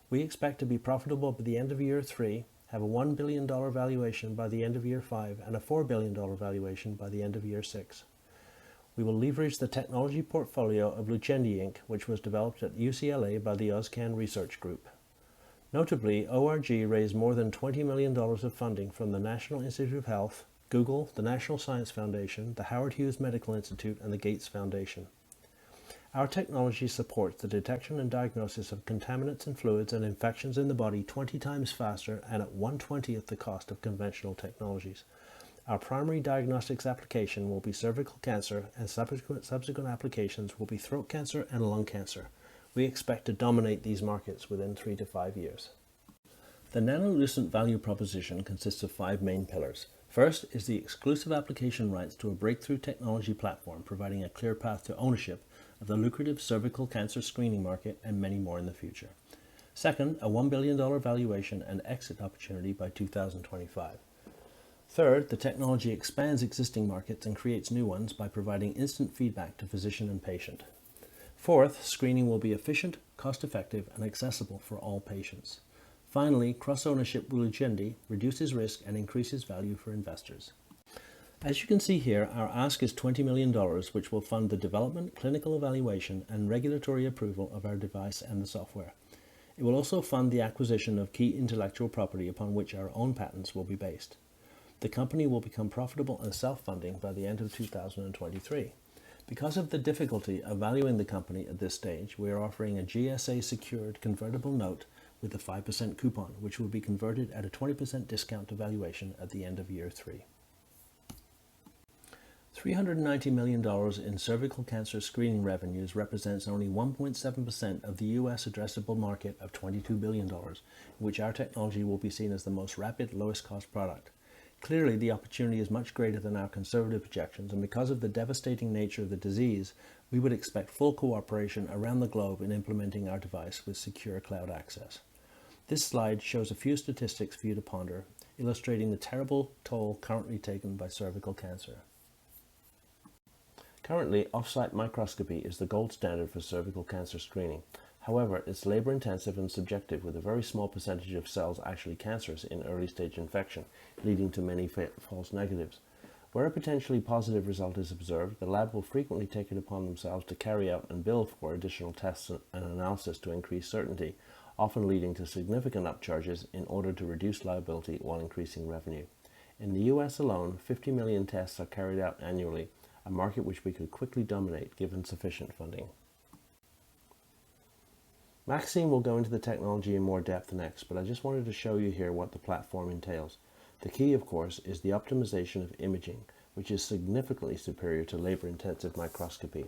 We expect to be profitable by the end of year 3, have a $1 billion valuation by the end of year 5, and a $4 billion valuation by the end of year 6. We will leverage the technology portfolio of Lucenti Inc., which was developed at UCLA by the Ozkan Research Group. Notably, ORG raised more than $20 million of funding from the National Institute of Health, Google, the National Science Foundation, the Howard Hughes Medical Institute, and the Gates Foundation. Our technology supports the detection and diagnosis of contaminants and fluids and infections in the body 20 times faster and at 1/20th the cost of conventional technologies. Our primary diagnostics application will be cervical cancer, and subsequent applications will be throat cancer and lung cancer. We expect to dominate these markets within 3 to 5 years. The Nanolucent value proposition consists of 5 main pillars. First is the exclusive application rights to a breakthrough technology platform, providing a clear path to ownership of the lucrative cervical cancer screening market and many more in the future. Second, a $1 billion valuation and exit opportunity by 2025. Third, the technology expands existing markets and creates new ones by providing instant feedback to physician and patient. Fourth, screening will be efficient, cost-effective, and accessible for all patients. Finally, cross-ownership with Lucenti reduces risk and increases value for investors. As you can see here, our ask is $20 million, which will fund the development, clinical evaluation, and regulatory approval of our device and the software. It will also fund the acquisition of key intellectual property upon which our own patents will be based. The company will become profitable and self-funding by the end of 2023. Because of the difficulty of valuing the company at this stage, we are offering a GSA-secured convertible note with a 5% coupon, which will be converted at a 20% discount to valuation at the end of year 3. $390 million in cervical cancer screening revenues represents only 1.7% of the US addressable market of $22 billion, in which our technology will be seen as the most rapid, lowest cost product. Clearly, the opportunity is much greater than our conservative projections, and because of the devastating nature of the disease, we would expect full cooperation around the globe in implementing our device with secure cloud access. This slide shows a few statistics for you to ponder, illustrating the terrible toll currently taken by cervical cancer. Currently, off-site microscopy is the gold standard for cervical cancer screening. However, it's labor-intensive and subjective, with a very small percentage of cells actually cancerous in early-stage infection, leading to many false negatives. Where a potentially positive result is observed, the lab will frequently take it upon themselves to carry out and bill for additional tests and analysis to increase certainty, often leading to significant upcharges in order to reduce liability while increasing revenue. In the US alone, 50 million tests are carried out annually, a market which we could quickly dominate given sufficient funding. Maxime will go into the technology in more depth next, but I just wanted to show you here what the platform entails. The key, of course, is the optimization of imaging, which is significantly superior to labor-intensive microscopy.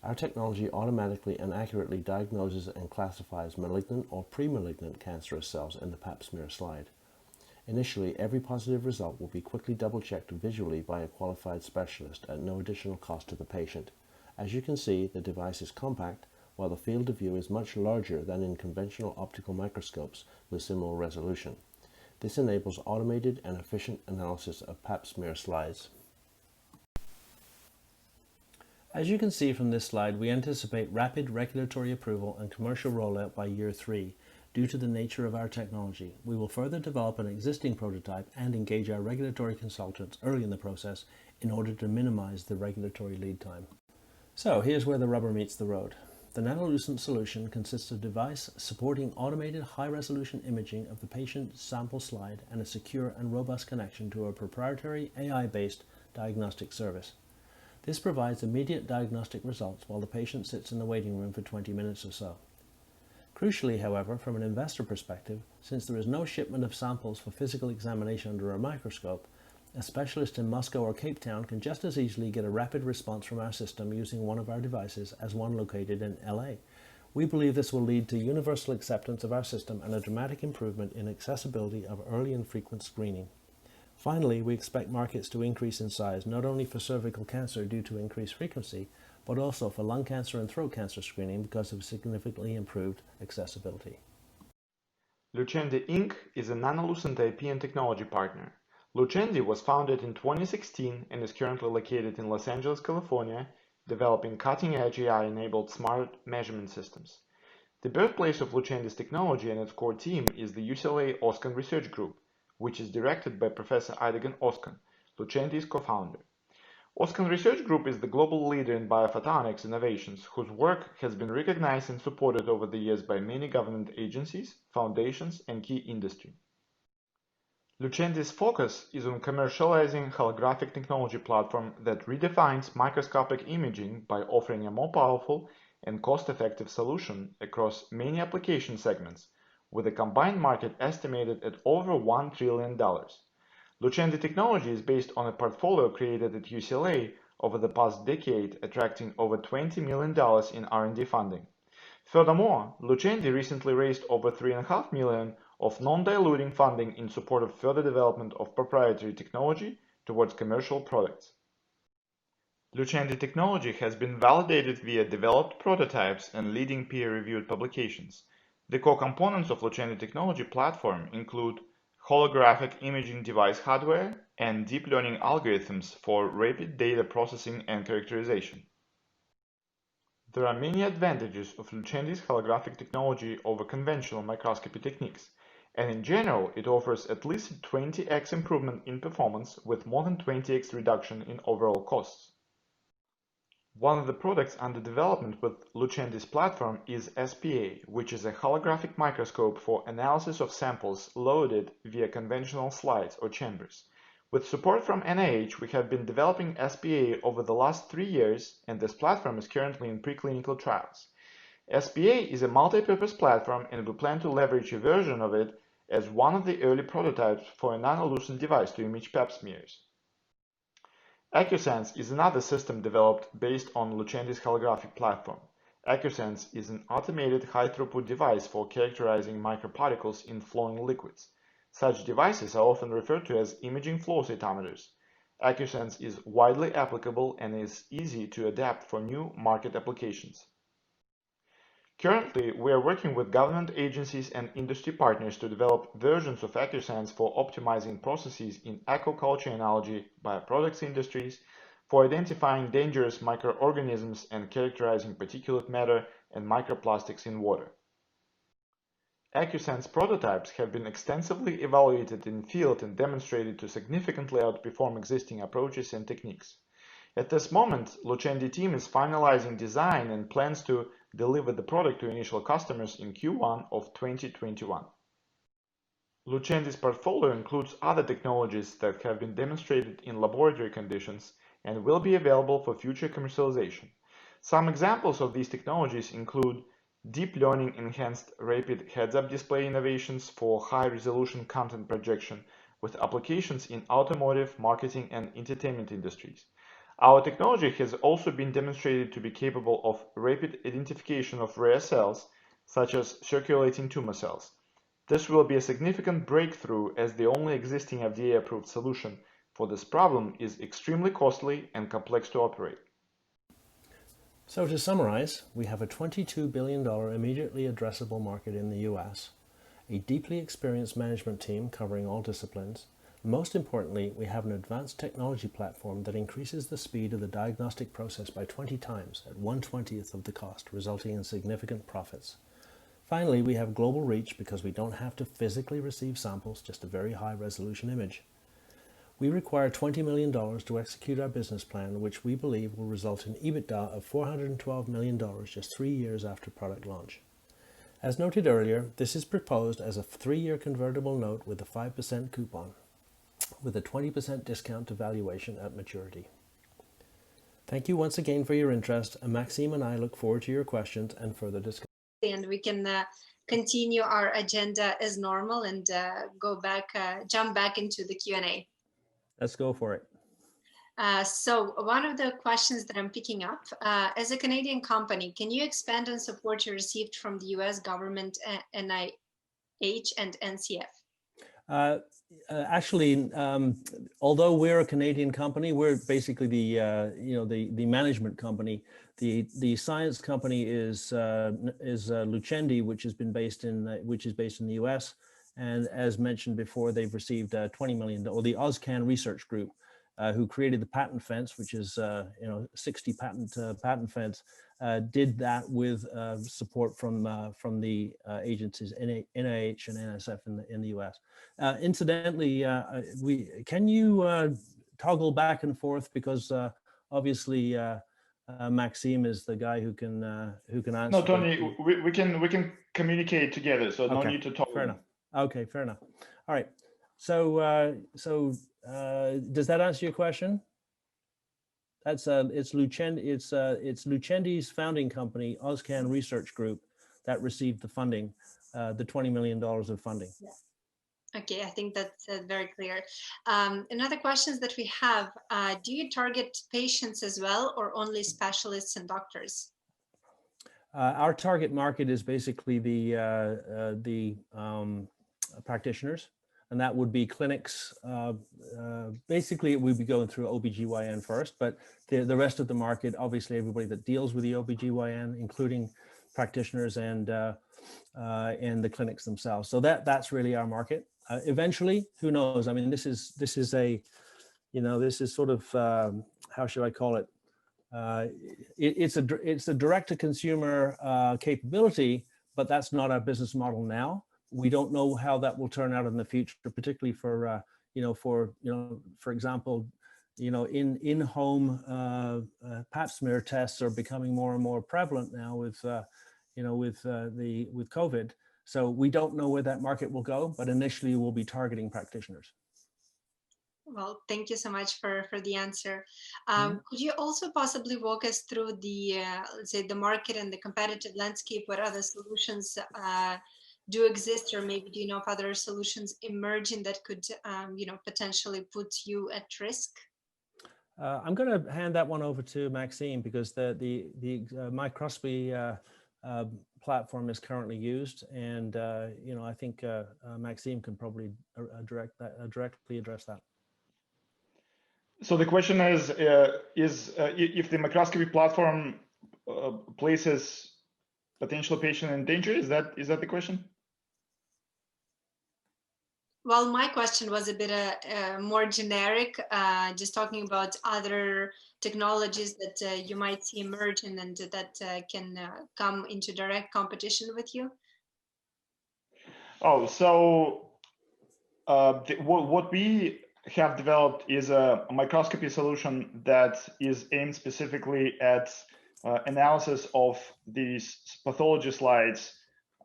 Our technology automatically and accurately diagnoses and classifies malignant or pre-malignant cancerous cells in the pap smear slide. Initially, every positive result will be quickly double-checked visually by a qualified specialist at no additional cost to the patient. As you can see, the device is compact, while the field of view is much larger than in conventional optical microscopes with similar resolution. This enables automated and efficient analysis of pap smear slides. As you can see from this slide, we anticipate rapid regulatory approval and commercial rollout by year 3. Due to the nature of our technology, we will further develop an existing prototype and engage our regulatory consultants early in the process in order to minimize the regulatory lead time. So here's where the rubber meets the road. The Nanolucent solution consists of a device supporting automated high-resolution imaging of the patient sample slide and a secure and robust connection to a proprietary AI-based diagnostic service. This provides immediate diagnostic results while the patient sits in the waiting room for 20 minutes or so. Crucially, however, from an investor perspective, since there is no shipment of samples for physical examination under a microscope, a specialist in Moscow or Cape Town can just as easily get a rapid response from our system using one of our devices as one located in LA. We believe this will lead to universal acceptance of our system and a dramatic improvement in accessibility of early and frequent screening. Finally, we expect markets to increase in size not only for cervical cancer due to increased frequency, but also for lung cancer and throat cancer screening because of significantly improved accessibility. Lucenti Inc. is a Nanolucent IP and technology partner. Lucenti was founded in 2016 and is currently located in Los Angeles, California, developing cutting-edge AI-enabled smart measurement systems. The birthplace of Lucenti's technology and its core team is the UCLA Oskan Research Group, which is directed by Professor Aidegan Oskan, Lucenti's co-founder. Oskan Research Group is the global leader in biophotonics innovations, whose work has been recognized and supported over the years by many government agencies, foundations, and key industry. Lucenti's focus is on commercializing holographic technology platform that redefines microscopic imaging by offering a more powerful and cost-effective solution across many application segments, with a combined market estimated at over $1 trillion. Lucenti technology is based on a portfolio created at UCLA over the past decade, attracting over $20 million in R&D funding. Furthermore, Lucenti recently raised over $3.5 million of non-diluting funding in support of further development of proprietary technology towards commercial products. Lucenti technology has been validated via developed prototypes and leading peer-reviewed publications. The core components of Lucenti technology platform include holographic imaging device hardware and deep learning algorithms for rapid data processing and characterization. There are many advantages of Lucenti's holographic technology over conventional microscopy techniques, and in general it offers at least 20x improvement in performance with more than 20x reduction in overall costs. One of the products under development with Lucenti's platform is SPA, which is a holographic microscope for analysis of samples loaded via conventional slides or chambers. With support from NIH, we have been developing SPA over the last 3 years, and this platform is currently in preclinical trials. SPA is a multi-purpose platform, and we plan to leverage a version of it as one of the early prototypes for a Nanolucent device to image pap smears. AccuSense is another system developed based on Lucendi's holographic platform. AccuSense is an automated high-throughput device for characterizing microparticles in flowing liquids. Such devices are often referred to as imaging flow cytometers. AccuSense is widely applicable and is easy to adapt for new market applications. Currently, we are working with government agencies and industry partners to develop versions of AccuSense for optimizing processes in aquaculture and algae, bioproducts industries, for identifying dangerous microorganisms and characterizing particulate matter and microplastics in water. AccuSense prototypes have been extensively evaluated in field and demonstrated to significantly outperform existing approaches and techniques. At this moment, Lucendi team is finalizing design and plans to deliver the product to initial customers in Q1 of 2021. Lucendi's portfolio includes other technologies that have been demonstrated in laboratory conditions and will be available for future commercialization. Some examples of these technologies include deep learning enhanced rapid heads-up display innovations for high-resolution content projection with applications in automotive, marketing, and entertainment industries. Our technology has also been demonstrated to be capable of rapid identification of rare cells, such as circulating tumor cells. This will be a significant breakthrough, as the only existing FDA-approved solution for this problem is extremely costly and complex to operate. So to summarize, we have a $22 billion immediately addressable market in the US, a deeply experienced management team covering all disciplines. Most importantly, we have an advanced technology platform that increases the speed of the diagnostic process by 20 times at 1/20th of the cost, resulting in significant profits. Finally, we have global reach because we don't have to physically receive samples, just a very high resolution image. We require $20 million to execute our business plan, which we believe will result in EBITDA of $412 million just 3 years after product launch. As noted earlier, this is proposed as a 3-year convertible note with a 5% coupon, with a 20% discount to valuation at maturity. Thank you once again for your interest, and Maxime and I look forward to your questions and further discussion. And we can continue our agenda as normal and jump back into the Q&A. Let's go for it. So one of the questions that I'm picking up, as a Canadian company, can you expand on support you received from the US government, NIH and NCF? Actually, although we're a Canadian company, we're basically the management company. The science company is Lucendi, which is based in the US, and as mentioned before, they've received $20 million. Or the OSCAN research group, who created the patent fence, which is 60 patent fence, did that with support from the agencies NIH and NSF in the US. Incidentally, can you toggle back and forth, because obviously Maxime is the guy who can answer. No, Tony, we can communicate together, so okay. No need to talk. Fair enough. Okay, fair enough. All right. So does that answer your question? That's it's Lucendi's founding company, OSCAN Research Group, that received the funding, the $20 million of funding. Yeah. Okay, I think that's very clear. Another question that we have: do you target patients as well, or only specialists and doctors? Our target market is basically the practitioners, and that would be clinics. Basically, we'd be going through OBGYN first, but the rest of the market, obviously everybody that deals with the OBGYN, including practitioners and the clinics themselves. So that's really our market. Eventually, who knows? I mean, this is sort of, how should I call it? It's a direct-to-consumer capability, but that's not our business model now. We don't know how that will turn out in the future, particularly for for example, in-home pap smear tests are becoming more and more prevalent now with with COVID. So we don't know where that market will go, but initially we'll be targeting practitioners. Well, thank you so much for the answer. Could you also possibly walk us through the, let's say, the market and the competitive landscape? What other solutions do exist, or maybe do you know of other solutions emerging that could, potentially put you at risk? I'm going to hand that one over to Maxime, because the microscopy platform is currently used, and I think Maxime can probably directly address that. So the question is if the microscopy platform places potential patient in danger? Is that the question? Well, my question was a bit more generic, just talking about other technologies that you might see emerging and that can come into direct competition with you. Oh, so what we have developed is a microscopy solution that is aimed specifically at analysis of these pathology slides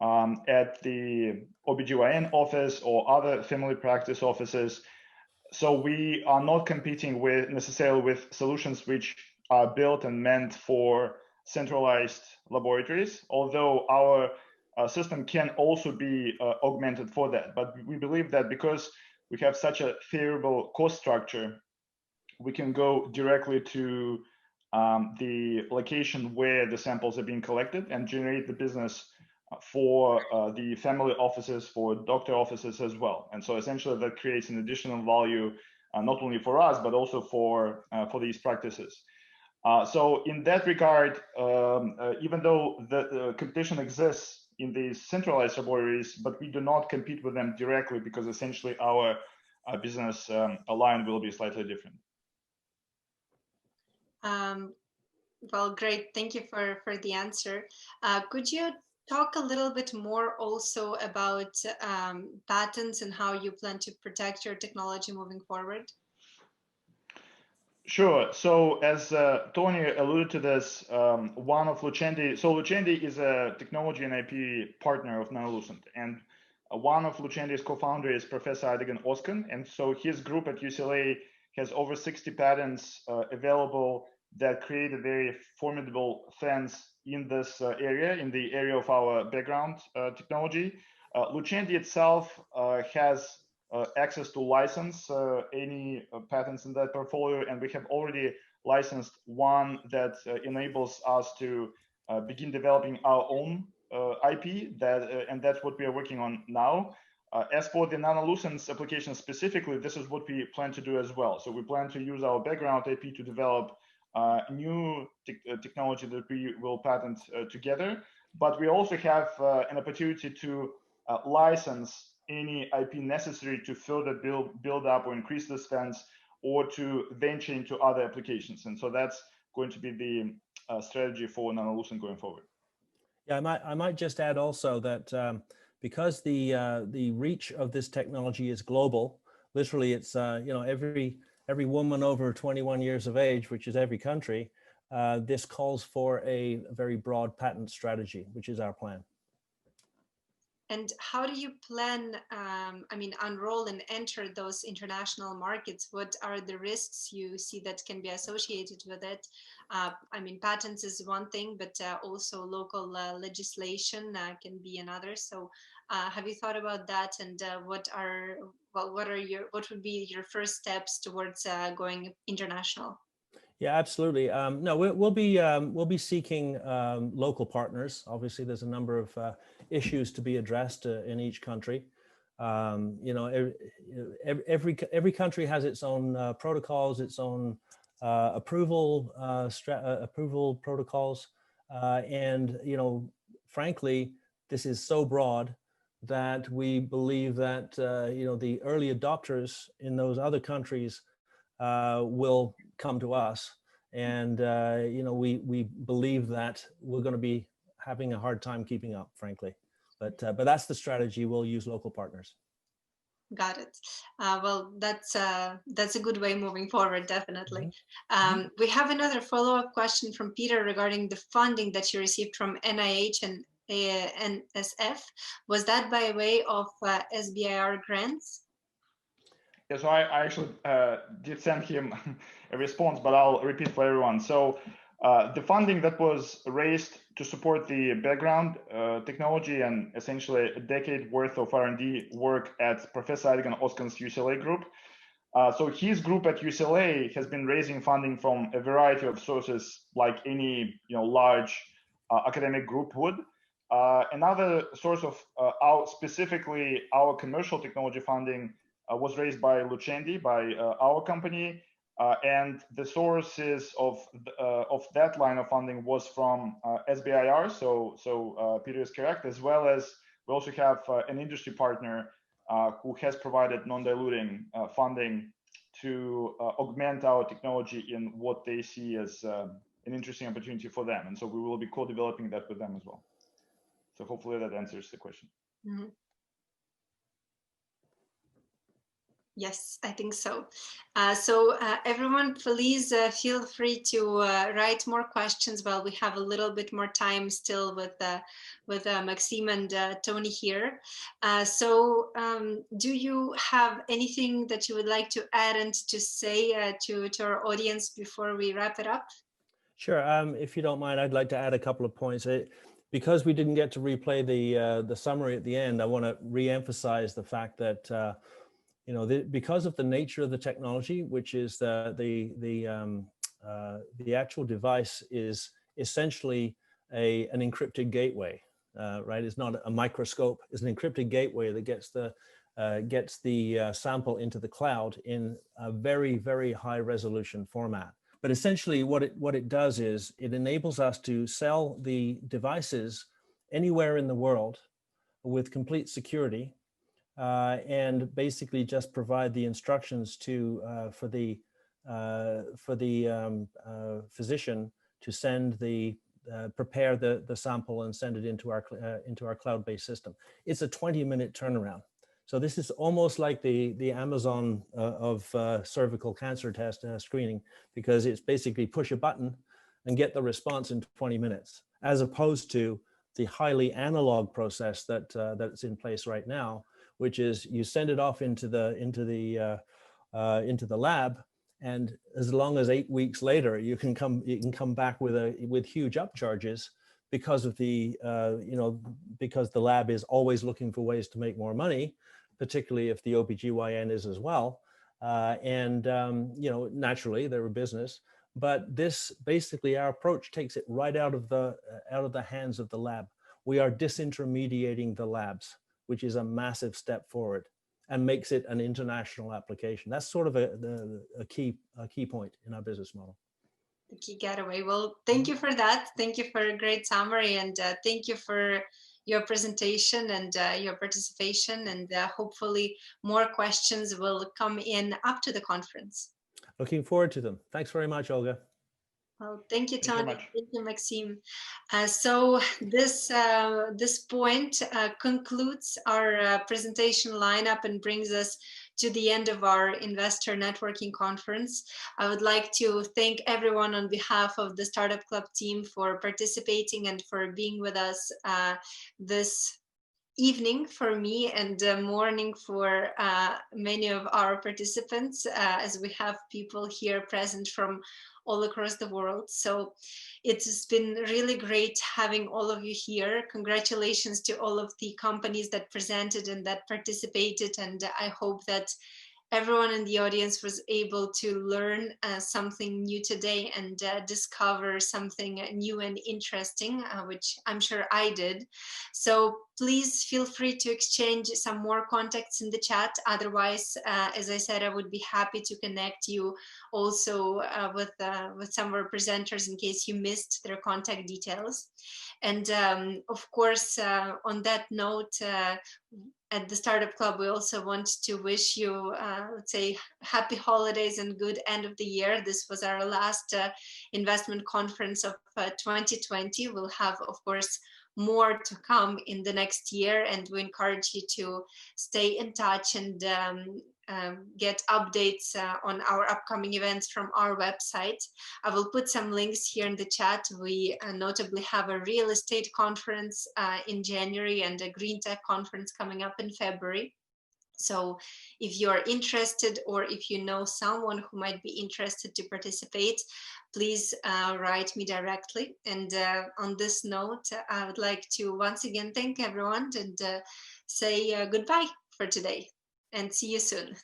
at the OBGYN office or other family practice offices. So we are not competing necessarily with solutions which are built and meant for centralized laboratories, although our system can also be augmented for that. But we believe that because we have such a favorable cost structure, we can go directly to the location where the samples are being collected and generate the business for the family offices, for doctor offices as well. And so essentially that creates an additional value, not only for us, but also for these practices. So in that regard, even though the competition exists in these centralized laboratories, but we do not compete with them directly, because essentially our business line will be slightly different. Well, great. Thank you for the answer. Could you talk a little bit more also about patents and how you plan to protect your technology moving forward? Sure. So as Tony alluded to this, one of Lucenti, so Lucenti is a technology and IP partner of Nanolucent, and one of Lucenti's co-founders is Professor Adigan Oskan, and so his group at UCLA has over 60 patents available that create a very formidable fence in this area, in the area of our background technology. Lucenti itself has access to license any patents in that portfolio, and we have already licensed one that enables us to begin developing our own IP, and that's what we are working on now. As for the Nanolucent's application specifically, this is what we plan to do as well. So we plan to use our background IP to develop new technology that we will patent together, but we also have an opportunity to license any IP necessary to further build up or increase this fence, or to venture into other applications. And so that's going to be the strategy for Nanolucent going forward. Yeah, I might just add also that because the reach of this technology is global, literally it's every woman over 21 years of age, which is every country, this calls for a very broad patent strategy, which is our plan. And how do you plan, unroll and enter those international markets? What are the risks you see that can be associated with it? Patents is one thing, but also local legislation can be another. So have you thought about that? And what would be your first steps towards going international? Yeah, absolutely. No, we'll be seeking local partners. Obviously, there's a number of issues to be addressed in each country. Every country has its own protocols, its own approval protocols, and frankly, this is so broad that we believe that the early adopters in those other countries will come to us, and we believe that we're going to be having a hard time keeping up, frankly, but that's the strategy. We'll use local partners. Got it. Well, that's a good way moving forward, definitely. We have another follow-up question from Peter regarding the funding that you received from NIH and NSF. Was that by way of SBIR grants? Yeah, so I actually did send him a response, but I'll repeat for everyone. So the funding that was raised to support the background technology and essentially a decade worth of R&D work at Professor Edgar Oskan's UCLA group. So his group at UCLA has been raising funding from a variety of sources, like any large academic group would. Another source of specifically our commercial technology funding was raised by Lucenti, by our company, and the sources of that line of funding was from SBIR. So Peter is correct, as well as we also have an industry partner who has provided non-diluting funding to augment our technology in what they see as an interesting opportunity for them. And so we will be co-developing that with them as well. So hopefully that answers the question. Mm-hmm. Yes, I think so. Everyone, please feel free to write more questions while we have a little bit more time still with Maxime and Tony here. Do you have anything that you would like to add and to say to our audience before we wrap it up? Sure. If you don't mind, I'd like to add a couple of points. Because we didn't get to replay the summary at the end, I want to re-emphasize the fact that because of the nature of the technology, which is the actual device is essentially an encrypted gateway, right? It's not a microscope. It's an encrypted gateway that gets the sample into the cloud in a very, very high resolution format. But essentially what it does is it enables us to sell the devices anywhere in the world with complete security, and basically just provide the instructions for the physician to send prepare the sample and send it into our cloud-based system. It's a 20-minute turnaround. So this is almost like the Amazon of cervical cancer test screening, because it's basically push a button and get the response in 20 minutes, as opposed to the highly analog process that's in place right now, which is you send it off into the lab, and as long as 8 weeks later you can come back with huge upcharges because of because the lab is always looking for ways to make more money, particularly if the OBGYN is as well, naturally they're a business. But this basically, our approach takes it right out of the hands of the lab. We are disintermediating the labs, which is a massive step forward and makes it an international application. That's sort of a key point in our business model. The key getaway. Well, thank you for that. Thank you for a great summary, and thank you for your presentation and your participation, and hopefully more questions will come in up to the conference. Looking forward to them. Thanks very much, Olga. Well, thank you, Tony. Thank you, Maxime. So this point concludes our presentation lineup and brings us to the end of our investor networking conference. I would like to thank everyone on behalf of the Startup Club team for participating and for being with us this evening for me and morning for many of our participants, as we have people here present from all across the world. So it's been really great having all of you here. Congratulations to all of the companies that presented and that participated. And I hope that everyone in the audience was able to learn something new today and discover something new and interesting, which I'm sure I did. So please feel free to exchange some more contacts in the chat. Otherwise, as I said, I would be happy to connect you also with some of our presenters in case you missed their contact details. And of course, on that note, at the Startup Club, we also want to wish you, let's say, happy holidays and good end of the year. This was our last investment conference of 2020. We'll have, of course, more to come in the next year, and we encourage you to stay in touch and get updates on our upcoming events from our website. I will put some links here in the chat. We notably have a real estate conference in January and a green tech conference coming up in February. So if you're interested, or if you know someone who might be interested to participate, please write me directly. And on this note, I would like to once again thank everyone and say goodbye for today, and see you soon.